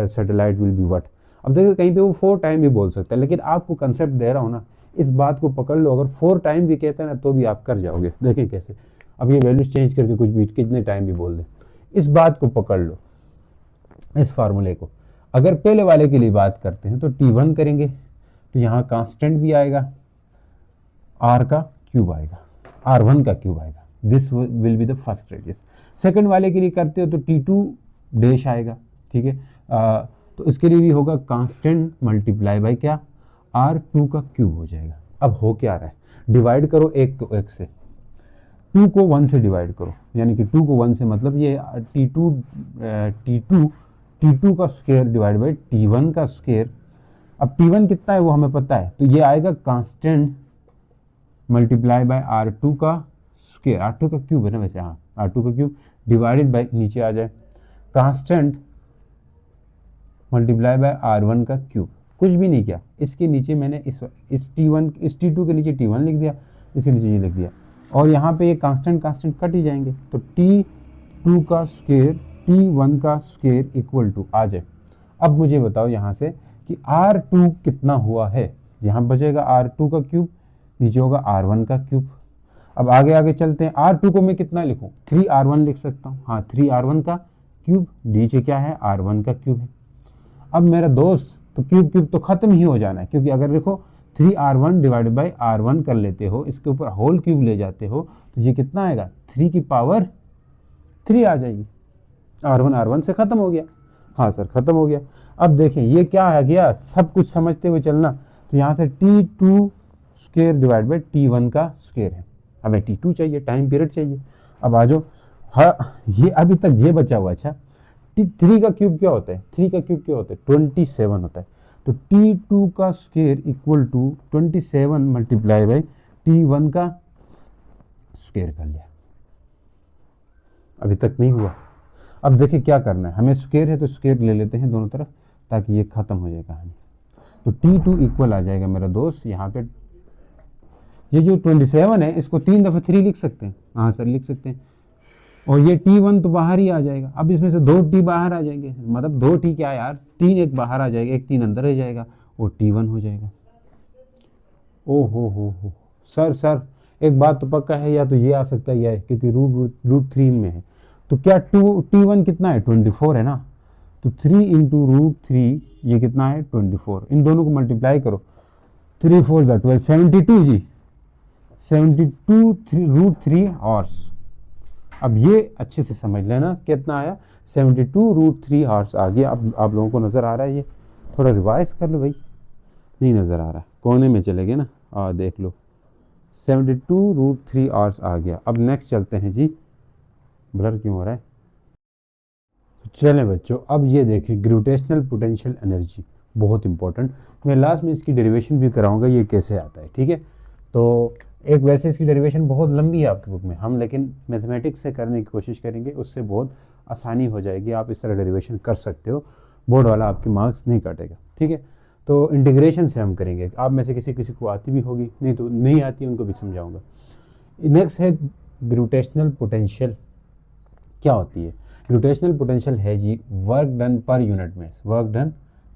A: satellite will be what. अब देखो कहीं पे वो 4 टाइम भी बोल सकता है, लेकिन आपको कंसेप्ट दे रहा हूँ ना, इस बात को पकड़ लो। अगर 4 टाइम भी कहता है ना तो भी आप कर जाओगे, देखें कैसे। अब ये वैल्यूज चेंज करके कुछ भी कितने टाइम भी बोल दें, इस बात को पकड़ लो, इस फार्मूले को। अगर पहले वाले के लिए बात करते हैं तो T1 करेंगे तो यहाँ कांस्टेंट भी आएगा, R का क्यूब आएगा, R1 का क्यूब आएगा, this will be the first radius. Second वाले के लिए करते हो तो T2 डैश आएगा, ठीक है, तो इसके लिए भी होगा कांस्टेंट मल्टीप्लाई बाय क्या, R2 का क्यूब हो जाएगा। अब हो क्या रहा है, डिवाइड करो 1 को 1 से, 2 को 1 से डिवाइड करो, यानी कि 2 को 1 से मतलब ये T2 का स्क्वायर डिवाइड बाय T1 का स्क्वायर। अब T1 कितना है वो हमें पता है, तो ये आएगा कांस्टेंट मल्टीप्लाई बाय R2 का स्क्वायर, R2 का क्यूब है ना वैसे, हाँ R2 का क्यूब डिवाइडेड बाय, नीचे आ जाए कांस्टेंट मल्टीप्लाई बाय R1 का क्यूब। कुछ भी नहीं किया, इसके नीचे मैंने इस T2 के नीचे T1 लिख दिया, इसके नीचे ये लिख दिया, और यहाँ पे ये कांस्टेंट कट ही जाएंगे, तो T2 का स्क्वायर T1 का स्क्वायर इक्वल टू आ जाए। अब मुझे बताओ यहाँ से कि R2 कितना हुआ है, यहाँ बचेगा R2 का क्यूब, नीचे होगा R1 का क्यूब। अब आगे चलते हैं, R2 को मैं कितना लिखूं, 3R1 लिख सकता हूँ, हाँ 3R1 का क्यूब, नीचे क्या है, R1 का क्यूब है। अब मेरा दोस्त तो क्यूब तो खत्म ही हो जाना है, क्योंकि अगर देखो 3R1 डिवाइड बाई R1 कर लेते हो, इसके ऊपर होल क्यूब ले जाते हो, तो ये कितना आएगा, 3 की पावर 3 आ जाएगी। R1 से खत्म हो गया, हाँ सर खत्म हो गया। अब देखें ये क्या आ गया, सब कुछ समझते हुए चलना, तो यहाँ से T2 square divide by T1 का स्क्वायर है, हमें T2 चाहिए, टाइम पीरियड चाहिए। अब आ जाओ, हाँ ये अभी तक ये बचा हुआ, अच्छा 3 का क्यूब क्या होता है, 3 का क्यूब क्या होता है, 27 होता है, तो T2 का square equal to 27 multiply by T1 का स्क्वायर कर लिया। अभी तक नहीं हुआ। अब देखिए क्या करना है, हमें स्क्वायर है तो स्क्वायर ले लेते हैं दोनों तरफ, ताकि ये खत्म हो जाए कहानी। तो T2 इक्वल आ जाएगा मेरा दोस्त, यहाँ पे ये जो 27 है इसको 3 दफ़ा 3 लिख सकते हैं, हाँ सर लिख सकते हैं, और ये T1 तो बाहर ही आ जाएगा। अब इसमें से 2 T बाहर आ जाएंगे, मतलब 2 T क्या यार, 3 एक बाहर आ जाएगा, एक 3 अंदर रह जाएगा, और T1 हो जाएगा। ओ हो सर एक बात तो पक्का है, या तो ये आ सकता है, या क्योंकि रूट 3 में है, तो क्या T1 कितना है, 24 है ना, तो 3 × √3 ये कितना है, 24। इन दोनों को मल्टीप्लाई करो, 3 4 12, 72 जी, 72√3 आवर्स। अब ये अच्छे से समझ लेना कितना आया, 72√3 आवर्स आ गया। अब आप लोगों को नज़र आ रहा है, ये थोड़ा रिवाइज कर लो भाई, नहीं नज़र आ रहा, कोने में चले गए ना, देख लो 72√3 आवर्स आ गया। अब नेक्स्ट चलते हैं जी, ब्लर क्यों हो रहा है, तो चलें बच्चों, अब ये देखें ग्रेविटेशनल पोटेंशियल एनर्जी, बहुत इंपॉर्टेंट। मैं लास्ट में इसकी डेरिवेशन भी कराऊंगा ये कैसे आता है, ठीक है। तो एक वैसे इसकी डेरिवेशन बहुत लंबी है आपकी बुक में, हम लेकिन मैथमेटिक्स से करने की कोशिश करेंगे, उससे बहुत आसानी हो जाएगी, आप इस तरह डेरिवेशन कर सकते हो, बोर्ड वाला आपके मार्क्स नहीं काटेगा, ठीक है। तो इंटीग्रेशन से हम करेंगे, आप में से किसी किसी को आती भी होगी, नहीं तो नहीं आती उनको भी समझाऊंगा। नेक्स्ट है ग्रेविटेशनल पोटेंशियल क्या होती है। ग्रेविटेशनल पोटेंशियल है जी work done per unit base, work done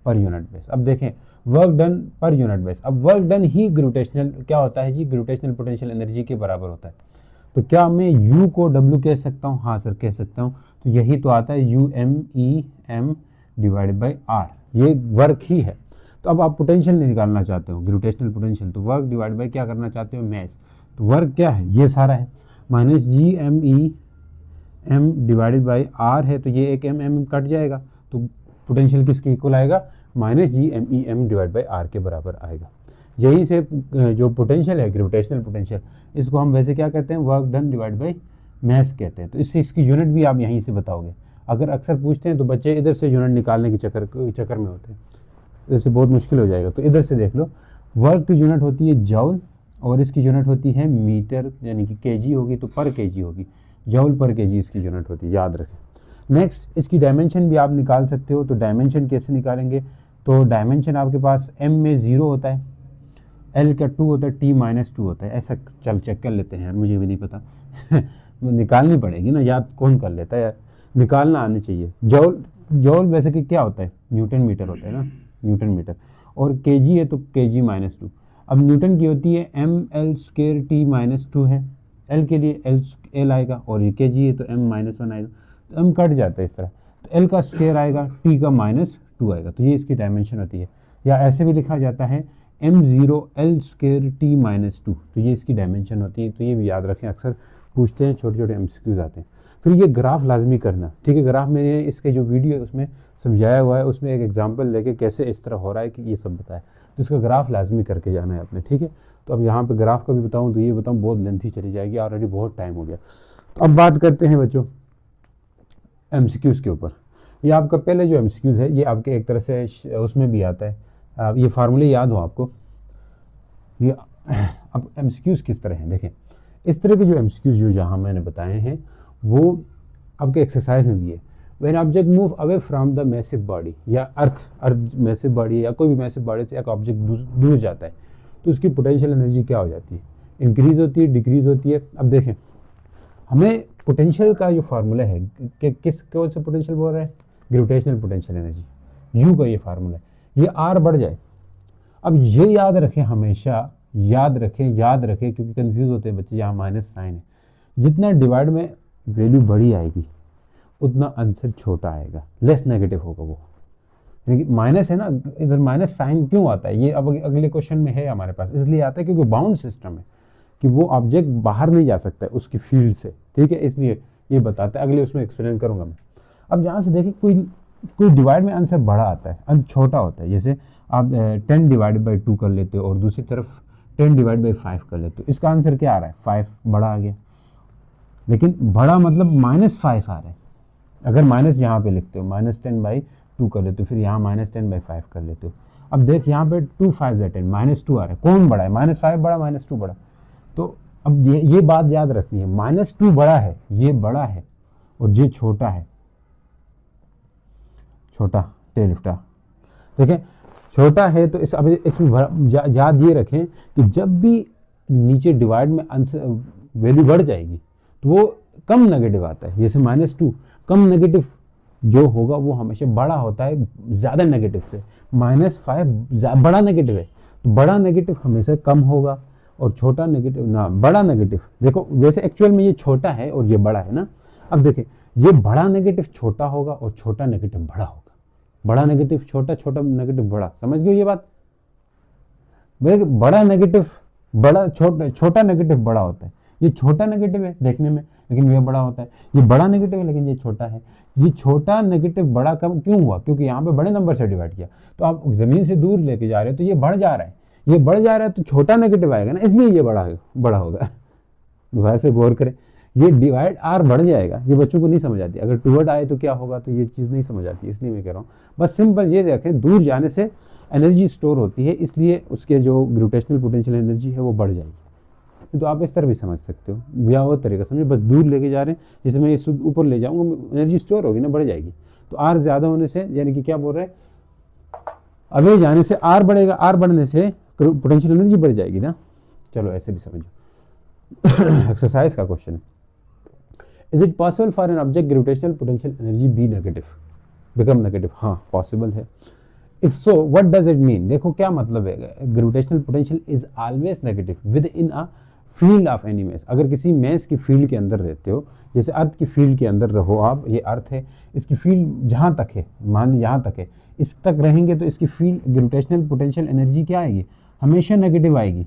A: per unit base. अब देखें work done per unit base, अब वर्क डन ही ग्रेविटेशनल क्या होता है जी, ग्रेविटेशनल पोटेंशियल एनर्जी के बराबर होता है। तो क्या मैं U को W कह सकता हूँ, हाँ सर कह सकता हूँ, तो यही तो आता है UMEM डिवाइडेड बाई R, ये वर्क ही है। तो अब आप पोटेंशियल निकालना चाहते हो ग्रेविटेशनल पोटेंशियल, तो वर्क डिवाइड बाई क्या करना चाहते हो, मैस। तो वर्क क्या है, ये सारा है, minus GMEM divided by R है, तो ये एक M कट जाएगा, तो पोटेंशियल किसके इक्वल आएगा, minus GMEM divide by R के बराबर आएगा। यही से जो पोटेंशियल है ग्रेविटेशनल पोटेंशियल, इसको हम वैसे क्या कहते हैं, work done divide by mess कहते हैं। तो इससे इसकी यूनिट भी आप यहीं से बताओगे, अगर अक्सर पूछते हैं तो बच्चे इधर से यूनिट निकालने के चक्कर में होते हैं, इधर से बहुत मुश्किल हो जाएगा। तो इधर से देख लो, वर्क की यूनिट होती है जॉल और इसकी यूनिट होती है मीटर, यानी कि केजी होगी तो पर केजी होगी, जॉल पर केजी इसकी यूनिट होती है, याद रखें। नेक्स्ट इसकी डायमेंशन भी आप निकाल सकते हो, तो डायमेंशन कैसे निकालेंगे, तो डायमेंशन आपके पास M में 0 होता है, L का 2 होता है, T -2 होता है, ऐसा चल चेक कर लेते हैं यार, मुझे भी नहीं पता निकालनी पड़ेगी ना, याद कौन कर लेता है यार, निकालना आनी चाहिए। जॉल, जॉल वैसे कि क्या होता है, न्यूटन मीटर होता है ना, न्यूटन मीटर, और केजी है तो केजी -2। अब न्यूटन की होती है ML² T -2 है, L के लिए L आएगा, और ये केजी है तो M-1 आएगा, तो M कट जाता है इस तरह, तो L का स्क्वायर आएगा, T का -2 आएगा, तो ये इसकी डायमेंशन होती है। या ऐसे भी लिखा जाता है M0L² T -2, तो ये इसकी डायमेंशन होती है। तो ये भी याद रखें, अक्सर पूछते हैं, छोटे छोटे MCQs आते हैं। फिर ये ग्राफ लाजमी करना, ठीक है, ग्राफ मैंने इसके जो वीडियो है उसमें समझाया हुआ है, उसमें एक एग्जांपल लेके कैसे इस तरह हो रहा है कि ये सब बताया, तो इसका ग्राफ लाजमी करके जाना है आपने, ठीक है। तो अब यहाँ पे ग्राफ का भी बताऊँ तो ये बताऊँ बहुत लेंथी चली जाएगी, ऑलरेडी बहुत टाइम हो गया। तो अब बात करते हैं बच्चों MCQs के ऊपर। ये आपका पहले जो MCQs है ये आपके एक तरह से उसमें भी आता है, ये फार्मूले याद हो आपको। ये अब MCQs किस तरह हैं देखें, इस तरह के जो MCQs जो जहाँ मैंने बताए हैं वो आपके एक्सरसाइज में भी है। When object move away from the massive body, या अर्थ मैसिव बॉडी है, या कोई भी मैसिव बॉडी से एक ऑब्जेक्ट दूर जाता है, तो उसकी पोटेंशियल एनर्जी क्या हो जाती है, इंक्रीज होती है, डिक्रीज होती है। अब देखें हमें पोटेंशियल का जो फार्मूला है कि किस कौन सा पोटेंशियल बोल रहा है, ग्रेविटेशनल पोटेंशियल एनर्जी, U का ये फार्मूला है, ये R बढ़ जाए। अब ये याद रखें, हमेशा याद रखें क्योंकि कंफ्यूज होते हैं बच्चे, यहाँ माइनस साइन है, जितना डिवाइड में वैल्यू बड़ी आएगी उतना आंसर छोटा आएगा, लेस नेगेटिव होगा वो, क्योंकि माइनस है ना, इधर माइनस साइन क्यों आता है, ये अब अगले क्वेश्चन में है हमारे पास, इसलिए आता है क्योंकि बाउंड सिस्टम है कि वो ऑब्जेक्ट बाहर नहीं जा सकता है उसकी फील्ड से, ठीक है, इसलिए ये बताता है, अगले उसमें एक्सप्लेन करूंगा मैं। अब जहाँ से देखिए कोई डिवाइड में आंसर बड़ा आता है, अंत छोटा होता है, जैसे आप 10 डिवाइड बाई 2 कर लेते हो और दूसरी तरफ 10 डिवाइड बाई 5 कर लेते हो, इसका आंसर क्या आ रहा है, 5 बड़ा आ गया, लेकिन बड़ा मतलब -5 आ रहा है। अगर माइनस यहाँ पे लिखते हो, -10/2 कर लेते हो, फिर यहाँ -10/5 कर लेते हो। अब देख यहाँ पे 2 5 10 -2 आ रहा है, कौन बड़ा है, -5 बड़ा, -2 बड़ा। तो अब ये बात याद रखनी है, -2 बड़ा है, ये बड़ा है और ये छोटा है, छोटा टेल लिफ्टा, देखें छोटा है। तो अब इसमें याद ये रखें कि जब भी नीचे डिवाइड में आंसर वैल्यू बढ़ जाएगी तो वो कम नेगेटिव आता है, जैसे -2 कम नेगेटिव जो होगा वो हमेशा बड़ा होता है ज़्यादा नेगेटिव से, -5 बड़ा नेगेटिव है, तो बड़ा नेगेटिव हमेशा कम होगा और छोटा नेगेटिव ना बड़ा नेगेटिव। देखो वैसे एक्चुअल में ये छोटा है और ये बड़ा है ना, अब देखें ये बड़ा नेगेटिव छोटा होगा और छोटा नेगेटिव बड़ा होगा, बड़ा नेगेटिव छोटा, छोटा नेगेटिव बड़ा, समझ गए ये बात। भाई बड़ा नेगेटिव बड़ा, छोटा नेगेटिव बड़ा होता है। ये छोटा नेगेटिव है देखने में, लेकिन ये बड़ा होता है। ये बड़ा नेगेटिव है लेकिन ये छोटा है। ये छोटा नेगेटिव बड़ा कम क्यों हुआ? क्योंकि यहाँ पे बड़े नंबर से डिवाइड किया। तो आप जमीन से दूर लेके जा रहे हो तो ये बढ़ जा रहा है, ये बढ़ जा रहा है तो छोटा नेगेटिव आएगा ना, इसलिए ये बड़ा होगा। दोबारा से गौर करें, ये डिवाइड आर बढ़ जाएगा, ये बच्चों को नहीं समझ आती। अगर टूवर्ड आए तो क्या होगा, तो ये चीज़ नहीं समझ आती, इसलिए मैं कह रहा हूँ। बस सिंपल ये देखें, दूर जाने से एनर्जी स्टोर होती है, इसलिए उसके जो ग्रेविटेशनल पोटेंशियल एनर्जी है वो बढ़ जाएगी। तो आप इस तरह भी समझ सकते हो, या वो तरीका समझे, बस दूर लेके जा रहे हैं, जैसे मैं इस ऊपर ले जाऊँगा एनर्जी स्टोर होगी ना, बढ़ जाएगी। तो आर ज़्यादा होने से, यानी कि क्या बोल रहे हैं, अभी जाने से आर बढ़ेगा, आर बढ़ने से पोटेंशियल एनर्जी बढ़ जाएगी ना। चलो ऐसे भी समझो। एक्सरसाइज का क्वेश्चन है, is it possible for an object gravitational potential energy be negative become negative? हाँ पॉसिबल है। If so what does it mean? देखो क्या मतलब है, gravitational potential is always negative within a field of any mass. अगर किसी mess की field के अंदर रहते हो, जैसे अर्थ की फील्ड के अंदर रहो आप, ये अर्थ है, इसकी फील्ड जहाँ तक है, मान लीजिए यहाँ तक है, इस तक रहेंगे तो इसकी फील्ड ग्रेविटेशनल पोटेंशियल एनर्जी क्या आएगी? हमेशा नेगेटिव आएगी।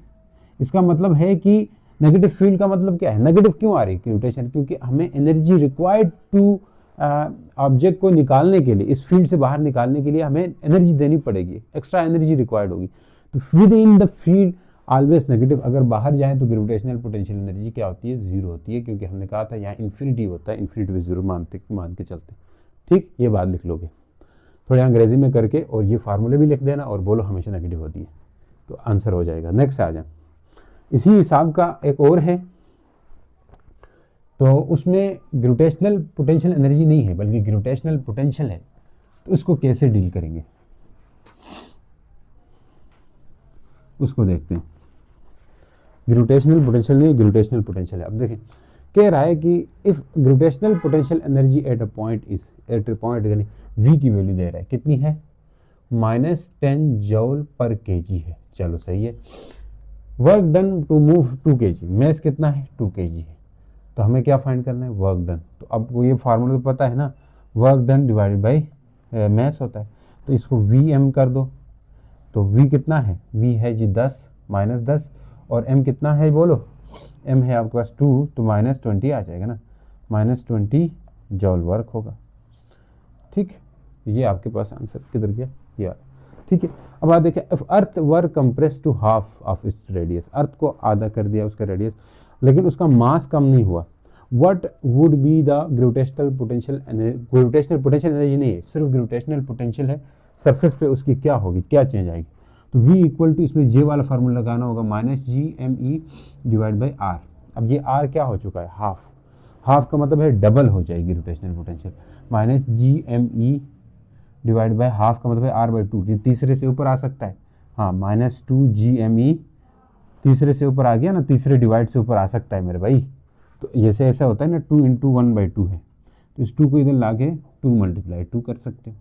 A: इसका मतलब है कि नेगेटिव फील्ड का मतलब क्या है? नेगेटिव क्यों आ रही है ग्रेविटेशन? क्योंकि हमें एनर्जी रिक्वायर्ड टू ऑब्जेक्ट को निकालने के लिए, इस फील्ड से बाहर निकालने के लिए हमें एनर्जी देनी पड़ेगी, एक्स्ट्रा एनर्जी रिक्वायर्ड होगी। तो with in the field always negative, अगर बाहर जाए तो ग्रेविटेशनल पोटेंशियल एनर्जी क्या होती है? जीरो होती है, क्योंकि हमने कहा था यहाँ इन्फिनिटी होता है, इन्फिनिटी में जीरो मान के चलते। ठीक, ये बात लिख लोगे थोड़ी अंग्रेजी में करके, और ये फार्मूले भी लिख देना और बोलो हमेशा नेगेटिव होती है, तो आंसर हो जाएगा। नेक्स्ट आ जाए, इसी हिसाब का एक और है, तो उसमें ग्रेविटेशनल पोटेंशियल एनर्जी नहीं है बल्कि ग्रेविटेशनल पोटेंशियल है। तो उसको कैसे डील करेंगे उसको देखते हैं। ग्रेविटेशनल पोटेंशियल नहीं, ग्रेविटेशनल पोटेंशियल है। अब देखें, कह रहा है कि if gravitational potential energy at a point यानी वी की वैल्यू दे रहा है, कितनी है? -10 जूल पर केजी है। चलो सही है। Work done to move 2 kg, mass कितना है? 2 kg है। तो हमें क्या फाइंड करना है? Work done. तो आपको ये फार्मूला तो पता है ना, work done divided by mess होता है। तो इसको Vm कर दो, तो V कितना है? V है जी 10 -10, और M कितना है बोलो? M है आपके पास 2, तो -20 आ जाएगा ना, -20 जॉल वर्क होगा। ठीक, ये आपके पास आंसर किधर गया? ये ठीक है। अब आप देखिए, if earth were compress to half of its radius, earth को आधा कर दिया उसका रेडियस, लेकिन उसका मास कम नहीं हुआ, what would be the gravitational potential energy? Gravitational potential energy नहीं है, सिर्फ ग्रेविटेशनल पोटेंशियल है, सरफेस पे उसकी क्या होगी, क्या चेंज आएगी? तो V इक्वल टू, इसमें J वाला फार्मूला लगाना होगा, -GME डिवाइड बाई R। अब ये R क्या हो चुका है? हाफ। हाफ का मतलब है डबल हो जाएगी gravitational potential, -GME divide by half का मतलब है R/2। ये तीसरे से ऊपर आ सकता है, हाँ, -2GME तीसरे से ऊपर आ गया ना, तीसरे डिवाइड से ऊपर आ सकता है मेरे भाई। तो जैसे ऐसा होता है ना, 2 × 1/2 है, तो इस 2 को इधर ला के 2 × 2 कर सकते हो।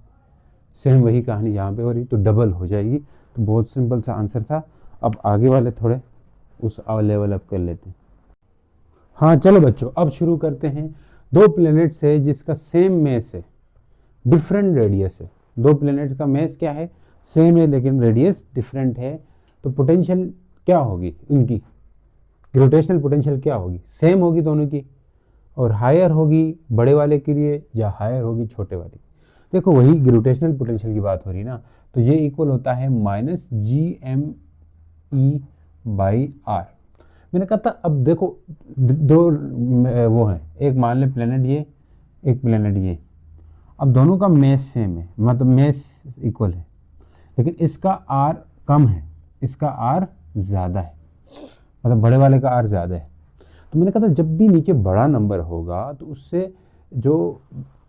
A: सेम वही कहानी यहाँ पे हो रही, तो डबल हो जाएगी। तो बहुत सिंपल सा आंसर था। अब आगे वाले थोड़े उस लेवल अप कर लेते हैं। हाँ चलो बच्चों, अब शुरू करते हैं। 2 प्लैनेट्स है जिसका सेम मैस है, डिफरेंट रेडियस है। 2 प्लैनेट्स का मैस क्या है? सेम है लेकिन रेडियस डिफरेंट है। तो पोटेंशियल क्या होगी इनकी? ग्रेविटेशनल पोटेंशियल क्या होगी? सेम होगी दोनों की, और हायर होगी बड़े वाले के लिए या हायर होगी छोटे वाले? देखो वही ग्रेविटेशनल पोटेंशियल की बात हो रही ना, तो ये इक्वल होता है -GME/R। मैंने कहा था, अब देखो 2 वो हैं, एक मान ले प्लैनेट ये, एक प्लैनेट ये। अब दोनों का मैस सेम है, मतलब मैस इक्वल है, लेकिन इसका R कम है, इसका R ज़्यादा है, मतलब बड़े वाले का R ज़्यादा है। तो मैंने कहा था जब भी नीचे बड़ा नंबर होगा तो उससे जो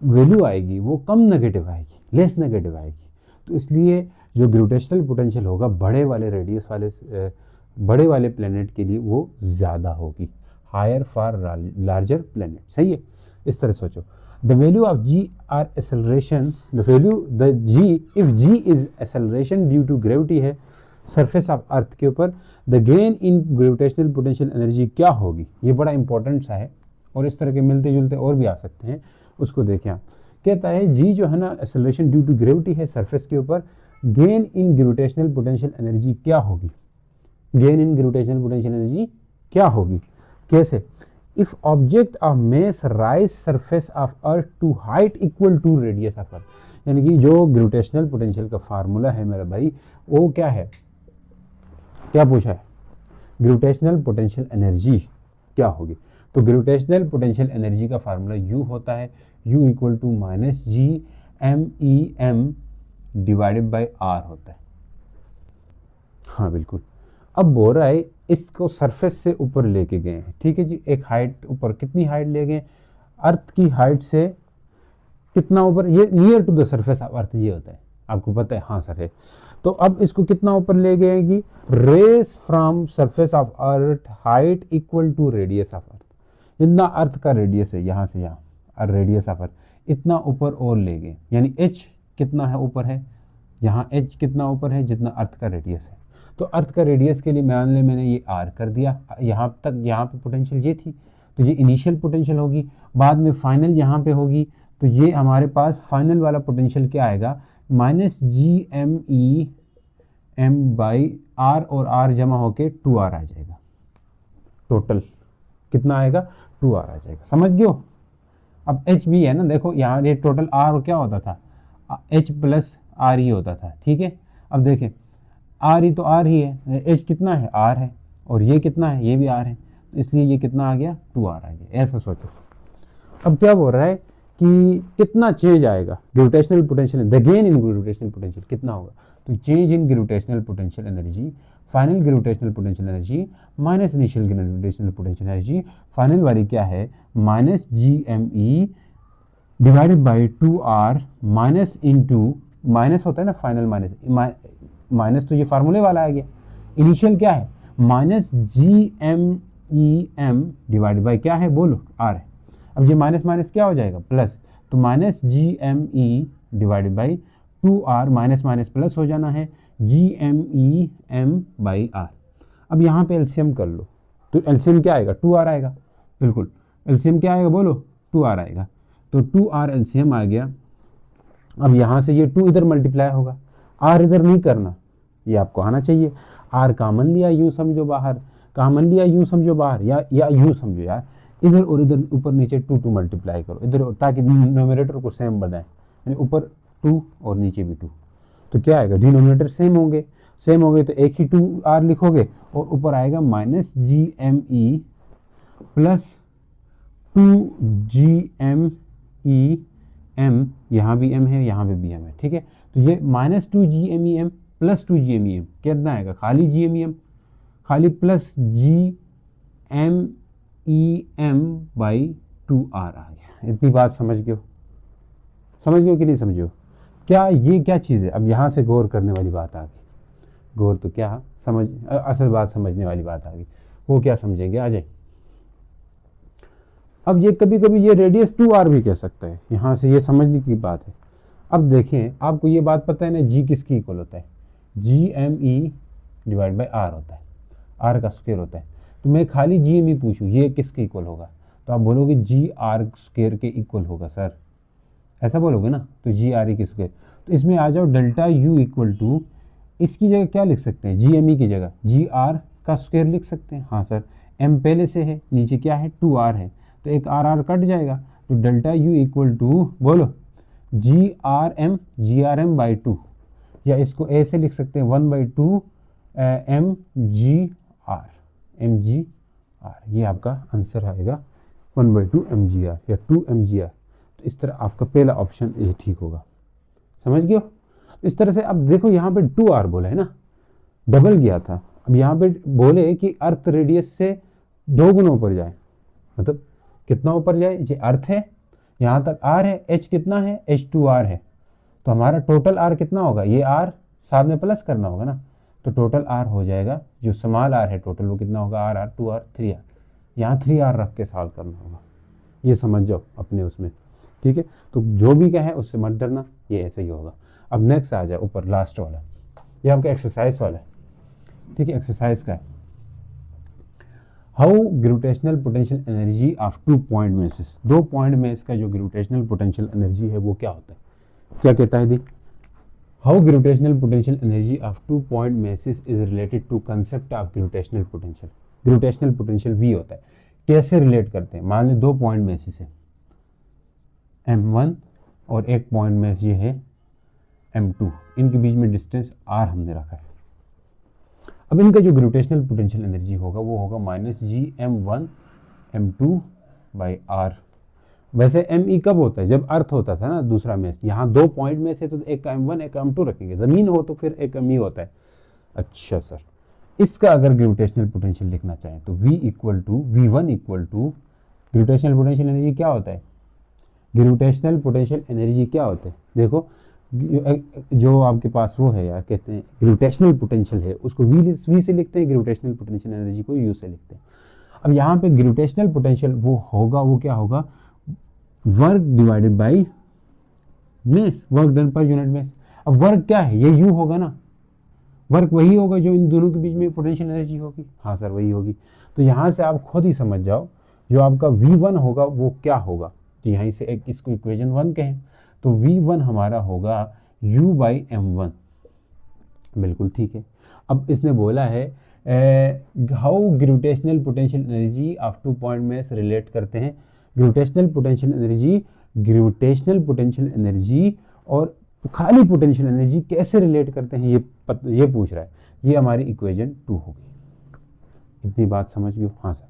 A: वैल्यू आएगी वो कम नेगेटिव आएगी, लेस नेगेटिव आएगी। तो इसलिए जो ग्रेविटेशनल पोटेंशियल होगा बड़े वाले रेडियस वाले बड़े वाले प्लैनेट के लिए वो ज़्यादा होगी, हायर फॉर लार्जर प्लैनेट। सही है, इस तरह सोचो। The value of g are acceleration, if g is acceleration due to gravity है सरफेस ऑफ अर्थ के ऊपर, the gain in gravitational potential energy क्या होगी? ये बड़ा इंपॉर्टेंट सा है, और इस तरह के मिलते जुलते और भी आ सकते हैं, उसको देखें आप। कहता है जी जो है ना एक्सेलरेशन ड्यू टू ग्रेविटी है सरफेस के ऊपर, gain in gravitational potential energy क्या होगी? Gain in gravitational potential energy क्या होगी, कैसे? If object of mass rise surface of earth to height equal to radius of earth, यानी कि जो ग्रेविटेशनल पोटेंशियल का फार्मूला है मेरा भाई, वो क्या है, क्या पूछा है, ग्रेविटेशनल पोटेंशियल एनर्जी क्या होगी। तो ग्रेविटेशनल पोटेंशियल एनर्जी का फार्मूला यू होता है, U equal to minus G M E M divided by R होता है। हाँ बिल्कुल। अब बोल रहा है इसको सरफेस से ऊपर लेके गए हैं, ठीक है जी, एक हाइट ऊपर, कितनी हाइट ले गए, अर्थ की हाइट से कितना ऊपर, ये near to the surface of earth ये होता है, आपको पता है, हाँ सर है। तो अब इसको कितना ऊपर ले गए कि raise from surface of earth height equal to radius of earth, जितना अर्थ का रेडियस है यहाँ से यहाँ रेडियस ऑफ अर्थ इतना ऊपर और ले गए, यानी एच कितना है ऊपर है, यहाँ एच कितना ऊपर है जितना अर्थ का रेडियस है। तो अर्थ का रेडियस के लिए मान लें मैंने ये आर कर दिया, यहाँ तक यहाँ पे पोटेंशियल ये थी, तो ये इनिशियल पोटेंशियल होगी, बाद में फाइनल यहाँ पे होगी, तो ये हमारे पास फाइनल वाला पोटेंशियल क्या आएगा, minus G M E M by R, और आर जमा होके 2r आ जाएगा, टोटल कितना आएगा 2r आ जाएगा, समझ गयो। अब एच भी है ना, देखो यहाँ ये टोटल आर क्या होता था, एच प्लस आर ही होता था, ठीक है। अब देखें आर ही तो आर ही है, एच कितना है आर है, और ये कितना है ये भी आर है, तो इसलिए ये कितना आ गया 2r आ गया, ऐसा सोचो। अब क्या बोल रहा है कि कितना चेंज आएगा gravitational potential, the gain in gravitational potential कितना होगा, तो change in gravitational potential energy, final gravitational potential energy minus initial gravitational potential energy, final वाली क्या है minus G M E divided by 2r minus into, minus होता है ना final minus, minus तो ये फार्मूले वाला आ गया, इनिशियल क्या है minus G M E M divided by क्या है बोलो आर है। अब ये माइनस माइनस क्या हो जाएगा प्लस, तो minus G M E divided by 2r, minus minus plus हो जाना है, G M E M by R. अब यहाँ पे एलसीएम कर लो, तो एलसीएम क्या आएगा 2r आएगा, बिल्कुल एलसीएम क्या आएगा बोलो 2r आएगा, तो 2r एलसीएम आ गया। अब यहाँ से ये 2 इधर मल्टीप्लाई होगा, r इधर नहीं करना, ये आपको आना चाहिए, r कॉमन लिया यूँ समझो बाहर, कॉमन लिया यूँ समझो बाहर, या यूँ समझो यार, इधर और इधर ऊपर नीचे 2 मल्टीप्लाई करो इधर, ताकि डिनोमिनेटर को सेम बनाए, यानी ऊपर 2 और नीचे भी 2, तो क्या आएगा डिनोमिनेटर सेम होंगे, सेम हो गए तो एक ही 2r लिखोगे, और ऊपर आएगा minus G M E plus 2 GM E M, यहाँ भी m है यहाँ पे भी m है, ठीक है। तो ये माइनस 2 GMEM प्लस 2 GMEM कितना आएगा, खाली GMEM खाली प्लस GMEM बाई 2r आ गया। इतनी बात समझ गए कि नहीं समझो, क्या ये क्या चीज़ है। अब यहाँ से गौर करने वाली बात आ गई, गौर तो क्या समझ, असल बात समझने वाली बात आ गई, वो क्या समझेंगे आ जाए। अब ये कभी कभी ये रेडियस 2r भी कह सकता है, यहाँ से ये समझने की बात है। अब देखें आपको ये बात पता है ना, जी किसकी इक्वल होता है, GME डिवाइड बाई r होता है, r का स्क्वायर होता है। तो मैं खाली GME पूछूँ ये किसके इक्वल होगा, तो आप बोलोगे GR स्क्वायर के इक्वल होगा सर, ऐसा बोलोगे ना, तो GRE के स्क्वायर। तो इसमें आ जाओ डेल्टा U इक्वल टू, इसकी जगह क्या लिख सकते हैं, GME की जगह GR का स्क्वायर लिख सकते हैं, हाँ सर, m पहले से है, नीचे क्या है 2r है, तो एक r कट जाएगा, तो डेल्टा U इक्वल टू बोलो GRM बाई 2, या इसको ऐसे लिख सकते हैं 1/2 mgr, ये आपका आंसर आएगा 1/2 mgr या 2 mgr। तो इस तरह आपका पहला ऑप्शन ये ठीक होगा, समझ गए। इस तरह से अब देखो यहाँ पे 2r बोला है ना, डबल गया था, अब यहाँ पे बोले कि अर्थ रेडियस से 2 गुना ऊपर जाए, मतलब कितना ऊपर जाए, ये अर्थ है, यहाँ तक r है, h कितना है h2r है, तो हमारा टोटल r कितना होगा, ये r साथ में प्लस करना होगा ना, तो टोटल r हो जाएगा, जो स्मॉल r है टोटल वो कितना होगा r 2r 3r, यहाँ 3r रख के सॉल्व करना होगा, ये समझ जाओ अपने उसमें, ठीक है। तो जो भी कहे उससे मत डरना, ये ऐसे ही होगा। अब नेक्स्ट आ जाए ऊपर लास्ट वाला, ये आपका एक्सरसाइज वाला है, ठीक है, एक्सरसाइज का है, how gravitational potential energy of 2 point masses, 2 point में इसका जो ग्रेविटेशनल पोटेंशियल एनर्जी है वो क्या होता है, क्या कहता है the, how gravitational potential energy of 2 point masses is related to concept of gravitational potential. Gravitational potential V होता है, कैसे रिलेट करते हैं? मान लो 2 पॉइंट मैसेस है m1 और एक पॉइंट मैस ये है m2, इनके बीच में डिस्टेंस r हमने रखा है। अब इनका जो ग्रेविटेशनल पोटेंशियल एनर्जी होगा वो होगा -gm1m2/r। वैसे me कब होता है? जब अर्थ होता था ना दूसरा मैच। यहाँ 2 पॉइंट में से तो एक का m1 एक का m2 रखेंगे, जमीन हो तो फिर एक me होता है। अच्छा सर, इसका अगर ग्रेविटेशनल पोटेंशियल लिखना चाहें तो v equal to gravitational potential energy क्या होता है? ग्रेविटेशनल पोटेंशियल एनर्जी क्या होता है? देखो जो आपके पास वो है यार, कहते हैं ग्रेविटेशनल पोटेंशियल है, उसको v से लिखते हैं, ग्रेविटेशनल पोटेंशियल एनर्जी को u से लिखते हैं। अब यहाँ पे ग्रेविटेशनल पोटेंशियल वो होगा, वो क्या होगा? Work divided by mess, work done per unit mess. अब वर्क क्या है? ये u होगा ना, वर्क वही होगा जो इन दोनों के बीच में पोटेंशियल एनर्जी होगी। हाँ सर वही होगी। तो यहाँ से आप खुद ही समझ जाओ जो आपका v1 होगा वो क्या होगा। तो यहीं से एक इसको इक्वेशन 1 कहें तो v1 हमारा होगा u/m1। बिल्कुल ठीक है। अब इसने बोला है how gravitational potential energy of 2 point mass relate करते हैं। ग्रेविटेशनल पोटेंशियल एनर्जी और खाली पोटेंशियल एनर्जी कैसे रिलेट करते हैं, ये पूछ रहा है। ये हमारी इक्वेशन 2 होगी। इतनी बात समझ गए? हाँ सर।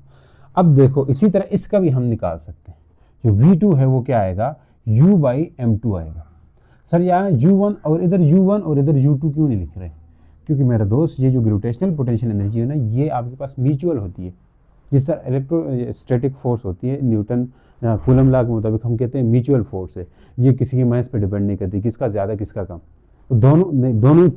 A: अब देखो इसी तरह इसका भी हम निकाल सकते हैं। जो v2 है वो क्या आएगा? u/m2 आएगा। सर यहाँ u1 और इधर u2 क्यों नहीं लिख रहे? क्योंकि मेरा दोस्त ये जो ग्रेविटेशनल पोटेंशियल एनर्जी है ना, ये आपके पास म्यूचुअल होती है। जिस तरह इलेक्ट्रोस्टैटिक फोर्स होती है, न्यूटन कूलम लॉ के मुताबिक हम कहते हैं म्यूचुअल फोर्स है। ये किसी के मास पे डिपेंड नहीं करती, किसका ज़्यादा किसका कम। तो दोनों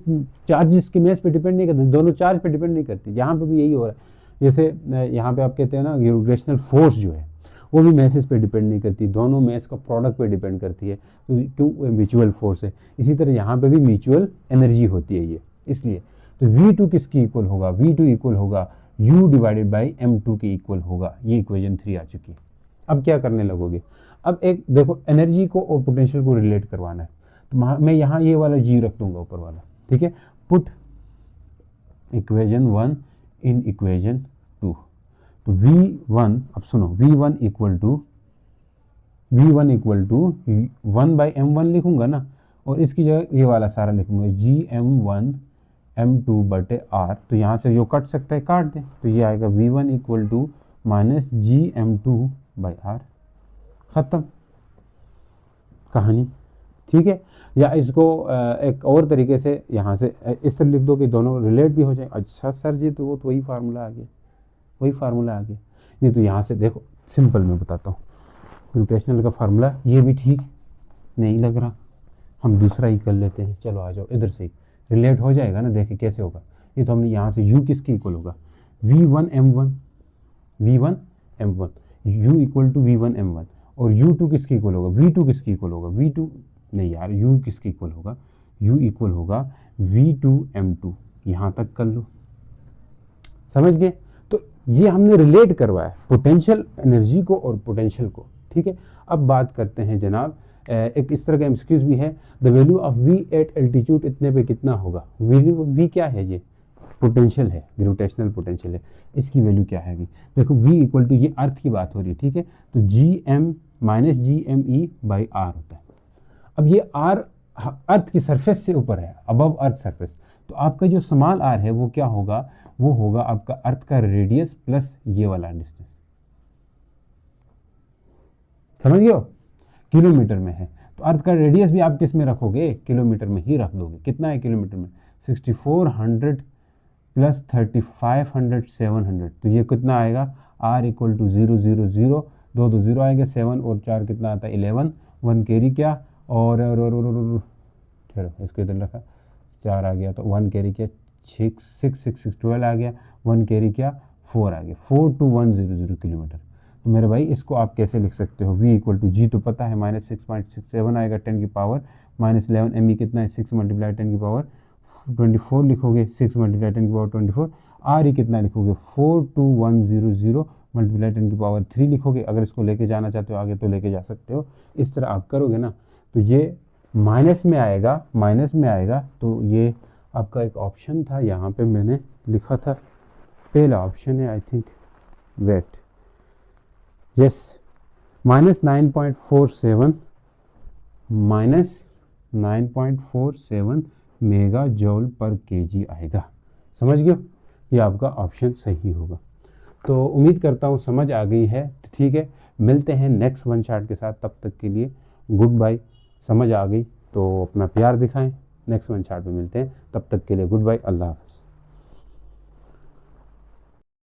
A: चार्जेस के मास पे डिपेंड नहीं करती, दोनों चार्ज पे डिपेंड नहीं करती। यहाँ पे भी यही हो रहा है। जैसे यहाँ पे आप कहते हैं ना ग्रेविटेशनल फोर्स जो है वो भी मैसेज पे डिपेंड नहीं करती, दोनों मैस का प्रोडक्ट पे डिपेंड करती है। तो क्यों? म्यूचुअल फोर्स है। इसी तरह यहाँ पे भी म्यूचुअल एनर्जी होती है ये, इसलिए। तो v2 किसकी इक्वल होगा? v2 इक्वल होगा u/m2 के इक्वल होगा। ये इक्वेशन 3 आ चुकी है। अब क्या करने लगोगे? अब एक देखो एनर्जी को और पोटेंशियल को रिलेट करवाना है, तो मैं यहाँ ये वाला g रख दूंगा ऊपर वाला, ठीक है। Put equation 1 in equation 2। तो v1, अब सुनो, v1 इक्वल टू 1/m1 लिखूंगा ना, और इसकी जगह ये वाला सारा लिखूंगा gm1m2/r। तो यहाँ से जो कट सकता है काट दे, तो ये आएगा v1 इक्वल टू -gm2/r। ख़त्म कहानी, ठीक है। या इसको एक और तरीके से यहाँ से इस तरह लिख दो कि दोनों रिलेट भी हो जाए। अच्छा सर जी, तो वो तो वही फार्मूला आ गया, नहीं तो यहाँ से देखो सिंपल मैं बताता हूँ। ग्रेविटेशनल का फार्मूला ये भी ठीक नहीं लग रहा, हम दूसरा ही कर लेते हैं। चलो आ जाओ, इधर से ही रिलेट हो जाएगा ना, देखें कैसे होगा। ये तो हमने यहाँ से u किसके इक्वल होगा? v1m1 u equal to v1m1। और u2 किसके इक्वल होगा? v2 किसके इक्वल होगा? v2 नहीं यार, u किसके इक्वल होगा? u इक्वल होगा v2m2। यहाँ तक कर लो, समझ गए? तो ये हमने रिलेट करवाया पोटेंशियल एनर्जी को और पोटेंशियल को, ठीक है। अब बात करते हैं जनाब, एक इस तरह का एमसीक्यूज भी है। The value of v at altitude इतने पे कितना होगा? v क्या है? ये पोटेंशियल है, ग्रेविटेशनल पोटेंशियल है। इसकी वैल्यू क्या है? देखो v इक्वल टू, ये अर्थ की बात हो रही है, ठीक है। तो gm -gme/r होता है। अब ये r अर्थ की सरफेस से ऊपर है, अबव अर्थ सरफेस। तो आपका जो स्मॉल r है वो क्या होगा? वो होगा आपका अर्थ का रेडियस प्लस ये वाला डिस्टेंस। समझ गए हो? किलोमीटर में है तो अर्थ का रेडियस भी आप किस में रखोगे? किलोमीटर में ही रख दोगे। कितना है किलोमीटर में? 6400 प्लस 3500 700। तो ये कितना आएगा? r इक्वल टू 0 0 0, 2 2 0 आएगा, 7 और 4 कितना आता है? 11, 1 कैरी क्या, और चलो इसको इधर रखा, 4 आ गया, तो 1 कैरी क्या, 6 6 6 6 12 आ गया, 1 कैरी क्या, 4 आ गया, 42100 किलोमीटर। तो मेरे भाई इसको आप कैसे लिख सकते हो? v इक्वल टू g तो पता है -6.67 आएगा 10 की पावर -11, me कितना है? 6 × 10 की पावर 24 लिखोगे, 6 × 10 की पावर 24। r कितना लिखोगे? 42100 × 10 की पावर 3 लिखोगे। अगर इसको लेके जाना चाहते हो आगे तो लेके जा सकते हो। इस तरह आप करोगे ना, तो ये माइनस में आएगा तो ये आपका एक ऑप्शन था, यहाँ पे मैंने लिखा था, पहला ऑप्शन है I think, wait, yes, -9.47 mega joule per kg आएगा। समझ गए? ये आपका ऑप्शन सही होगा। तो उम्मीद करता हूँ समझ आ गई है। ठीक है, मिलते हैं नेक्स्ट वन शॉट के साथ, तब तक के लिए गुड बाय। समझ आ गई तो अपना प्यार दिखाएं। नेक्स्ट वन शॉट में मिलते हैं, तब तक के लिए गुड बाय, अल्लाह हाफ़िज़।